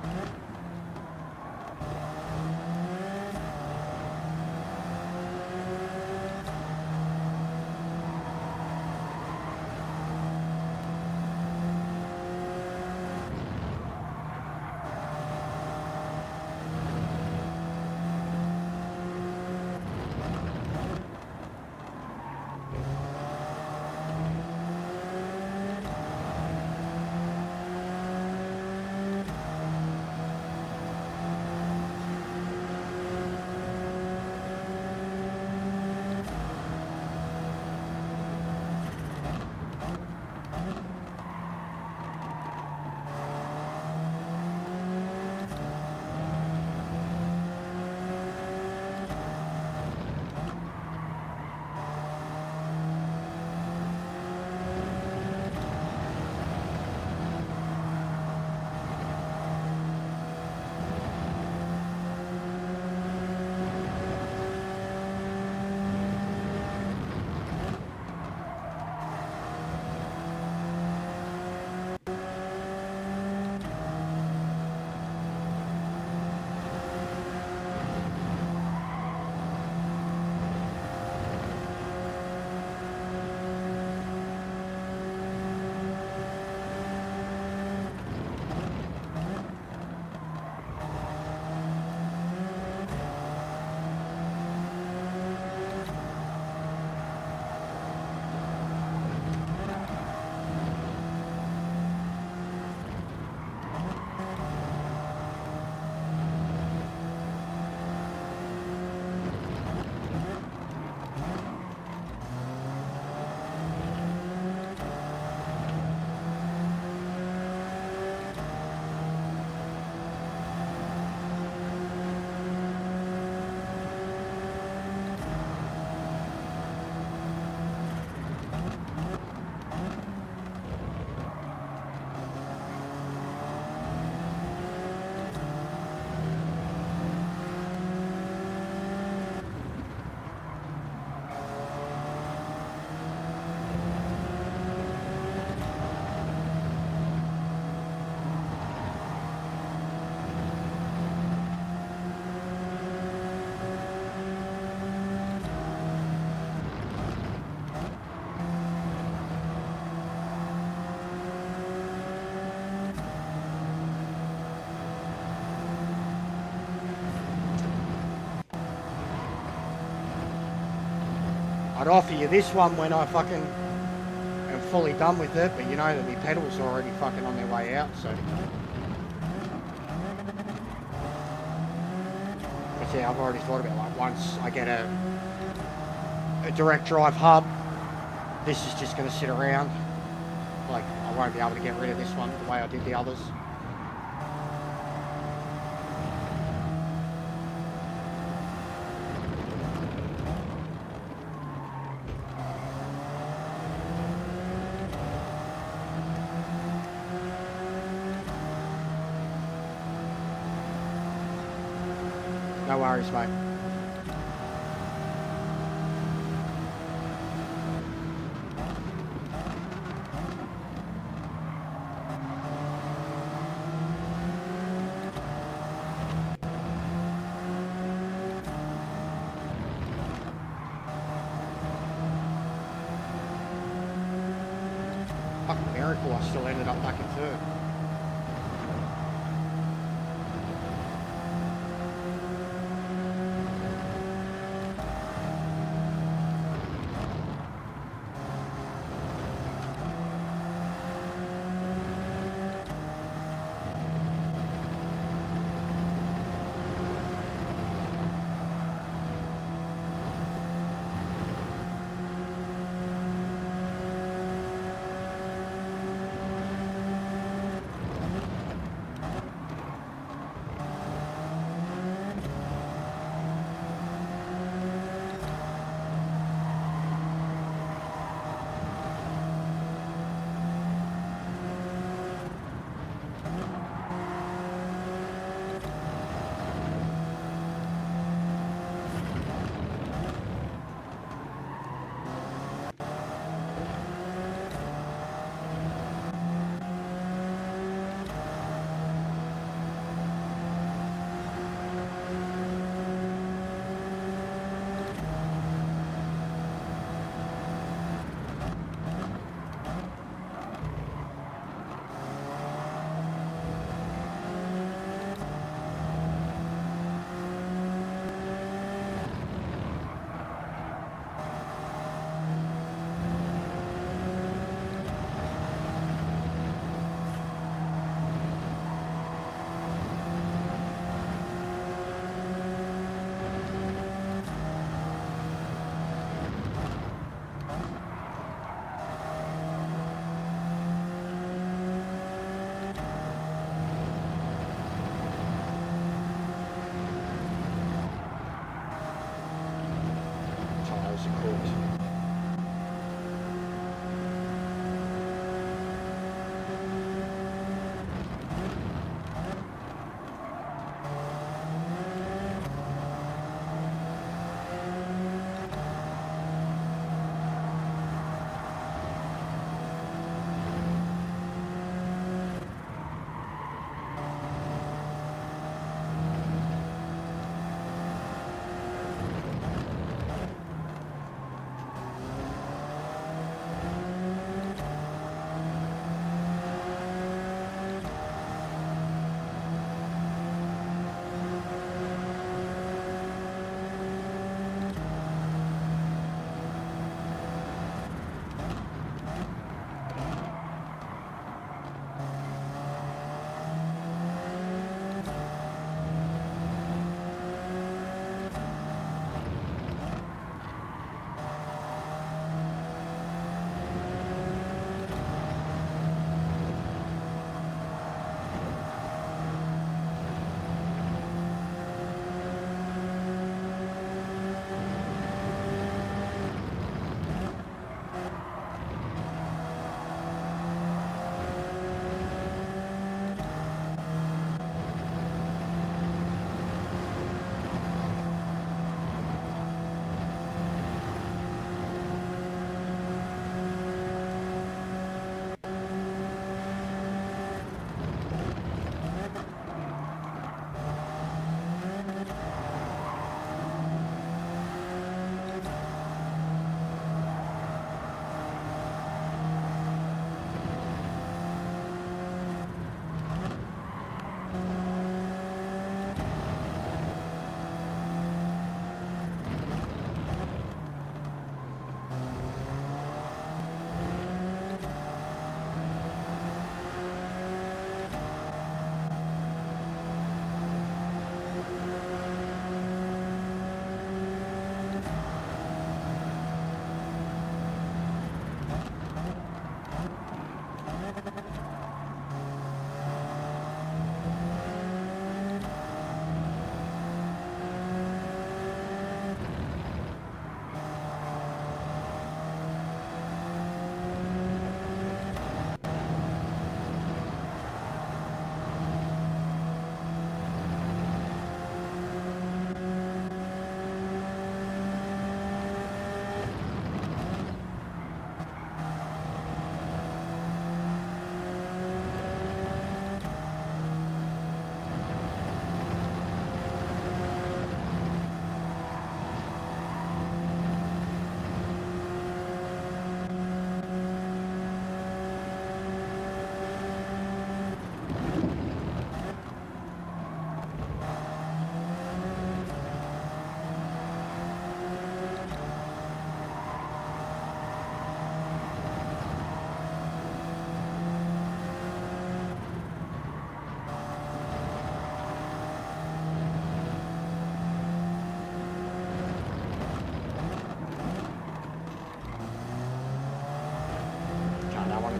I'd offer you this one when I fucking am fully done with it, but you know that my pedals are already fucking on their way out, so. But yeah, I've already thought about, like, once I get a direct drive hub, this is just going to sit around. Like, I won't be able to get rid of this one the way I did the others. No worries, mate. Fucking miracle I still ended up back in third.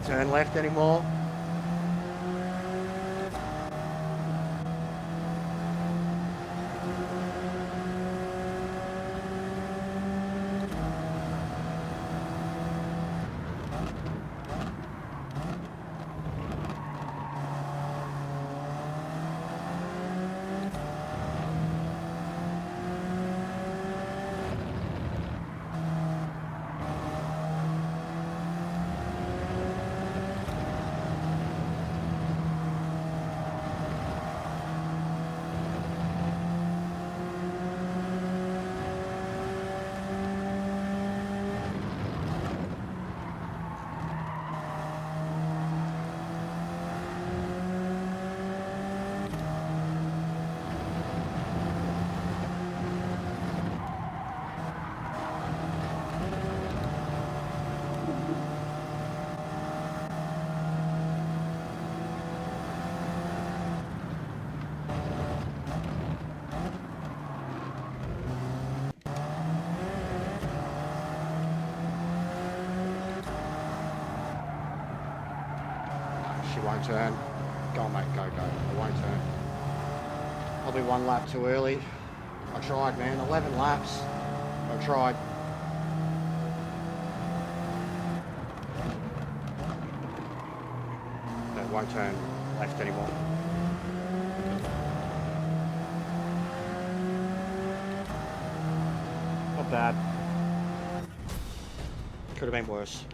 turn left anymore. She won't turn. Go on, mate, go. It won't turn. I'll be 1 lap too early. I tried, man. 11 laps. I tried. It won't turn left anymore. Not bad. Could have been worse.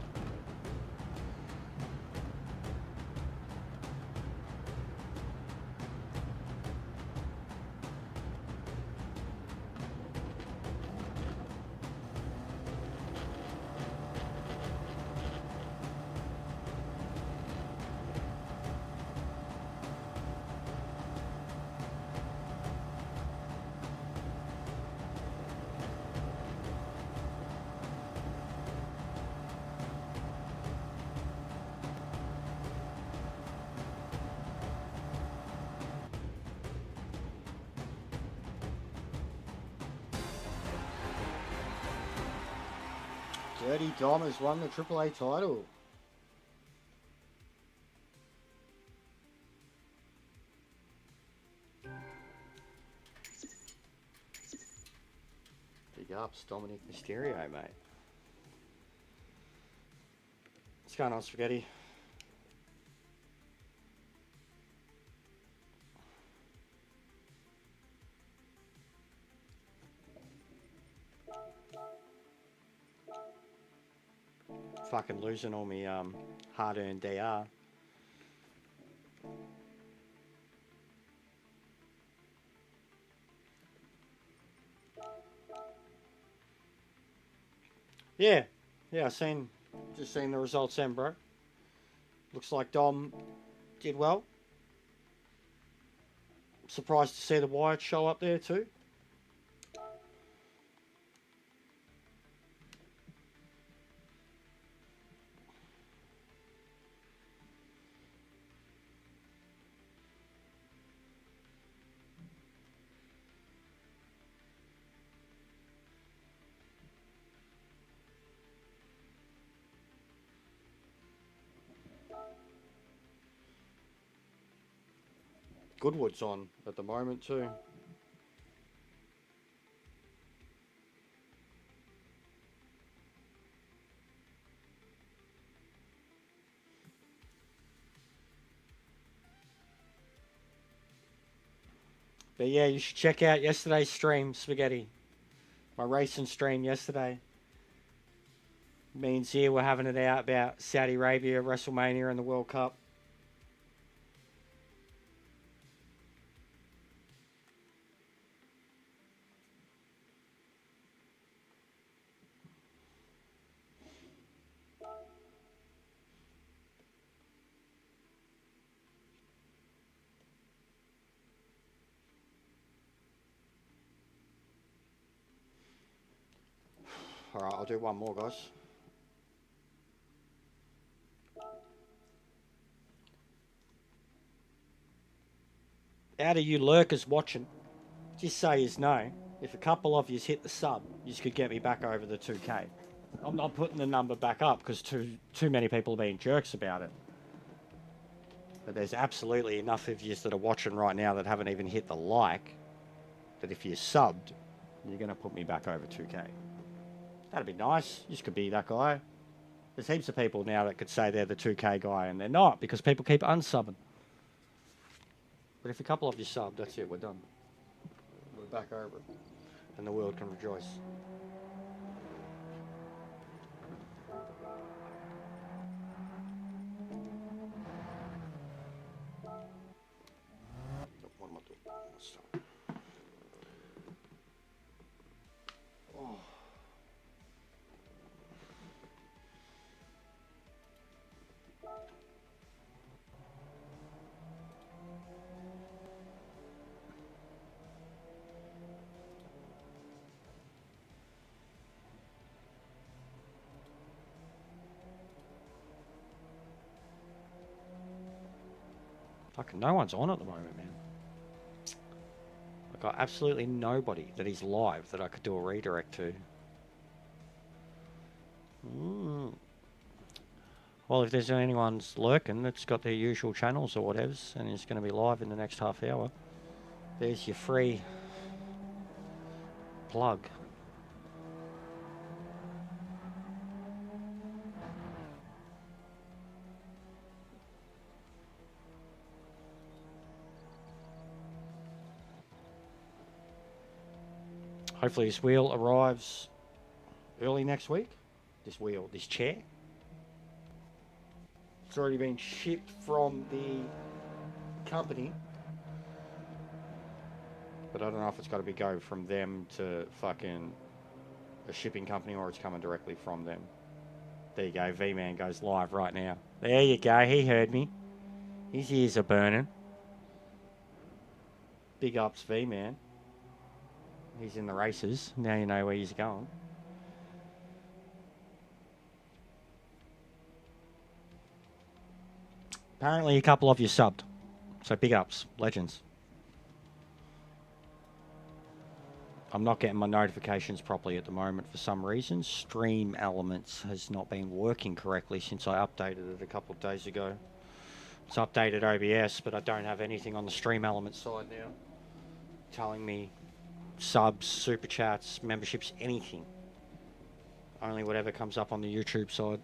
Dirty Dom has won the AAA title. Big ups, Dominic Mysterio, mate. What's going on, Spaghetti? Fucking losing all my hard-earned DR. Yeah, I just seen the results then, bro. Looks like Dom did well. Surprised to see the Wyatt show up there too. Goodwood's on at the moment too. But yeah, you should check out yesterday's stream, Spaghetti. My racing stream yesterday. Me and Zia were having it out about Saudi Arabia, WrestleMania and the World Cup. Alright, I'll do one more, guys. Out of you lurkers watching, just say his no. If a couple of yous hit the sub, you could get me back over the 2K. I'm not putting the number back up because too many people are being jerks about it. But there's absolutely enough of you that are watching right now that haven't even hit the like, that if you're subbed, you're going to put me back over 2K. That'd be nice. You could be that guy. There's heaps of people now that could say they're the 2K guy, and they're not, because people keep unsubbing. But if a couple of you sub, that's it, we're done. We're back over it. And the world can rejoice. What am I doing? Oh. Fucking no one's on at the moment, man. I've got absolutely nobody that is live that I could do a redirect to. Well, if there's anyone's lurking that's got their usual channels or whatevs and is going to be live in the next half hour, there's your free plug. Hopefully this wheel arrives early next week. This chair. It's already been shipped from the company. But I don't know if it's got to go from them to fucking a shipping company or it's coming directly from them. There you go. V-Man goes live right now. There you go. He heard me. His ears are burning. Big ups, V-Man. He's in the races. Now you know where he's going. Apparently a couple of you subbed. So big ups. Legends. I'm not getting my notifications properly at the moment for some reason. Stream Elements has not been working correctly since I updated it a couple of days ago. It's updated OBS, but I don't have anything on the Stream Elements side now telling me subs, super chats, memberships, anything. Only whatever comes up on the YouTube side.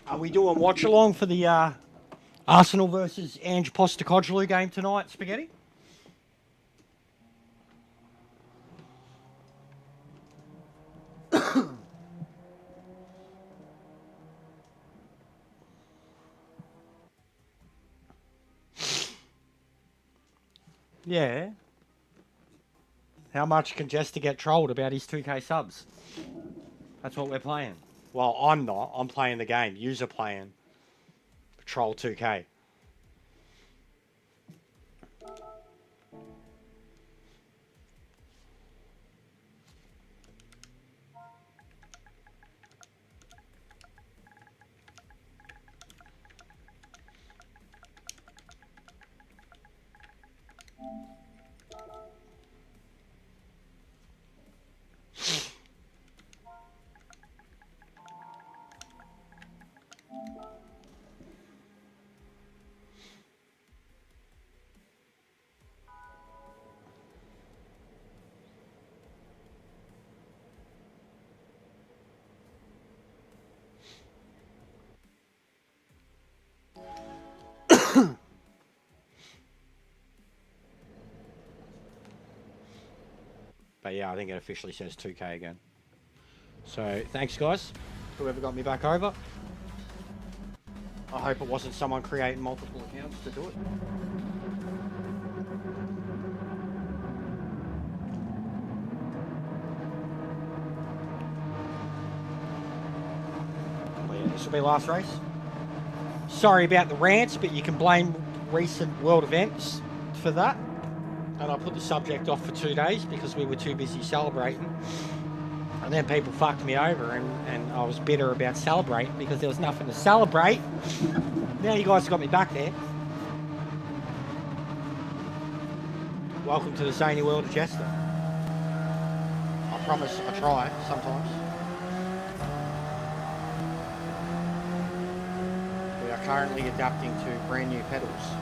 Are we doing watch along for the Arsenal versus Ange Postecoglou game tonight, Spaghetti? Yeah. How much can Jester get trolled about his 2K subs? That's what we're playing. Well, I'm not. I'm playing the game. You're playing Troll2K. But yeah, I think it officially says 2K again. So thanks, guys. Whoever got me back over. I hope it wasn't someone creating multiple accounts to do it. Well, yeah, this will be last race. Sorry about the rants, but you can blame recent world events for that. And I put the subject off for 2 days because we were too busy celebrating. And then people fucked me over and I was bitter about celebrating because there was nothing to celebrate. Now you guys got me back there. Welcome to the zany world of Jester. I promise I try sometimes. We are currently adapting to brand new pedals.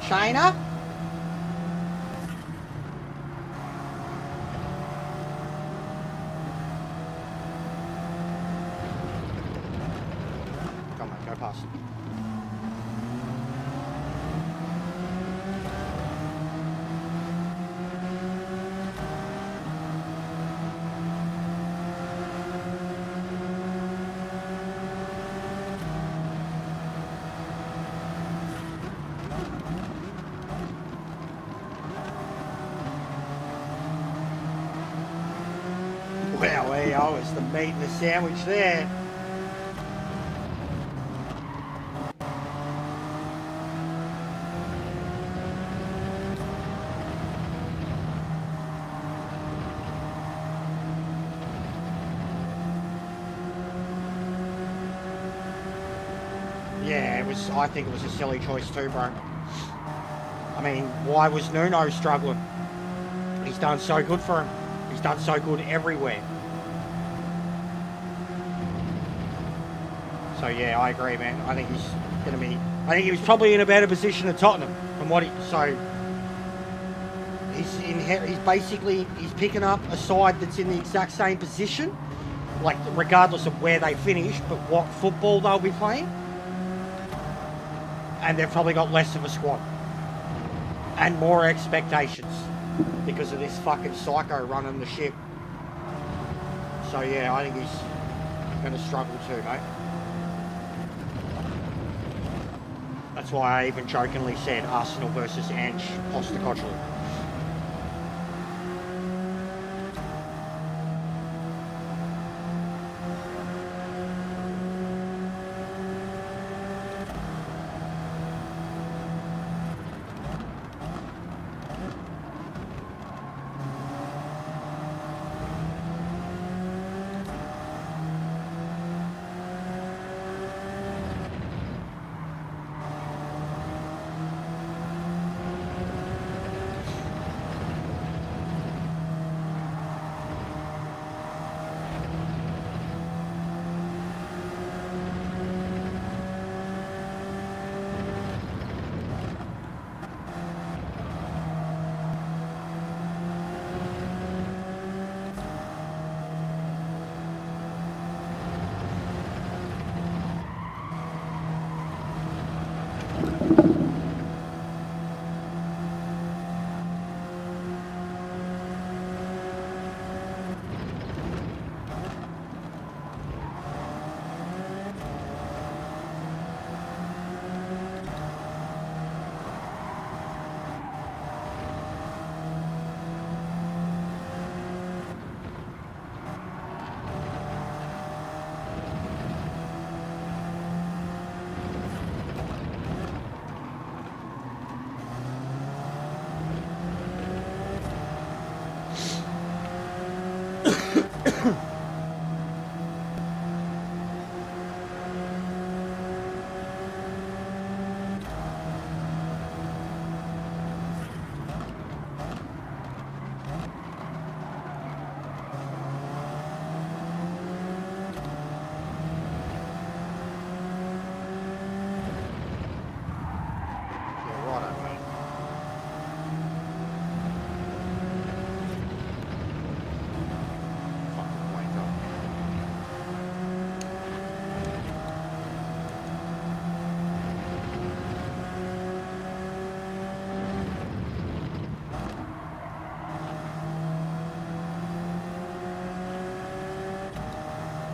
China? Come on, go past. Well, there you go, it's the meat and the sandwich there. Yeah, I think it was a silly choice too, bro. I mean, why was Nuno struggling? He's done so good for him. He's done so good everywhere. So yeah, I agree, man. I think he's gonna be. I think he was probably in a better position than Tottenham from what he. So he's picking up a side that's in the exact same position, like regardless of where they finish, but what football they'll be playing. And they've probably got less of a squad and more expectations because of this fucking psycho running the ship. So yeah, I think he's going to struggle too, mate. That's why I even jokingly said Arsenal versus Ange Postecoglou.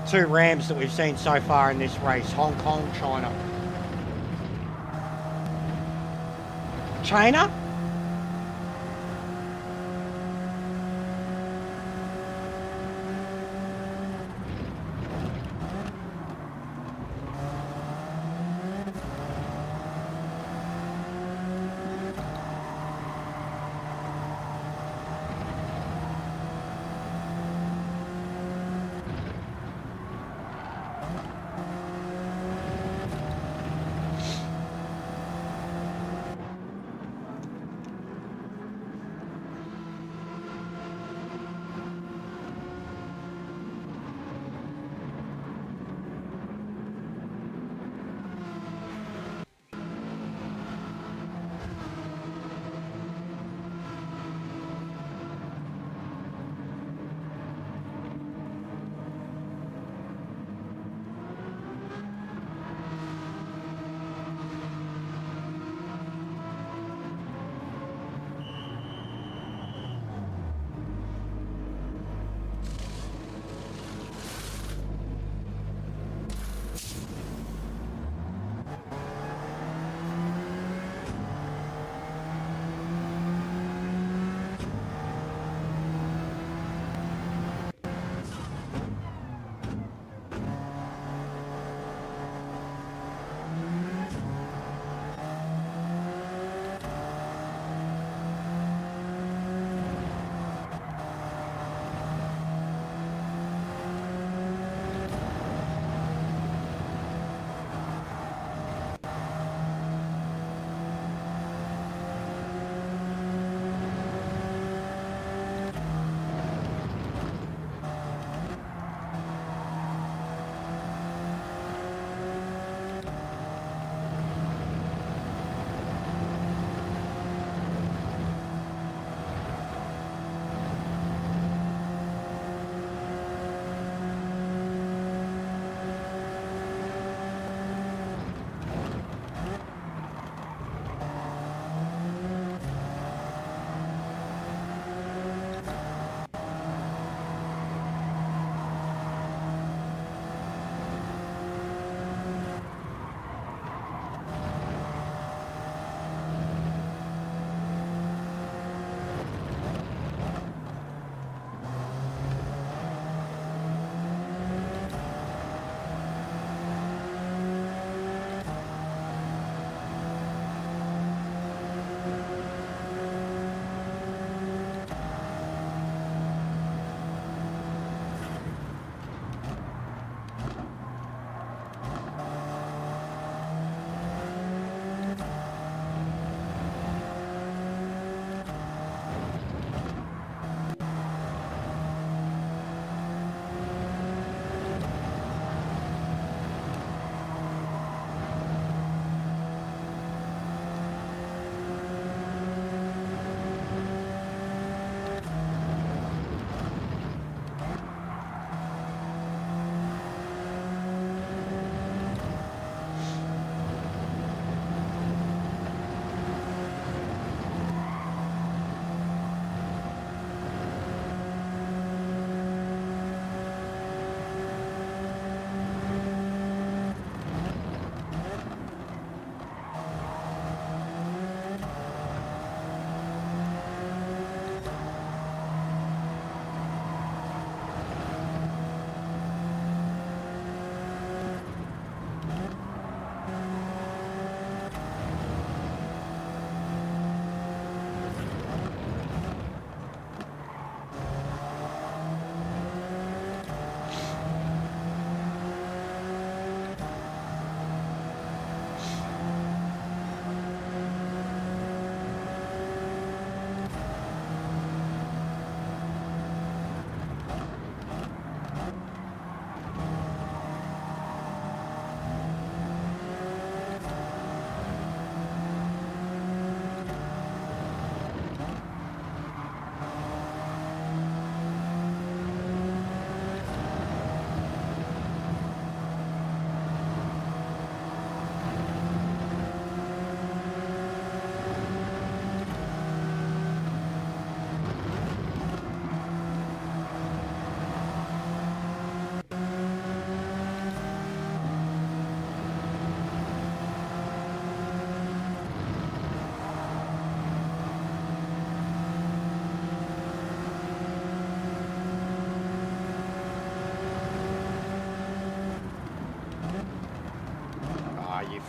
Two Rams that we've seen so far in this race. Hong Kong, China. China?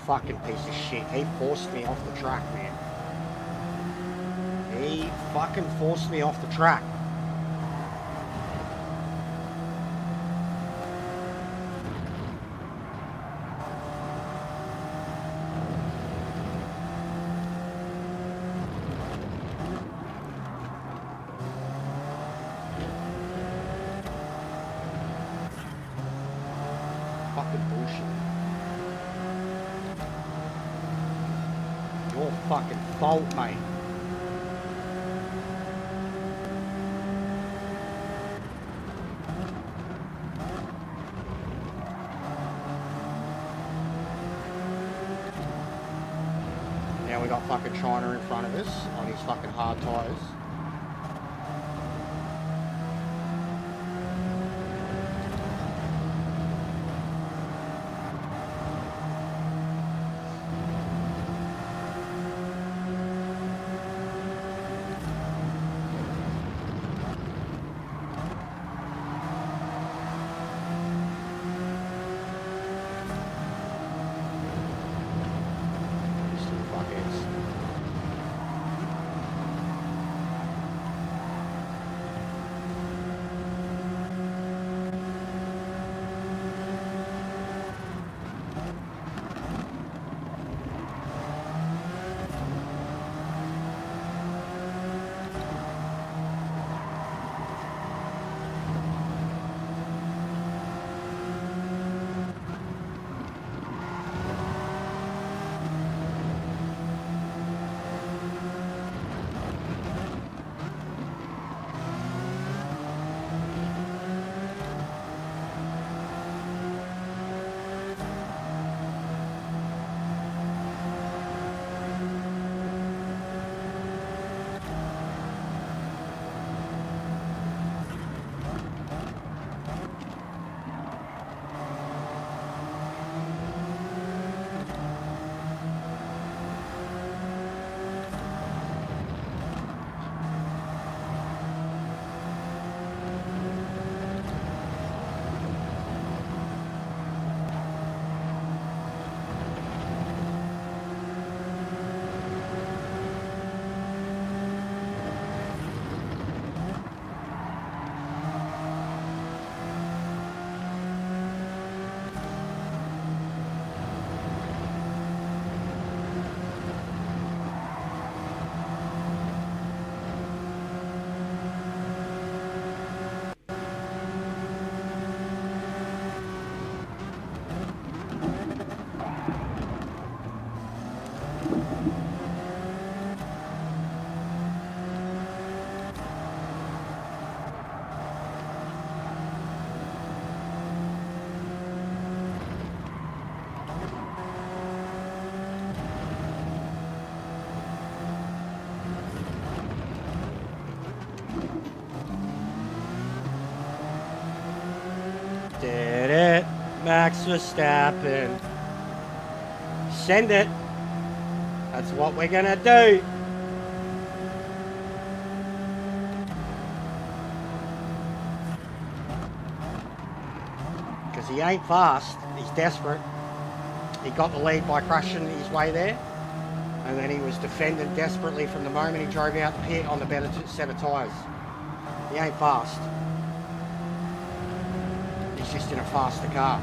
fucking piece of shit. He forced me off the track, man. He fucking forced me off the track. Fucking bullshit. Your fucking fault, mate. Now we got fucking China in front of us on his fucking hard tyres. Did it, Max Verstappen. Send it. That's what we're gonna do. Because he ain't fast, he's desperate. He got the lead by crashing his way there. And then he was defending desperately from the moment he drove out the pit on the better set of tyres. He ain't fast. He's just in a faster car.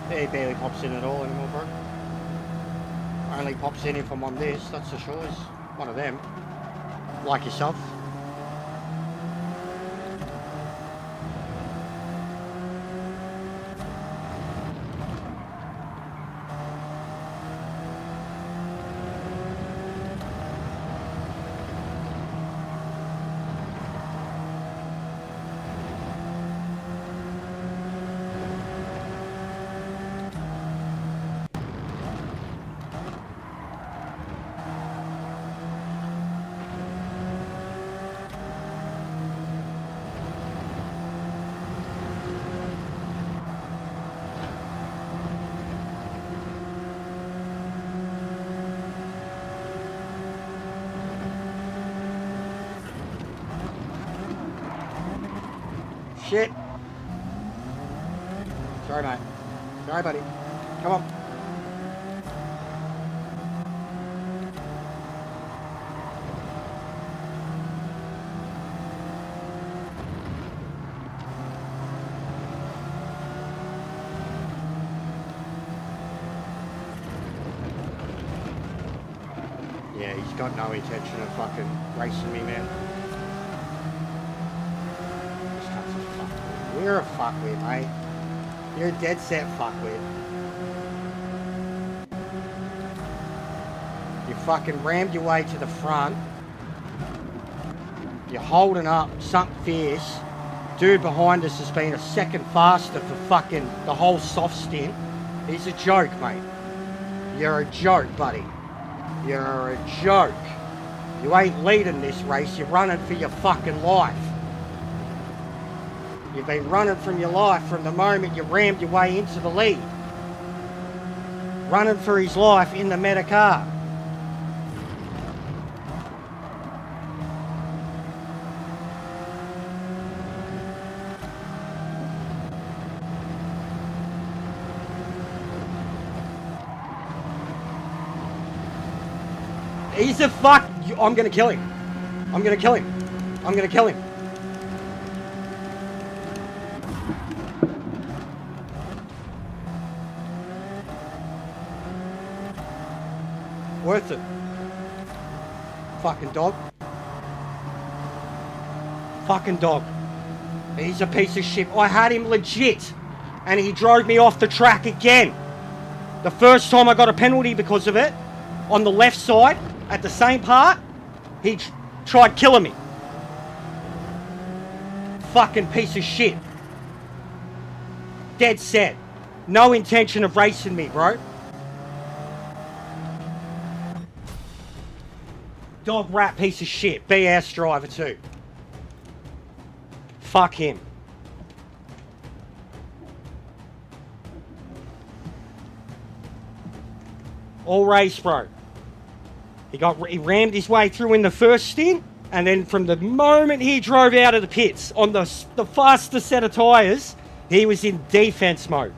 He barely pops in at all anymore, bro. Only pops in if I'm on this, that's for sure. He's one of them. Like yourself. Shit. Sorry, mate. Sorry, buddy. Come on. Yeah, he's got no intention of fucking racing me, man. You're a fuckwit, mate. You're a dead set fuckwit. You fucking rammed your way to the front. You're holding up something fierce. Dude behind us has been a second faster for fucking the whole soft stint. He's a joke, mate. You're a joke, buddy. You're a joke. You ain't leading this race. You're running for your fucking life. You've been running from your life from the moment you rammed your way into the lead. Running for his life in the meta car. He's a fuck. I'm gonna kill him. I'm gonna kill him. I'm gonna kill him. Worth it. Fucking dog. Fucking dog. He's a piece of shit. I had him legit and he drove me off the track again. The first time I got a penalty because of it, on the left side, at the same part, he tried killing me. Fucking piece of shit. Dead set. No intention of racing me, bro. Dog rat piece of shit. BS driver too. Fuck him. All race, bro. He rammed his way through in the first stint. And then from the moment he drove out of the pits on the fastest set of tyres, he was in defense mode.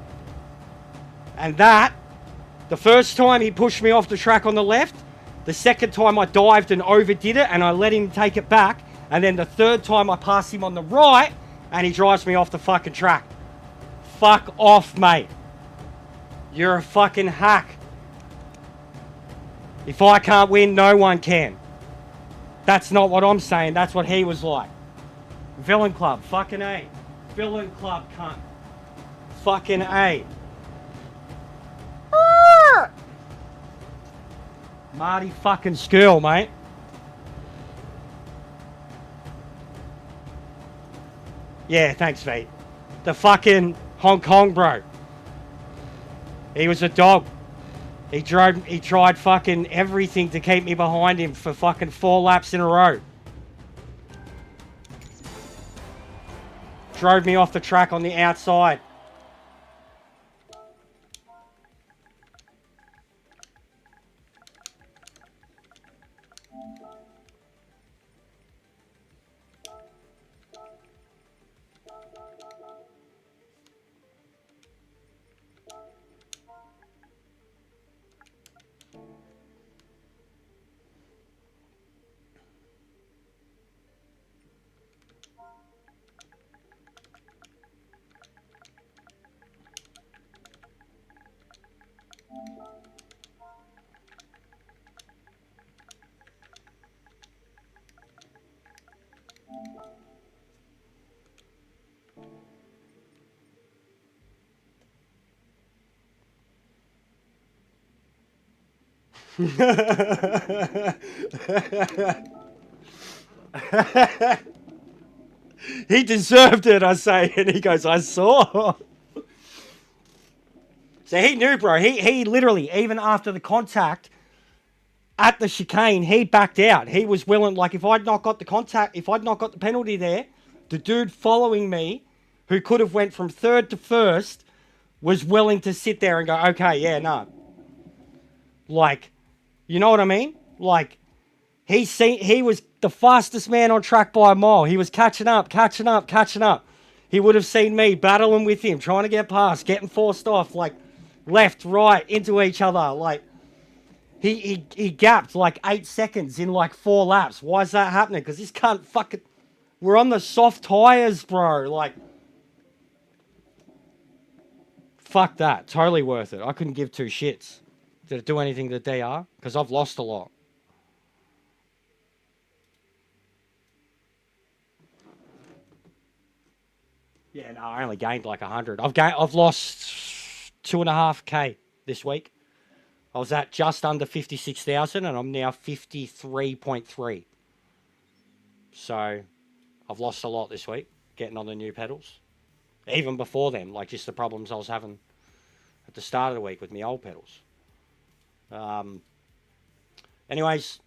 And that, the first time he pushed me off the track on the left, the second time I dived and overdid it and I let him take it back, and then the third time I passed him on the right and he drives me off the fucking track. Fuck off, mate. You're a fucking hack. If I can't win, no one can. That's not what I'm saying. That's what he was like. Villain club. Fucking A. Villain club, cunt. Fucking A. Marty fucking Skirl, mate. Yeah, thanks, mate. The fucking Hong Kong bro. He was a dog. He tried fucking everything to keep me behind him for fucking 4 laps in a row. Drove me off the track on the outside. He deserved it, I say. And he goes, I saw. So he knew, bro. He literally, even after the contact at the chicane, he backed out. He was willing, like, if I'd not got the contact, if I'd not got the penalty there, the dude following me, who could have went from third to first, was willing to sit there and go, okay, yeah, no. Like, you know what I mean? Like, he was the fastest man on track by a mile. He was catching up. He would have seen me battling with him, trying to get past, getting forced off, like, left, right, into each other. Like, he gapped like 8 seconds in like 4 laps. Why is that happening? Because this can't fucking... We're on the soft tyres, bro. Like, fuck that. Totally worth it. I couldn't give 2 shits. Did it do anything to DR? Because I've lost a lot. Yeah, no, I only gained like 100. I've lost 2.5K this week. I was at just under 56,000 and I'm now 53.3. So I've lost a lot this week getting on the new pedals. Even before then, like just the problems I was having at the start of the week with my old pedals. Anyways,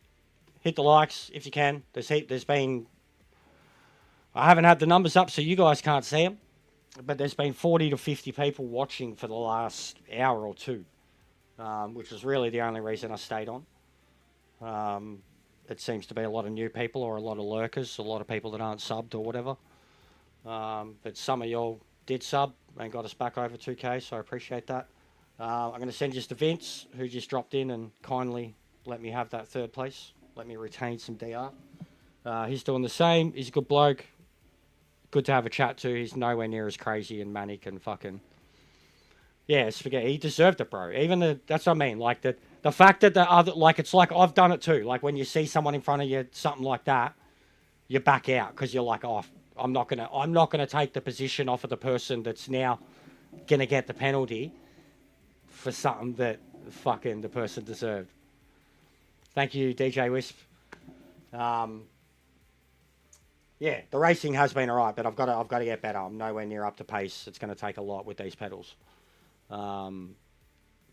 hit the likes if you can. There's been... I haven't had the numbers up so you guys can't see them. But there's been 40 to 50 people watching for the last hour or two. Which was really the only reason I stayed on. It seems to be a lot of new people or a lot of lurkers, a lot of people that aren't subbed or whatever. But some of y'all did sub and got us back over 2K, so I appreciate that. I'm going to send just to Vince, who just dropped in and kindly let me have that 3rd place. Let me retain some DR. He's doing the same. He's a good bloke. Good to have a chat to. He's nowhere near as crazy and manic and fucking... Yeah, spaghetti. He deserved it, bro. That's what I mean. Like the fact that the other, like it's like I've done it too. Like when you see someone in front of you, something like that, you back out because you're like, oh, I'm not gonna take the position off of the person that's now gonna get the penalty for something that fucking the person deserved. Thank you, DJ Wisp. Yeah, the racing has been alright, but I've got to get better. I'm nowhere near up to pace. It's going to take a lot with these pedals. But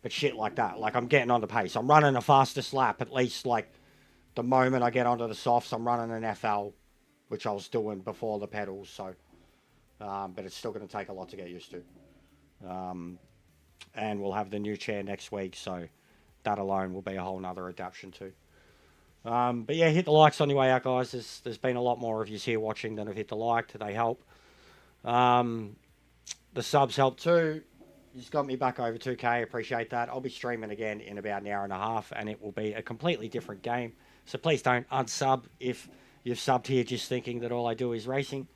shit like that, like I'm getting on the pace. I'm running a fastest lap at least. Like the moment I get onto the softs, I'm running an FL, which I was doing before the pedals. So, but it's still going to take a lot to get used to. And we'll have the new chair next week, so that alone will be a whole nother adaptation too. But yeah, hit the likes on your way out, guys. There's been a lot more of you here watching than have hit the like. They help. The subs help too. You just got me back over 2K. Appreciate that. I'll be streaming again in about an hour and a half, and it will be a completely different game. So please don't unsub if you've subbed here just thinking that all I do is racing,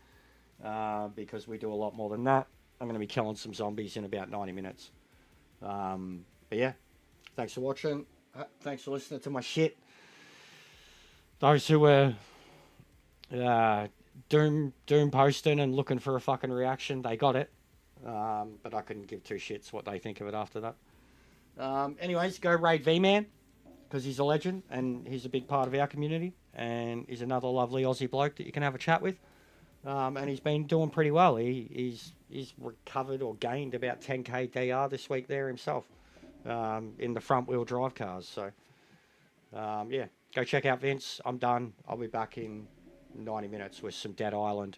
because we do a lot more than that. I'm going to be killing some zombies in about 90 minutes. But yeah, thanks for watching. Thanks for listening to my shit. Those who were doom posting and looking for a fucking reaction, they got it. But I couldn't give two shits what they think of it after that. Anyways, go raid V-Man, because he's a legend and he's a big part of our community, and he's another lovely Aussie bloke that you can have a chat with. And he's been doing pretty well. He's recovered or gained about 10k DR this week there himself, in the front wheel drive cars. So yeah, go check out Vince. I'm done. I'll be back in 90 minutes with some Dead Island.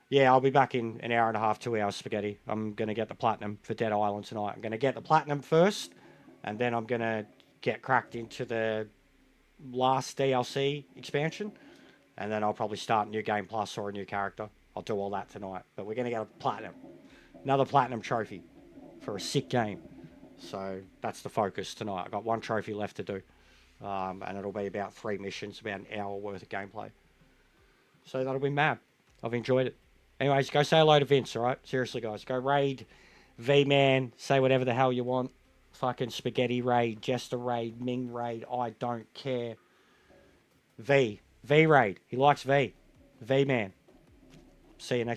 Yeah, I'll be back in an hour and a half, 2 hours spaghetti. I'm going to get the platinum for Dead Island tonight. I'm going to get the platinum first, and then I'm going to get cracked into the last DLC expansion, and then I'll probably start a new game plus or a new character. I'll do all that tonight, but we're going to get a platinum. Another platinum trophy for a sick game. So that's the focus tonight. I've got one trophy left to do, and it'll be about 3 missions, about an hour worth of gameplay. So that'll be mad. I've enjoyed it. Anyways, go say hello to Vince, alright? Seriously, guys. Go raid V-Man. Say whatever the hell you want. Fucking Spaghetti raid, Jester raid, Ming raid. I don't care. V raid. He likes V. V-Man. See you next